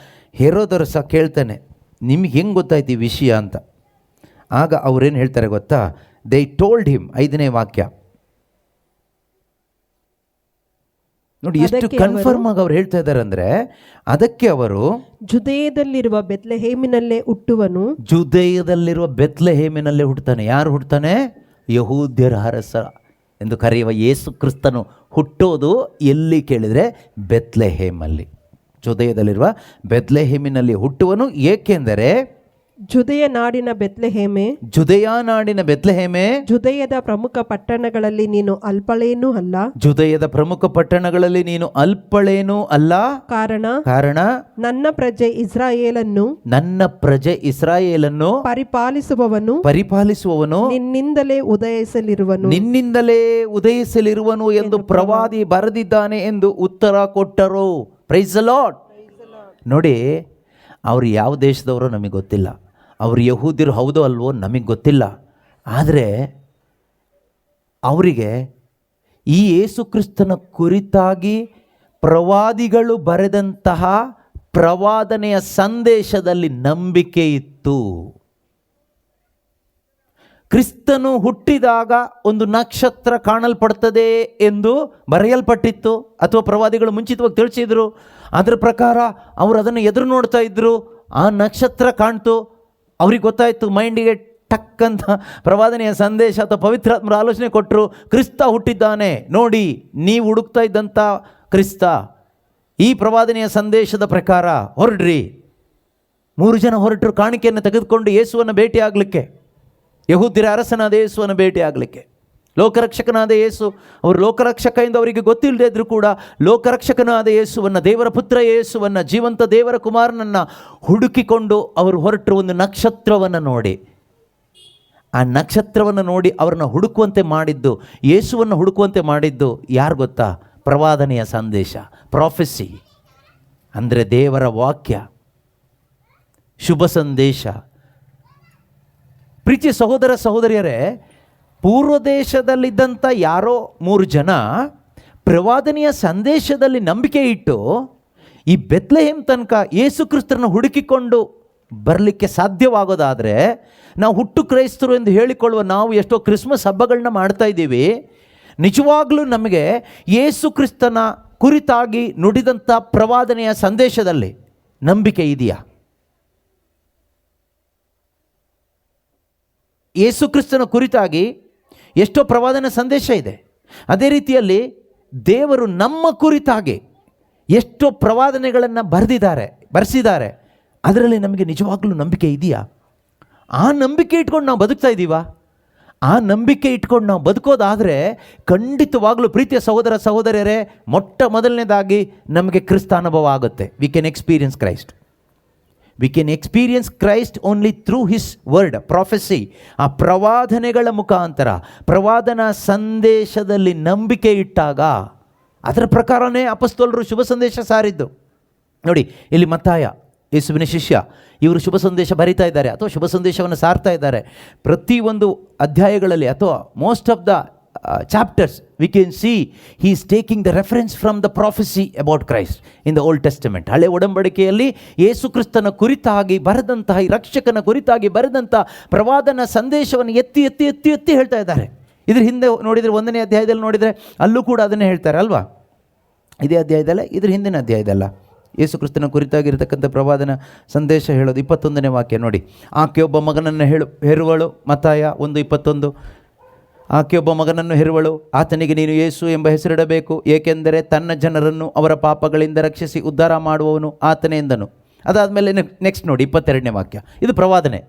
ಹೆರೋದರಸ ಕೇಳ್ತಾನೆ, ನಿಮ್ಗೆ ಹೆಂಗೆ ಗೊತ್ತಾಯ್ತು ಈ ವಿಷಯ ಅಂತ. ಆಗ ಅವ್ರೇನು ಹೇಳ್ತಾರೆ ಗೊತ್ತಾ? They told him. 5ನೇ ವಾಕ್ಯ ನೋಡಿ, ಎಷ್ಟು ಕನ್ಫರ್ಮ್ ಆಗಿ ಅವ್ರು ಹೇಳ್ತಾ ಇದ್ದಾರೆ ಅಂದರೆ, ಅದಕ್ಕೆ ಅವರು ಜುದೇಯದಲ್ಲಿರುವ ಬೆತ್ಲೆಹೇಮಿನಲ್ಲೇ ಹುಟ್ಟುವನು. ಜುದೇಯದಲ್ಲಿರುವ ಬೆತ್ಲೆಹೇಮಿನಲ್ಲೇ ಹುಟ್ಟುತ್ತಾನೆ. ಯಾರು ಹುಟ್ಟುತ್ತಾನೆ? ಯಹೂದ್ಯರ ಅರಸ ಎಂದು ಕರೆಯುವ ಯೇಸು ಕ್ರಿಸ್ತನು ಹುಟ್ಟೋದು ಎಲ್ಲಿ ಕೇಳಿದರೆ ಬೆತ್ಲೆಹೇಮಲ್ಲಿ, ಜುದೇಯದಲ್ಲಿರುವ ಬೆತ್ಲೆಹೇಮಿನಲ್ಲಿ ಹುಟ್ಟುವನು. ಏಕೆಂದರೆ ಜುದೆಯ ನಾಡಿನ ಬೆತ್ಲೆಹೇಮೆ, ಜುದೆಯ ನಾಡಿನ ಬೆತ್ಲೆಹೇಮೆ, ಜುದೆಯದ ಪ್ರಮುಖ ಪಟ್ಟಣಗಳಲ್ಲಿ ನೀನು ಅಲ್ಪಳೇನೂ ಅಲ್ಲ. ಜುದೆಯದ ಪ್ರಮುಖ ಪಟ್ಟಣಗಳಲ್ಲಿ ನೀನು ಅಲ್ಪಳೇನೂ ಅಲ್ಲ. ಕಾರಣ ನನ್ನ ಪ್ರಜೆ ಇಸ್ರಾಯೇಲನ್ನು ಪರಿಪಾಲಿಸುವವನು ನಿನ್ನಿಂದಲೇ ಉದಯಿಸಲಿರುವನು ಎಂದು ಪ್ರವಾದಿ ಬರೆದಿದ್ದಾನೆ ಎಂದು ಉತ್ತರ ಕೊಟ್ಟರು. Praise the Lord. ನೋಡಿ, ಅವರು ಯಾವ ದೇಶದವರೋ ನಮಗೆ ಗೊತ್ತಿಲ್ಲ, ಅವರು ಯಹೂದ್ಯರು ಹೌದೋ ಅಲ್ವೋ ನಮಗೆ ಗೊತ್ತಿಲ್ಲ. ಆದರೆ ಅವರಿಗೆ ಈ ಯೇಸು ಕ್ರಿಸ್ತನ ಕುರಿತಾಗಿ ಪ್ರವಾದಿಗಳು ಬರೆದಂತಹ ಪ್ರವಾದನೆಯ ಸಂದೇಶದಲ್ಲಿ ನಂಬಿಕೆ ಇತ್ತು. ಕ್ರಿಸ್ತನು ಹುಟ್ಟಿದಾಗ ಒಂದು ನಕ್ಷತ್ರ ಕಾಣಲ್ಪಡ್ತದೆ ಎಂದು ಬರೆಯಲ್ಪಟ್ಟಿತ್ತು, ಅಥವಾ ಪ್ರವಾದಿಗಳು ಮುಂಚಿತವಾಗಿ ತಿಳಿಸಿದ್ರು. ಅದರ ಪ್ರಕಾರ ಅವರು ಅದನ್ನು ಎದುರು ನೋಡ್ತಾ ಇದ್ದರು. ಆ ನಕ್ಷತ್ರ ಕಾಣ್ತು, ಅವ್ರಿಗೆ ಗೊತ್ತಾಯಿತು, ಮೈಂಡಿಗೆ ಟಕ್ಕಂತ ಪ್ರವಾದನೆಯ ಸಂದೇಶ ಅಥವಾ ಪವಿತ್ರಾತ್ಮರ ಆಲೋಚನೆ ಕೊಟ್ಟರು. ಕ್ರಿಸ್ತ ಹುಟ್ಟಿದ್ದಾನೆ ನೋಡಿ, ನೀವು ಹುಡುಕ್ತಾ ಇದ್ದಂಥ ಕ್ರಿಸ್ತ. ಈ ಪ್ರವಾದನೆಯ ಸಂದೇಶದ ಪ್ರಕಾರ ಹೊರಡ್ರಿ. 3 ಜನ ಹೊರಟರು ಕಾಣಿಕೆಯನ್ನು ತೆಗೆದುಕೊಂಡು ಯೇಸುವನ್ನು ಭೇಟಿ ಆಗಲಿಕ್ಕೆ, ಯಹೂದ್ಯರ ಅರಸನಾದ ಯೇಸುವನ್ನು ಭೇಟಿ ಆಗಲಿಕ್ಕೆ. ಲೋಕರಕ್ಷಕನಾದ ಯೇಸು, ಅವರು ಲೋಕರಕ್ಷಕ ಎಂದು ಅವರಿಗೆ ಗೊತ್ತಿಲ್ಲದೆ ಇದ್ದರೂ ಕೂಡ ಲೋಕರಕ್ಷಕನಾದ ಯೇಸುವನ್ನು, ದೇವರ ಪುತ್ರ ಯೇಸುವನ್ನು, ಜೀವಂತ ದೇವರ ಕುಮಾರನನ್ನು ಹುಡುಕಿಕೊಂಡು ಅವರು ಹೊರಟರು. ಒಂದು ನಕ್ಷತ್ರವನ್ನು ನೋಡಿ, ಆ ನಕ್ಷತ್ರವನ್ನು ನೋಡಿ ಅವರನ್ನು ಹುಡುಕುವಂತೆ ಮಾಡಿದ್ದು, ಯೇಸುವನ್ನು ಹುಡುಕುವಂತೆ ಮಾಡಿದ್ದು ಯಾರು ಗೊತ್ತಾ? ಪ್ರವಾದನೆಯ ಸಂದೇಶ, ಪ್ರಾಫೆಸಿ ಅಂದರೆ ದೇವರ ವಾಕ್ಯ, ಶುಭ ಸಂದೇಶ. ಪ್ರೀತಿಯ ಸಹೋದರ ಸಹೋದರಿಯರೇ, ಪೂರ್ವ ದೇಶದಲ್ಲಿದ್ದಂಥ ಯಾರೋ 3 ಜನ ಪ್ರವಾದನೆಯ ಸಂದೇಶದಲ್ಲಿ ನಂಬಿಕೆ ಇಟ್ಟು ಈ ಬೆತ್ಲೆಹೇಮ್ ತನಕ ಯೇಸು ಕ್ರಿಸ್ತರನ್ನು ಹುಡುಕಿಕೊಂಡು ಬರಲಿಕ್ಕೆ ಸಾಧ್ಯವಾಗೋದಾದರೆ, ನಾವು ಹುಟ್ಟು ಕ್ರೈಸ್ತರು ಎಂದು ಹೇಳಿಕೊಳ್ಳುವ ನಾವು ಎಷ್ಟೋ ಕ್ರಿಸ್ಮಸ್ ಹಬ್ಬಗಳನ್ನ ಮಾಡ್ತಾ ಇದ್ದೀವಿ. ನಿಜವಾಗ್ಲೂ ನಮಗೆ ಯೇಸು ಕ್ರಿಸ್ತನ ಕುರಿತಾಗಿ ನುಡಿದಂಥ ಪ್ರವಾದನೆಯ ಸಂದೇಶದಲ್ಲಿ ನಂಬಿಕೆ ಇದೆಯಾ? ಯೇಸು ಕ್ರಿಸ್ತನ ಕುರಿತಾಗಿ ಎಷ್ಟೋ ಪ್ರವಾದನ ಸಂದೇಶ ಇದೆ. ಅದೇ ರೀತಿಯಲ್ಲಿ ದೇವರು ನಮ್ಮ ಕುರಿತಾಗಿ ಎಷ್ಟೋ ಪ್ರವಾದನೆಗಳನ್ನು ಬರೆಸಿದ್ದಾರೆ. ಅದರಲ್ಲಿ ನಮಗೆ ನಿಜವಾಗ್ಲೂ ನಂಬಿಕೆ ಇದೆಯಾ? ಆ ನಂಬಿಕೆ ಇಟ್ಕೊಂಡು ನಾವು ಬದುಕ್ತಾ ಇದ್ದೀವಾ? ಆ ನಂಬಿಕೆ ಇಟ್ಕೊಂಡು ನಾವು ಬದುಕೋದಾದರೆ ಖಂಡಿತವಾಗ್ಲೂ ಪ್ರೀತಿಯ ಸಹೋದರ ಸಹೋದರಿಯರೇ, ಮೊಟ್ಟ ಮೊದಲನೇದಾಗಿ ನಮಗೆ ಕ್ರಿಸ್ತಾನುಭವ ಆಗುತ್ತೆ. We can experience Christ. We can experience Christ only through his word, prophecy. ಆ ಪ್ರವಾದನೆಗಳ ಮುಖಾಂತರ, ಪ್ರವಾದನಾ ಸಂದೇಶದಲ್ಲಿ ನಂಬಿಕೆ ಇಟ್ಟಾಗ ಅದರ ಪ್ರಕಾರನೇ ಅಪೊಸ್ತಲರು ಶುಭ ಸಂದೇಶ ಸಾರಿದ್ದು. ನೋಡಿ, ಇಲ್ಲಿ ಮತ್ತಾಯ, ಯೇಸುವಿನ ಶಿಷ್ಯ, ಇವರು ಶುಭ ಸಂದೇಶ ಬರಿತಾ ಇದ್ದಾರೆ ಅಥವಾ ಶುಭ ಸಂದೇಶವನ್ನು ಸಾರ್ತಾ ಇದ್ದಾರೆ. ಪ್ರತಿಯೊಂದು ಅಧ್ಯಾಯಗಳಲ್ಲಿ ಅಥವಾ most of the chapters we can see he is taking the reference from the prophecy about Christ in the old Testament. ಹಳೆ ಒಡಂಬಡಿಕೆಯಲ್ಲಿ ಯೇಸು ಕ್ರಿಸ್ತನ ಕುರಿತಾಗಿ ಬರೆದಂತಹ, ಈ ರಕ್ಷಕನ ಕುರಿತಾಗಿ ಬರೆದಂಥ ಪ್ರವಾದನ ಸಂದೇಶವನ್ನು ಎತ್ತಿ ಎತ್ತಿ ಎತ್ತಿ ಎತ್ತಿ ಹೇಳ್ತಾ ಇದ್ದಾರೆ. ಇದ್ರ ಹಿಂದೆ ನೋಡಿದರೆ 1ನೇ ಅಧ್ಯಾಯದಲ್ಲಿ ನೋಡಿದರೆ ಅಲ್ಲೂ ಕೂಡ ಅದನ್ನೇ ಹೇಳ್ತಾರೆ ಅಲ್ವಾ? ಇದೇ ಅಧ್ಯಾಯದಲ್ಲ, ಇದ್ರ ಹಿಂದಿನ ಅಧ್ಯಾಯದಲ್ಲ, ಯೇಸು ಕ್ರಿಸ್ತನ ಕುರಿತಾಗಿರ್ತಕ್ಕಂಥ ಪ್ರವಾದನ ಸಂದೇಶ ಹೇಳೋದು. 21ನೇ ವಾಕ್ಯ ನೋಡಿ, ಆಕೆ ಒಬ್ಬ ಮಗನನ್ನು ಹೆರುವಳು. ಮತ್ತಾಯ 1:21, ಆಕೆ ಒಬ್ಬ ಮಗನನ್ನು ಹೆರುವಳು, ಆತನಿಗೆ ನೀನು ಯೇಸು ಎಂಬ ಹೆಸರಿಡಬೇಕು, ಏಕೆಂದರೆ ತನ್ನ ಜನರನ್ನು ಅವರ ಪಾಪಗಳಿಂದ ರಕ್ಷಿಸಿ ಉದ್ಧಾರ ಮಾಡುವವನು ಆತನೇ ಎಂದನು. ಅದಾದಮೇಲೆ ನೆಕ್ಸ್ಟ್ ನೋಡಿ 22ನೇ ವಾಕ್ಯ, ಇದು ಪ್ರವಾದನೆ.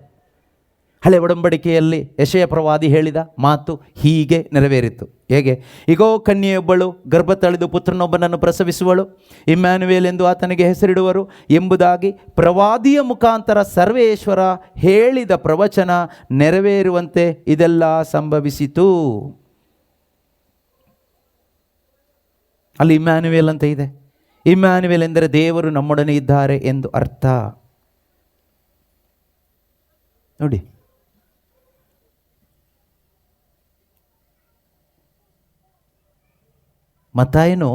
ಹಳೆ ಒಡಂಬಡಿಕೆಯಲ್ಲಿ ಯೆಶಾಯ ಪ್ರವಾದಿ ಹೇಳಿದ ಮಾತು ಹೀಗೆ ನೆರವೇರಿತು. ಹೇಗೆ? ಇಗೋ, ಕನ್ಯೆಯೊಬ್ಬಳು ಗರ್ಭ ತಳೆದು ಪುತ್ರನೊಬ್ಬನನ್ನು ಪ್ರಸವಿಸುವಳು, ಇಮ್ಯಾನುವೇಲ್ ಎಂದು ಆತನಿಗೆ ಹೆಸರಿಡುವರು ಎಂಬುದಾಗಿ ಪ್ರವಾದಿಯ ಮುಖಾಂತರ ಸರ್ವೇಶ್ವರ ಹೇಳಿದ ಪ್ರವಚನ ನೆರವೇರುವಂತೆ ಇದೆಲ್ಲ ಸಂಭವಿಸಿತು. ಅಲ್ಲಿ ಇಮ್ಯಾನುವೇಲ್ ಅಂತ ಇದೆ. ಇಮ್ಯಾನುವೇಲ್ ಎಂದರೆ ದೇವರು ನಮ್ಮೊಡನೆ ಇದ್ದಾರೆ ಎಂದು ಅರ್ಥ. ನೋಡಿ, ಮತ್ತಾಯನು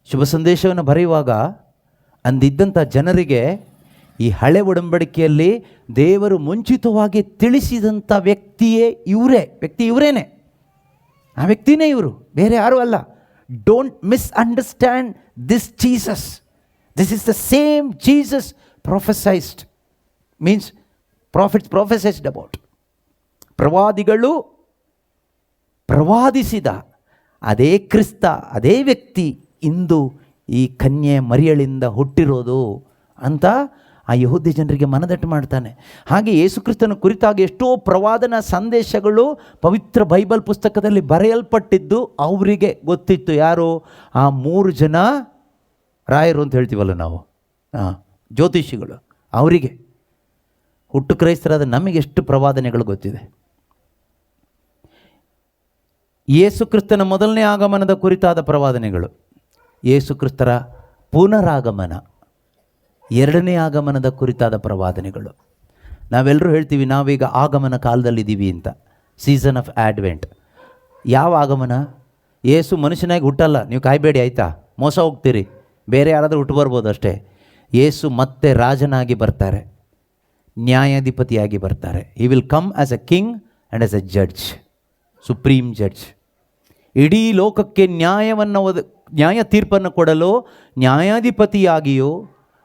ಶುಭ ಸಂದೇಶವನ್ನು ಬರೆಯುವಾಗ ಅಂದಿದ್ದಂಥ ಜನರಿಗೆ ಈ ಹಳೆ ಒಡಂಬಡಿಕೆಯಲ್ಲಿ ದೇವರು ಮುಂಚಿತವಾಗಿ ತಿಳಿಸಿದಂಥ ವ್ಯಕ್ತಿಯೇ ಇವರೇನೆ. ಆ ವ್ಯಕ್ತಿನೇ ಇವರು, ಬೇರೆ ಯಾರೂ ಅಲ್ಲ. Don't misunderstand this Jesus. This is the same Jesus prophesied, means prophets prophesied about. ಪ್ರವಾದಿಗಳು ಪ್ರವಾದಿಸಿದ ಅದೇ ಕ್ರಿಸ್ತ, ಅದೇ ವ್ಯಕ್ತಿ ಇಂದು ಈ ಕನ್ಯೆ ಮರಿಯಳಿಂದ ಹುಟ್ಟಿರೋದು ಅಂತ ಆ ಯಹೂದ್ಯ ಜನರಿಗೆ ಮನದಟ್ಟು ಮಾಡ್ತಾನೆ. ಹಾಗೆ ಯೇಸು ಕ್ರಿಸ್ತನ ಕುರಿತಾಗಿ ಎಷ್ಟೋ ಪ್ರವಾದನ ಸಂದೇಶಗಳು ಪವಿತ್ರ ಬೈಬಲ್ ಪುಸ್ತಕದಲ್ಲಿ ಬರೆಯಲ್ಪಟ್ಟಿದ್ದು ಅವರಿಗೆ ಗೊತ್ತಿತ್ತು. ಯಾರು? ಆ 3 ಜನ ರಾಯರು ಅಂತ ಹೇಳ್ತೀವಲ್ಲ ನಾವು, ಜ್ಯೋತಿಷಿಗಳು. ಅವರಿಗೆ, ಹುಟ್ಟು ಕ್ರೈಸ್ತರಾದ ನಮಗೆ ಎಷ್ಟು ಪ್ರವಾದನೆಗಳು ಗೊತ್ತಿದೆ. ಯೇಸು ಕ್ರಿಸ್ತನ ಮೊದಲನೇ ಆಗಮನದ ಕುರಿತಾದ ಪ್ರವಾದನೆಗಳು, ಯೇಸು ಕ್ರಿಸ್ತರ ಪುನರಾಗಮನ, 2ನೇ ಆಗಮನದ ಕುರಿತಾದ ಪ್ರವಾದನೆಗಳು. ನಾವೆಲ್ಲರೂ ಹೇಳ್ತೀವಿ ನಾವೀಗ ಆಗಮನ ಕಾಲದಲ್ಲಿದ್ದೀವಿ ಅಂತ, ಸೀಸನ್ ಆಫ್ ಆಡ್ವೆಂಟ್. ಯಾವ ಆಗಮನ? ಯೇಸು ಮನುಷ್ಯನಾಗಿ ಹುಟ್ಟಲ್ಲ, ನೀವು ಕಾಯಬೇಡಿ ಆಯಿತಾ, ಮೋಸ ಹೋಗ್ತೀರಿ. ಬೇರೆ ಯಾರಾದರೂ ಹುಟ್ಟು ಬರ್ಬೋದು ಅಷ್ಟೇ. ಯೇಸು ಮತ್ತೆ ರಾಜನಾಗಿ ಬರ್ತಾರೆ, ನ್ಯಾಯಾಧಿಪತಿಯಾಗಿ ಬರ್ತಾರೆ. He will come as A king and as A judge, supreme judge. ಇಡೀ ಲೋಕಕ್ಕೆ ನ್ಯಾಯ ತೀರ್ಪನ್ನು ಕೊಡಲು ನ್ಯಾಯಾಧಿಪತಿಯಾಗಿಯೂ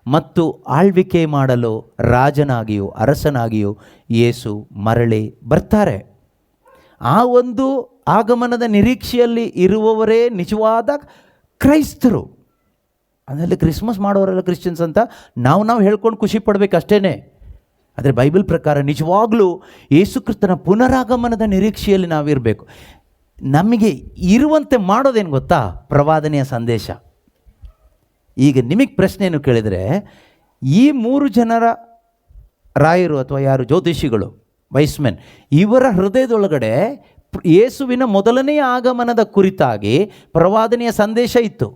ಮತ್ತು ಆಳ್ವಿಕೆ ಮಾಡಲು ರಾಜನಾಗಿಯೂ ಅರಸನಾಗಿಯೂ ಯೇಸು ಮರಳಿ ಬರ್ತಾರೆ. ಆ ಒಂದು ಆಗಮನದ ನಿರೀಕ್ಷೆಯಲ್ಲಿ ಇರುವವರೇ ನಿಜವಾದ ಕ್ರೈಸ್ತರು. ಅದರಲ್ಲಿ ಕ್ರಿಸ್ಮಸ್ ಮಾಡೋರೆಲ್ಲ ಕ್ರಿಶ್ಚಿಯನ್ಸ್ ಅಂತ ನಾವು ಹೇಳ್ಕೊಂಡು ಖುಷಿ ಪಡಬೇಕು ಅಷ್ಟೇ. ಆದರೆ ಬೈಬಲ್ ಪ್ರಕಾರ ನಿಜವಾಗ್ಲೂ ಯೇಸು ಕ್ರಿಸ್ತನ ಪುನರಾಗಮನದ ನಿರೀಕ್ಷೆಯಲ್ಲಿ ನಾವಿರಬೇಕು. ನಮಗೆ ಇರುವಂತೆ ಮಾಡೋದೇನು ಗೊತ್ತಾ? ಪ್ರವಾದನೆಯ ಸಂದೇಶ. ಈಗ ನಿಮಗೆ ಪ್ರಶ್ನೆಯನ್ನು ಕೇಳಿದರೆ, ಈ 3 ಜನರ ರಾಯರು ಅಥವಾ ಯಾರು ಜ್ಯೋತಿಷಿಗಳು, ವೈಸ್ಮೆನ್, ಇವರ ಹೃದಯದೊಳಗಡೆ ಯೇಸುವಿನ ಮೊದಲನೆಯ ಆಗಮನದ ಕುರಿತಾಗಿ ಪ್ರವಾದನೆಯ ಸಂದೇಶ ಇತ್ತು.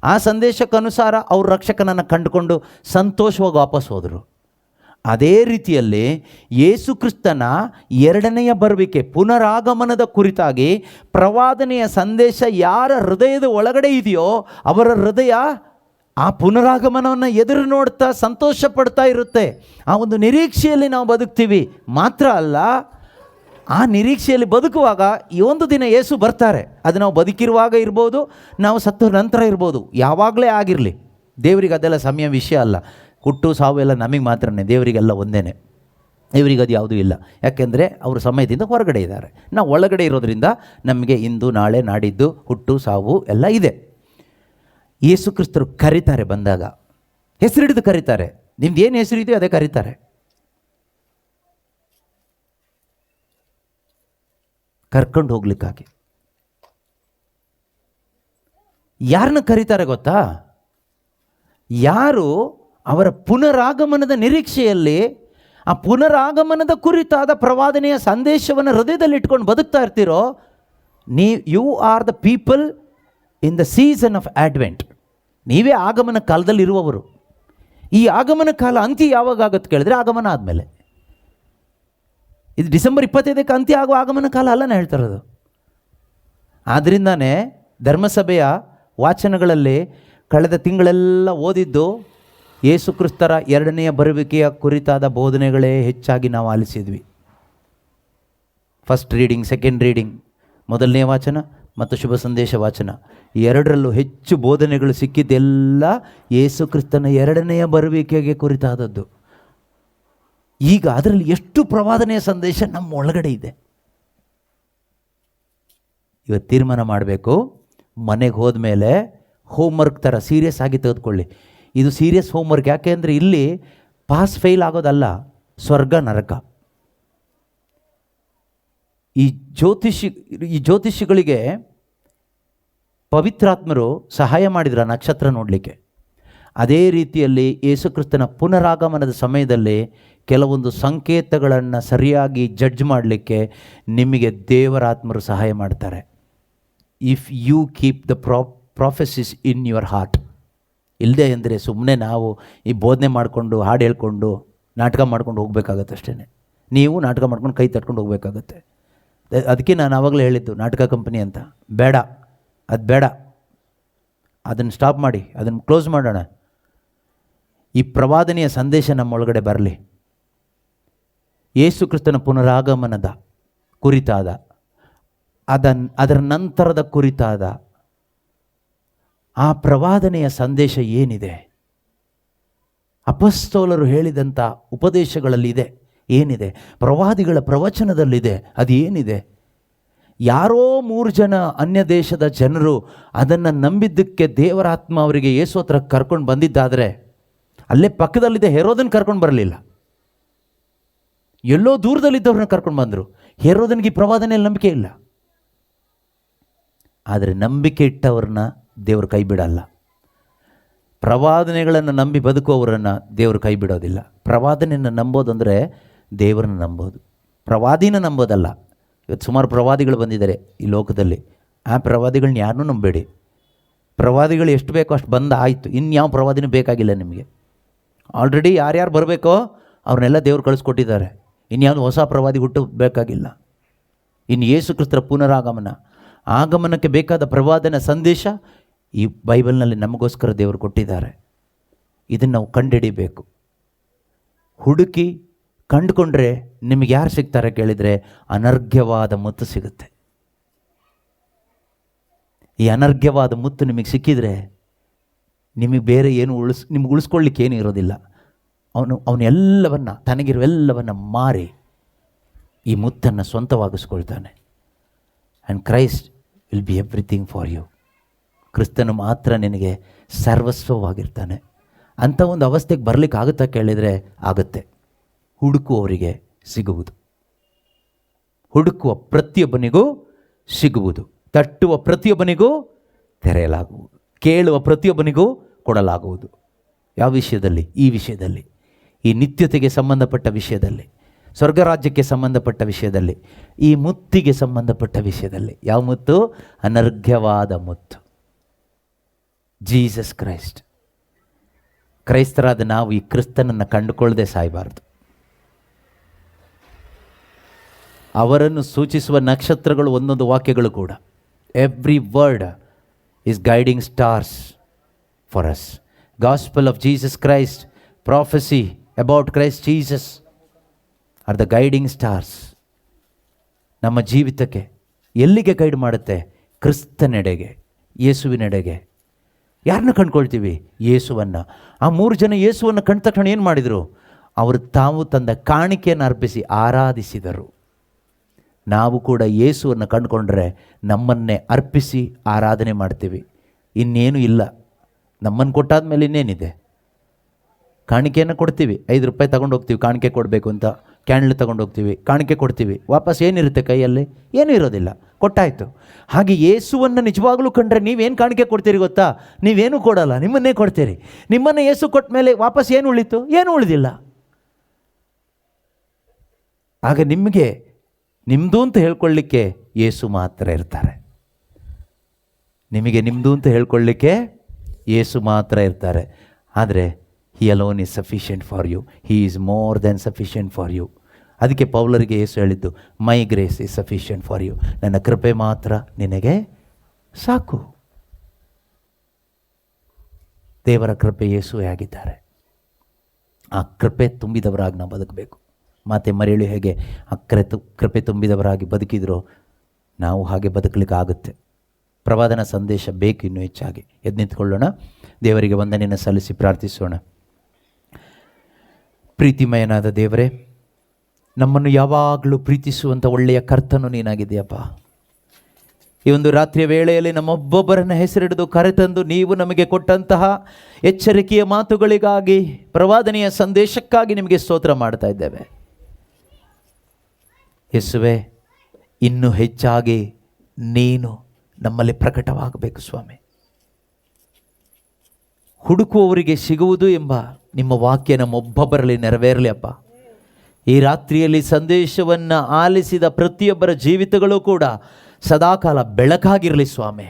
ಆ ಸಂದೇಶಕ್ಕನುಸಾರ ಅವರು ರಕ್ಷಕನನ್ನು ಕಂಡುಕೊಂಡು ಸಂತೋಷವಾಗಿ ವಾಪಸ್ ಹೋದರು. ಅದೇ ರೀತಿಯಲ್ಲಿ ಯೇಸು ಕ್ರಿಸ್ತನ ಎರಡನೆಯ ಬರುವಿಕೆ ಪುನರಾಗಮನದ ಕುರಿತಾಗಿ ಪ್ರವಾದನೆಯ ಸಂದೇಶ ಯಾರ ಹೃದಯದ ಒಳಗಡೆ ಇದೆಯೋ ಅವರ ಹೃದಯ ಆ ಪುನರಾಗಮನವನ್ನು ಎದುರು ನೋಡ್ತಾ ಸಂತೋಷ ಪಡ್ತಾ ಇರುತ್ತೆ. ಆ ಒಂದು ನಿರೀಕ್ಷೆಯಲ್ಲಿ ನಾವು ಬದುಕ್ತೀವಿ. ಮಾತ್ರ ಅಲ್ಲ, ಆ ನಿರೀಕ್ಷೆಯಲ್ಲಿ ಬದುಕುವಾಗ ಈ ಒಂದು ದಿನ ಯೇಸು ಬರ್ತಾರೆ. ಅದು ನಾವು ಬದುಕಿರುವಾಗ ಇರ್ಬೋದು, ನಾವು ಸತ್ತ ನಂತರ ಇರ್ಬೋದು, ಯಾವಾಗಲೇ ಆಗಿರಲಿ. ದೇವರಿಗೆ ಅದೆಲ್ಲ ಸಮಯ ವಿಷಯ ಅಲ್ಲ. ಹುಟ್ಟು ಸಾವು ಎಲ್ಲ ನಮಗೆ ಮಾತ್ರನೇ, ದೇವರಿಗೆಲ್ಲ ಒಂದೇ. ಇವರಿಗೆ ಅದು ಯಾವುದೂ ಇಲ್ಲ. ಯಾಕೆಂದರೆ ಅವರು ಸಮಯದಿಂದ ಹೊರಗಡೆ ಇದ್ದಾರೆ. ನಾವು ಒಳಗಡೆ ಇರೋದರಿಂದ ನಮಗೆ ಇಂದು ನಾಳೆ ನಾಡಿದ್ದು ಹುಟ್ಟು ಸಾವು ಎಲ್ಲ ಇದೆ. ಯೇಸು ಕ್ರಿಸ್ತರು ಕರೀತಾರೆ. ಬಂದಾಗ ಹೆಸರಿಡಿದು ಕರೀತಾರೆ. ನಿಮ್ದು ಏನು ಹೆಸರಿದೆಯೋ ಅದೇ ಕರೀತಾರೆ. ಕರ್ಕೊಂಡು ಹೋಗ್ಲಿಕ್ಕಾಗಿ ಯಾರನ್ನ ಕರೀತಾರೆ ಗೊತ್ತಾ? ಯಾರು ಅವರ ಪುನರಾಗಮನದ ನಿರೀಕ್ಷೆಯಲ್ಲಿ ಆ ಪುನರಾಗಮನದ ಕುರಿತಾದ ಪ್ರವಾದನೆಯ ಸಂದೇಶವನ್ನು ಹೃದಯದಲ್ಲಿ ಇಟ್ಕೊಂಡು ಬದುಕ್ತಾ ಇರ್ತೀರೋ, you are the people in the season of Advent. ನೀವೇ ಆಗಮನ ಕಾಲದಲ್ಲಿರುವವರು. ಈ ಆಗಮನ ಕಾಲ ಅಂತ್ಯ ಯಾವಾಗ ಆಗುತ್ತೆ ಕೇಳಿದ್ರೆ ಆಗಮನ ಆದಮೇಲೆ. ಇದು ಡಿಸೆಂಬರ್ 25ಕ್ಕೆ ಅಂತ್ಯ ಆಗುವ ಆಗಮನ ಕಾಲ ಅಲ್ಲ ನಾನು ಹೇಳ್ತಿರೋದು. ಆದ್ದರಿಂದನೇ ಧರ್ಮಸಭೆಯ ವಾಚನಗಳಲ್ಲಿ ಕಳೆದ ತಿಂಗಳೆಲ್ಲ ಓದಿದ್ದು ಯೇಸು ಕ್ರಿಸ್ತರ ಎರಡನೆಯ ಬರುವಿಕೆಯ ಕುರಿತಾದ ಬೋಧನೆಗಳೇ ಹೆಚ್ಚಾಗಿ ನಾವು ಆಲಿಸಿದ್ವಿ. ಫಸ್ಟ್ ರೀಡಿಂಗ್, ಸೆಕೆಂಡ್ ರೀಡಿಂಗ್, ಮೊದಲನೆಯ ವಾಚನ ಮತ್ತು ಶುಭ ಸಂದೇಶ ವಾಚನ, ಎರಡರಲ್ಲೂ ಹೆಚ್ಚು ಬೋಧನೆಗಳು ಸಿಕ್ಕಿದ್ದೆಲ್ಲ ಯೇಸು ಕ್ರಿಸ್ತನ ಎರಡನೆಯ ಬರುವಿಕೆಗೆ ಕುರಿತಾದದ್ದು. ಈಗ ಅದರಲ್ಲಿ ಎಷ್ಟು ಪ್ರವಾದನೆಯ ಸಂದೇಶ ನಮ್ಮ ಒಳಗಡೆ ಇದೆ. ಇವತ್ತು ತೀರ್ಮಾನ ಮಾಡಬೇಕು. ಮನೆಗೆ ಹೋದ್ಮೇಲೆ ಹೋಮ್ವರ್ಕ್ ಥರ ಸೀರಿಯಸ್ ಆಗಿ ತೆಗೆದುಕೊಳ್ಳಿ. ಇದು ಸೀರಿಯಸ್ ಹೋಮ್ವರ್ಕ್. ಯಾಕೆ ಅಂದರೆ ಇಲ್ಲಿ ಪಾಸ್ ಫೇಲ್ ಆಗೋದಲ್ಲ, ಸ್ವರ್ಗ ನರಕ. ಈ ಜ್ಯೋತಿಷಿಗಳಿಗೆ ಪವಿತ್ರಾತ್ಮರು ಸಹಾಯ ಮಾಡಿದ್ರ ನಕ್ಷತ್ರ ನೋಡಲಿಕ್ಕೆ. ಅದೇ ರೀತಿಯಲ್ಲಿ ಯೇಸುಕ್ರಿಸ್ತನ ಪುನರಾಗಮನದ ಸಮಯದಲ್ಲಿ ಕೆಲವೊಂದು ಸಂಕೇತಗಳನ್ನು ಸರಿಯಾಗಿ ಜಡ್ಜ್ ಮಾಡಲಿಕ್ಕೆ ನಿಮಗೆ ದೇವರಾತ್ಮರು ಸಹಾಯ ಮಾಡ್ತಾರೆ. If you keep the prophecies in your heart. ಇಲ್ಲದೆ ಅಂದರೆ ಸುಮ್ಮನೆ ನಾವು ಈ ಬೋಧನೆ ಮಾಡಿಕೊಂಡು ಹಾಡು ಹೇಳ್ಕೊಂಡು ನಾಟಕ ಮಾಡ್ಕೊಂಡು ಹೋಗ್ಬೇಕಾಗತ್ತೆ ಅಷ್ಟೇ. ನೀವು ನಾಟಕ ಮಾಡ್ಕೊಂಡು ಕೈ ತಟ್ಕೊಂಡು ಹೋಗ್ಬೇಕಾಗತ್ತೆ. ಅದಕ್ಕೆ ನಾನು ಆವಾಗಲೇ ಹೇಳಿದ್ದು ನಾಟಕ ಕಂಪನಿ ಅಂತ. ಬೇಡ, ಅದು ಬೇಡ. ಅದನ್ನು ಸ್ಟಾಪ್ ಮಾಡಿ, ಅದನ್ನು ಕ್ಲೋಸ್ ಮಾಡೋಣ. ಈ ಪ್ರವಾದನೆಯ ಸಂದೇಶ ನಮ್ಮೊಳಗಡೆ ಬರಲಿ. ಯೇಸು ಕ್ರಿಸ್ತನ ಪುನರಾಗಮನದ ಕುರಿತಾದ ಅದರ ನಂತರದ ಕುರಿತಾದ ಆ ಪ್ರವಾದನೆಯ ಸಂದೇಶ ಏನಿದೆ, ಅಪೊಸ್ತಲರು ಹೇಳಿದಂಥ ಉಪದೇಶಗಳಲ್ಲಿ ಇದೆ ಏನಿದೆ, ಪ್ರವಾದಿಗಳ ಪ್ರವಚನದಲ್ಲಿದೆ ಅದು ಏನಿದೆ. ಯಾರೋ 3 ಜನ ಅನ್ಯ ದೇಶದ ಜನರು ಅದನ್ನು ನಂಬಿದ್ದಕ್ಕೆ ದೇವರಾತ್ಮ ಅವರಿಗೆ ಯೇಸು ಹತ್ರ ಕರ್ಕೊಂಡು ಬಂದಿದ್ದಾದರೆ, ಅಲ್ಲೇ ಪಕ್ಕದಲ್ಲಿದ್ದ ಹೆರೋದನ್ ಕರ್ಕೊಂಡು ಬರಲಿಲ್ಲ, ಎಲ್ಲೋ ದೂರದಲ್ಲಿದ್ದವ್ರನ್ನ ಕರ್ಕೊಂಡು ಬಂದರು. ಹೆರೋದನಿಗೆ ಈ ಪ್ರವಾದನೆಯಲ್ಲಿ ನಂಬಿಕೆ ಇಲ್ಲ. ಆದರೆ ನಂಬಿಕೆ ಇಟ್ಟವ್ರನ್ನ ದೇವರು ಕೈ ಬಿಡಲ್ಲ. ಪ್ರವಾದನೆಗಳನ್ನು ನಂಬಿ ಬದುಕುವವರನ್ನು ದೇವರು ಕೈ ಬಿಡೋದಿಲ್ಲ. ಪ್ರವಾದನೆಯನ್ನು ನಂಬೋದು ಅಂದರೆ ದೇವರನ್ನ ನಂಬೋದು, ಪ್ರವಾದಿನ ನಂಬೋದಲ್ಲ. ಇವತ್ತು ಸುಮಾರು ಪ್ರವಾದಿಗಳು ಬಂದಿದ್ದಾರೆ ಈ ಲೋಕದಲ್ಲಿ. ಆ ಪ್ರವಾದಿಗಳನ್ನ ಯಾರನ್ನೂ ನಂಬೇಡಿ. ಪ್ರವಾದಿಗಳು ಎಷ್ಟು ಬೇಕೋ ಅಷ್ಟು ಬಂದ ಆಯಿತು. ಇನ್ಯಾವ ಪ್ರವಾದಿನೂ ಬೇಕಾಗಿಲ್ಲ ನಿಮಗೆ. ಆಲ್ರೆಡಿ ಯಾರ್ಯಾರು ಬರಬೇಕೋ ಅವ್ರನ್ನೆಲ್ಲ ದೇವ್ರು ಕಳಿಸ್ಕೊಟ್ಟಿದ್ದಾರೆ. ಇನ್ಯಾವುದು ಹೊಸ ಪ್ರವಾದಿ ಹುಟ್ಟು ಬೇಕಾಗಿಲ್ಲ. ಇನ್ನು ಯೇಸು ಕ್ರಿಸ್ತರ ಪುನರಾಗಮನ, ಆಗಮನಕ್ಕೆ ಬೇಕಾದ ಪ್ರವಾದನ ಸಂದೇಶ ಈ ಬೈಬಲ್ನಲ್ಲಿ ನಮಗೋಸ್ಕರ ದೇವರು ಕೊಟ್ಟಿದ್ದಾರೆ. ಇದನ್ನು ನಾವು ಕಂಡುಹಿಡಿಬೇಕು. ಹುಡುಕಿ ಕಂಡುಕೊಂಡ್ರೆ ನಿಮಗೆ ಯಾರು ಸಿಗ್ತಾರೆ ಕೇಳಿದರೆ ಅನರ್ಘ್ಯವಾದ ಮುತ್ತು ಸಿಗುತ್ತೆ. ಈ ಅನರ್ಘ್ಯವಾದ ಮುತ್ತು ನಿಮಗೆ ಸಿಕ್ಕಿದರೆ ನಿಮಗೆ ಬೇರೆ ಏನು ನಿಮ್ಗೆ ಉಳಿಸ್ಕೊಳ್ಳಿಕ್ಕೆ ಏನೂ ಇರೋದಿಲ್ಲ. ಅವನೆಲ್ಲವನ್ನು ತನಗಿರುವೆಲ್ಲವನ್ನು ಮಾರಿ ಈ ಮುತ್ತನ್ನು ಸ್ವಂತವಾಗಿಸ್ಕೊಳ್ತಾನೆ. And Christ will be everything for you. ಕ್ರಿಸ್ತನು ಮಾತ್ರ ನಿನಗೆ ಸರ್ವಸ್ವವಾಗಿರ್ತಾನೆ. ಅಂಥ ಒಂದು ಅವಸ್ಥೆಗೆ ಬರಲಿಕ್ಕೆ ಆಗುತ್ತಾ ಕೇಳಿದರೆ ಆಗುತ್ತೆ. ಹುಡುಕುವವರಿಗೆ ಸಿಗುವುದು, ಹುಡುಕುವ ಪ್ರತಿಯೊಬ್ಬನಿಗೂ ಸಿಗುವುದು, ತಟ್ಟುವ ಪ್ರತಿಯೊಬ್ಬನಿಗೂ ತೆರೆಯಲಾಗುವುದು, ಕೇಳುವ ಪ್ರತಿಯೊಬ್ಬನಿಗೂ ಕೊಡಲಾಗುವುದು. ಯಾವ ವಿಷಯದಲ್ಲಿ? ಈ ವಿಷಯದಲ್ಲಿ, ಈ ನಿತ್ಯತೆಗೆ ಸಂಬಂಧಪಟ್ಟ ವಿಷಯದಲ್ಲಿ. ಸ್ವರ್ಗರಾಜ್ಯಕ್ಕೆ ಸಂಬಂಧಪಟ್ಟ ವಿಷಯದಲ್ಲಿ, ಈ ಮುತ್ತಿಗೆ ಸಂಬಂಧಪಟ್ಟ ವಿಷಯದಲ್ಲಿ. ಯಾವ ಮುತ್ತು? ಅನರ್ಘ್ಯವಾದ ಮುತ್ತು, ಜೀಸಸ್ ಕ್ರೈಸ್ಟ್. ಕ್ರೈಸ್ತರಾದ ನಾವು ಈ ಕ್ರಿಸ್ತನನ್ನು ಕಂಡುಕೊಳ್ಳದೆ ಸಾಯಬಾರ್ದು. ಅವರನ್ನು ಸೂಚಿಸುವ ನಕ್ಷತ್ರಗಳು, ಒಂದೊಂದು ವಾಕ್ಯಗಳು ಕೂಡ, every word is guiding stars for us. Gospel of Jesus Christ, prophecy about Christ Jesus are the guiding stars. ನಮ್ಮ ಜೀವಿತಕ್ಕೆ ಎಲ್ಲಿಗೆ ಗೈಡ್ ಮಾಡುತ್ತೆ? ಕ್ರಿಸ್ತನೆಡೆಗೆ, ಯೇಸುವಿನೆಡೆಗೆ. ಯಾರನ್ನ ಕಂಡ್ಕೊಳ್ತೀವಿ? ಯೇಸುವನ್ನು. ಆ 3 ಜನ ಯೇಸುವನ್ನು ಕಂಡ ತಕ್ಷಣ ಏನು ಮಾಡಿದರು? ಅವರು ತಾವು ತಂದ ಕಾಣಿಕೆಯನ್ನು ಅರ್ಪಿಸಿ ಆರಾಧಿಸಿದರು. ನಾವು ಕೂಡ ಯೇಸುವನ್ನು ಕಂಡುಕೊಂಡ್ರೆ ನಮ್ಮನ್ನೇ ಅರ್ಪಿಸಿ ಆರಾಧನೆ ಮಾಡ್ತೀವಿ. ಇನ್ನೇನು ಇಲ್ಲ. ನಮ್ಮನ್ನು ಕೊಟ್ಟಾದ ಮೇಲೆ ಇನ್ನೇನಿದೆ? ಕಾಣಿಕೆಯನ್ನು ಕೊಡ್ತೀವಿ, 5 ರೂಪಾಯಿ ತಗೊಂಡು ಹೋಗ್ತೀವಿ, ಕಾಣಿಕೆ ಕೊಡಬೇಕು ಅಂತ. ಕ್ಯಾಂಡಲ್ ತಗೊಂಡು ಹೋಗ್ತೀವಿ, ಕಾಣಿಕೆ ಕೊಡ್ತೀವಿ. ವಾಪಸ್ ಏನಿರುತ್ತೆ ಕೈಯಲ್ಲಿ? ಏನೂ ಇರೋದಿಲ್ಲ, ಕೊಟ್ಟಾಯಿತು. ಹಾಗೆ ಯೇಸುವನ್ನು ನಿಜವಾಗ್ಲೂ ಕಂಡ್ರೆ ನೀವೇನು ಕಾಣಿಕೆ ಕೊಡ್ತೀರಿ ಗೊತ್ತಾ? ನೀವೇನು ಕೊಡಲ್ಲ, ನಿಮ್ಮನ್ನೇ ಕೊಡ್ತೀರಿ. ನಿಮ್ಮನ್ನು ಯೇಸು ಕೊಟ್ಟ ಮೇಲೆ ವಾಪಸ್ ಏನು ಉಳಿತು? ಏನೂ ಉಳಿದಿಲ್ಲ. ಆಗ ನಿಮಗೆ ನಿಮ್ಮದು ಅಂತ ಹೇಳ್ಕೊಳ್ಳಿಕ್ಕೆ ಯೇಸು ಮಾತ್ರ ಇರ್ತಾರೆ. ನಿಮಗೆ ನಿಮ್ಮದು ಅಂತ ಹೇಳ್ಕೊಳ್ಳಿಕ್ಕೆ ಯೇಸು ಮಾತ್ರ ಇರ್ತಾರೆ. ಆದರೆ he alone is sufficient for you. He is more than sufficient for you. ಅದಕ್ಕೆ ಪೌಲರಿಗೆ ಯೇಸು ಹೇಳಿದ್ದು, my grace is sufficient for you. ನನ್ನ ಕೃಪೆ ಮಾತ್ರ ನಿನಗೆ ಸಾಕು. ದೇವರ ಕೃಪೆ ಯೇಸುವೇ ಆಗಿದ್ದಾರೆ. ಆ ಕೃಪೆ ತುಂಬಿದವರಾಗಿ ನಾವು ಬದುಕಬೇಕು. ಮಾತೆ ಮರಿಯಳು ಹೇಗೆ ಆ ಕೃಪೆ ತುಂಬಿದವರಾಗಿ ಬದುಕಿದ್ರು, ನಾವು ಹಾಗೆ ಬದುಕಲಿಕ್ಕೆ ಆಗುತ್ತೆ. ಪ್ರವಾದನ ಸಂದೇಶ ಬೇಕು ಇನ್ನೂ ಹೆಚ್ಚಾಗಿ. ಎದ್ದು ನಿಂತ್ಕೊಳ್ಳೋಣ, ದೇವರಿಗೆ ವಂದನೆಯನ್ನು ಸಲ್ಲಿಸಿ ಪ್ರಾರ್ಥಿಸೋಣ. ಪ್ರೀತಿಮಯನಾದ ದೇವರೇ, ನಮ್ಮನ್ನು ಯಾವಾಗಲೂ ಪ್ರೀತಿಸುವಂಥ ಒಳ್ಳೆಯ ಕರ್ತನು ನೀನಾಗಿದೆಯಪ್ಪ. ಈ ಒಂದು ರಾತ್ರಿಯ ವೇಳೆಯಲ್ಲಿ ನಮ್ಮೊಬ್ಬೊಬ್ಬರನ್ನ ಹೆಸರಿಡಿದು ಕರೆತಂದು ನೀವು ನಮಗೆ ಕೊಟ್ಟಂತಹ ಎಚ್ಚರಿಕೆಯ ಮಾತುಗಳಿಗಾಗಿ, ಪ್ರವಾದನೆಯ ಸಂದೇಶಕ್ಕಾಗಿ ನಿಮಗೆ ಸ್ತೋತ್ರ ಮಾಡ್ತಾ ಇದ್ದೇವೆ. ಯೇಸುವೆ, ಇನ್ನೂ ಹೆಚ್ಚಾಗಿ ನೀನು ನಮ್ಮಲ್ಲಿ ಪ್ರಕಟವಾಗಬೇಕು ಸ್ವಾಮಿ. ಹುಡುಕುವವರಿಗೆ ಸಿಗುವುದು ಎಂಬ ನಿಮ್ಮ ವಾಕ್ಯ ನಮ್ಮೊಬ್ಬೊಬ್ಬರಲ್ಲಿ ನೆರವೇರಲಿ ಅಪ್ಪ. ಈ ರಾತ್ರಿಯಲ್ಲಿ ಸಂದೇಶವನ್ನು ಆಲಿಸಿದ ಪ್ರತಿಯೊಬ್ಬರ ಜೀವಿತಗಳು ಕೂಡ ಸದಾಕಾಲ ಬೆಳಕಾಗಿರಲಿ ಸ್ವಾಮಿ.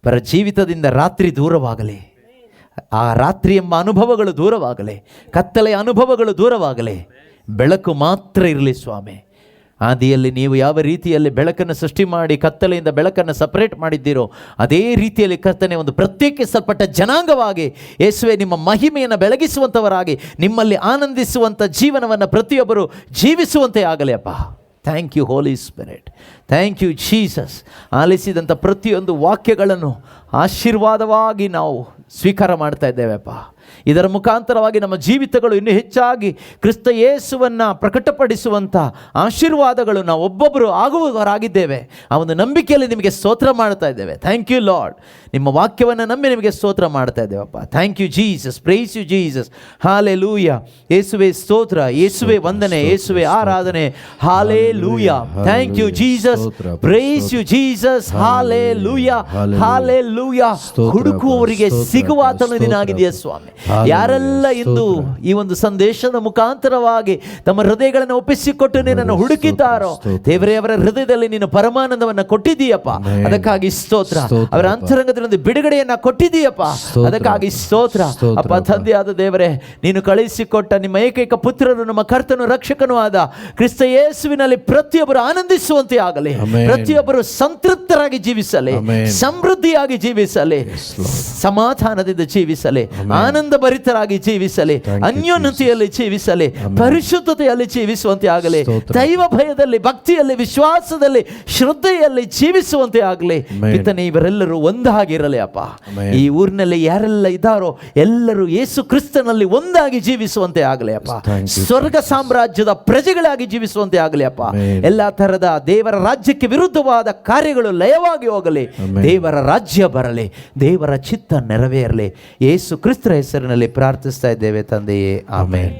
ಪರ ಜೀವಿತದಿಂದ ರಾತ್ರಿ ದೂರವಾಗಲಿ, ಆ ರಾತ್ರಿ ಎಂಬ ಅನುಭವಗಳು ದೂರವಾಗಲಿ, ಕತ್ತಲೆಯ ಅನುಭವಗಳು ದೂರವಾಗಲಿ, ಬೆಳಕು ಮಾತ್ರ ಇರಲಿ ಸ್ವಾಮಿ. ಆದಿಯಲ್ಲಿ ನೀವು ಯಾವ ರೀತಿಯಲ್ಲಿ ಬೆಳಕನ್ನು ಸೃಷ್ಟಿ ಮಾಡಿ ಕತ್ತಲೆಯಿಂದ ಬೆಳಕನ್ನು ಸಪರೇಟ್ ಮಾಡಿದ್ದೀರೋ, ಅದೇ ರೀತಿಯಲ್ಲಿ ಕರ್ತನೆ ಒಂದು ಪ್ರತ್ಯೇಕಿಸಲ್ಪಟ್ಟ ಜನಾಂಗವಾಗಿ ಯೇಸುವೆ ನಿಮ್ಮ ಮಹಿಮೆಯನ್ನು ಬೆಳಗಿಸುವಂಥವರಾಗಿ, ನಿಮ್ಮಲ್ಲಿ ಆನಂದಿಸುವಂಥ ಜೀವನವನ್ನು ಪ್ರತಿಯೊಬ್ಬರು ಜೀವಿಸುವಂತೆ ಆಗಲಿ ಅಪ್ಪ. Thank you Holy Spirit, thank you Jesus. ಆಲಿಸಿದಂಥ ಪ್ರತಿಯೊಂದು ವಾಕ್ಯಗಳನ್ನು ಆಶೀರ್ವಾದವಾಗಿ ನಾವು ಸ್ವೀಕಾರ ಮಾಡ್ತಾ ಇದ್ದೇವೆಪ್ಪ. ಇದರ ಮುಖಾಂತರವಾಗಿ ನಮ್ಮ ಜೀವಿತಗಳು ಇನ್ನೂ ಹೆಚ್ಚಾಗಿ ಕ್ರಿಸ್ತ ಯೇಸುವನ್ನು ಪ್ರಕಟಪಡಿಸುವಂಥ ಆಶೀರ್ವಾದಗಳು ನಾವು ಒಬ್ಬೊಬ್ಬರು ಆಗುವವರಾಗಿದ್ದೇವೆ. ಆ ಒಂದು ನಂಬಿಕೆಯಲ್ಲಿ ನಿಮಗೆ ಸ್ತೋತ್ರ ಮಾಡ್ತಾ ಇದ್ದೇವೆ. Thank you Lord. ನಿಮ್ಮ ವಾಕ್ಯವನ್ನು ನಂಬಿ ನಿಮಗೆ ಸ್ತೋತ್ರ ಮಾಡ್ತಾ ಇದ್ದೇವಪ್ಪ. Thank you Jesus, praise you Jesus. Hallelujah. ಯೇಸುವೆ ಸ್ತೋತ್ರ, ಯೇಸುವೆ ವಂದನೆ, ಯೇಸುವೆ ಆರಾಧನೆ. Hallelujah. Thank you Jesus, praise you Jesus. Hallelujah, hallelujah. ಹುಡುಕುವವರಿಗೆ ಸಿಗುವ ಆತನು ನೀನಾಗಿದೆಯಾ ಸ್ವಾಮಿ. ಯಾರೆಲ್ಲ ಇಂದು ಈ ಒಂದು ಸಂದೇಶದ ಮುಖಾಂತರವಾಗಿ ತಮ್ಮ ಹೃದಯಗಳನ್ನು ಒಪ್ಪಿಸಿಕೊಟ್ಟು ನಿನ್ನನ್ನು ಹುಡುಕಿದ್ದಾರೋ ದೇವರೇ, ಅವರ ಹೃದಯದಲ್ಲಿ ನೀನು ಪರಮಾನಂದವನ್ನು ಕೊಟ್ಟಿದ್ದೀಯಪ್ಪ, ಅದಕ್ಕಾಗಿ ಸ್ತೋತ್ರ. ಅವರ ಅಂತರಂಗದಲ್ಲಿ ಬಿಡುಗಡೆಯನ್ನ ಕೊಟ್ಟಿದ್ದೀಯಪ್ಪ, ಅದಕ್ಕಾಗಿ ಸ್ತೋತ್ರ ಅಪ್ಪ. ತಂದೆಯಾದ ದೇವರೇ, ನೀನು ಕಳುಹಿಸಿಕೊಟ್ಟ ನಿಮ್ಮ ಏಕೈಕ ಪುತ್ರನು, ನಮ್ಮ ಕರ್ತನು ರಕ್ಷಕನೂ ಆದ ಕ್ರಿಸ್ತ ಯೇಸುವಿನಲ್ಲಿ ಪ್ರತಿಯೊಬ್ಬರು ಆನಂದಿಸುವಂತೆ ಆಗಲಿ, ಪ್ರತಿಯೊಬ್ಬರು ಸಂತೃಪ್ತರಾಗಿ ಜೀವಿಸಲಿ, ಸಮೃದ್ಧಿಯಾಗಿ ಜೀವಿಸಲಿ, ಸಮಾಧಾನದಿಂದ ಜೀವಿಸಲಿ, ಆನಂದ ಭರಿತರಾಗಿ ಜೀವಿಸಲಿ, ಅನ್ಯೋನ್ಯತೆಯಲ್ಲಿ ಜೀವಿಸಲಿ, ಪರಿಶುದ್ಧತೆಯಲ್ಲಿ ಜೀವಿಸುವಂತೆ ಆಗಲಿ, ದೈವ ಭಯದಲ್ಲಿ, ಭಕ್ತಿಯಲ್ಲಿ, ವಿಶ್ವಾಸದಲ್ಲಿ, ಶ್ರದ್ಧೆಯಲ್ಲಿ ಜೀವಿಸುವಂತೆ ಆಗಲಿ. ಪಿತನೇ, ಇವರೆಲ್ಲರೂ ಒಂದಾಗಿರಲಿ ಅಪ್ಪ. ಈ ಊರಿನಲ್ಲಿ ಯಾರೆಲ್ಲ ಇದ್ದಾರೋ ಎಲ್ಲರೂ ಯೇಸು ಕ್ರಿಸ್ತನಲ್ಲಿ ಒಂದಾಗಿ ಜೀವಿಸುವಂತೆ ಆಗಲಿ ಅಪ್ಪ. ಸ್ವರ್ಗ ಸಾಮ್ರಾಜ್ಯದ ಪ್ರಜೆಗಳಾಗಿ ಜೀವಿಸುವಂತೆ ಆಗಲಿ ಅಪ್ಪ. ಎಲ್ಲ ತರದ ದೇವರ ರಾಜ್ಯಕ್ಕೆ ವಿರುದ್ಧವಾದ ಕಾರ್ಯಗಳು ಲಯವಾಗಿ ಹೋಗಲಿ, ದೇವರ ರಾಜ್ಯ ಬರಲಿ, ದೇವರ ಚಿತ್ತ ನೆರವೇರಲಿ. ಯೇಸು ಕ್ರಿಸ್ತರ ಹೆಸರಿನಲ್ಲಿ ಪ್ರಾರ್ಥಿಸ್ತಾ ಇದ್ದೇವೆ ತಂದೆಯೇ, ಆಮೆನ್.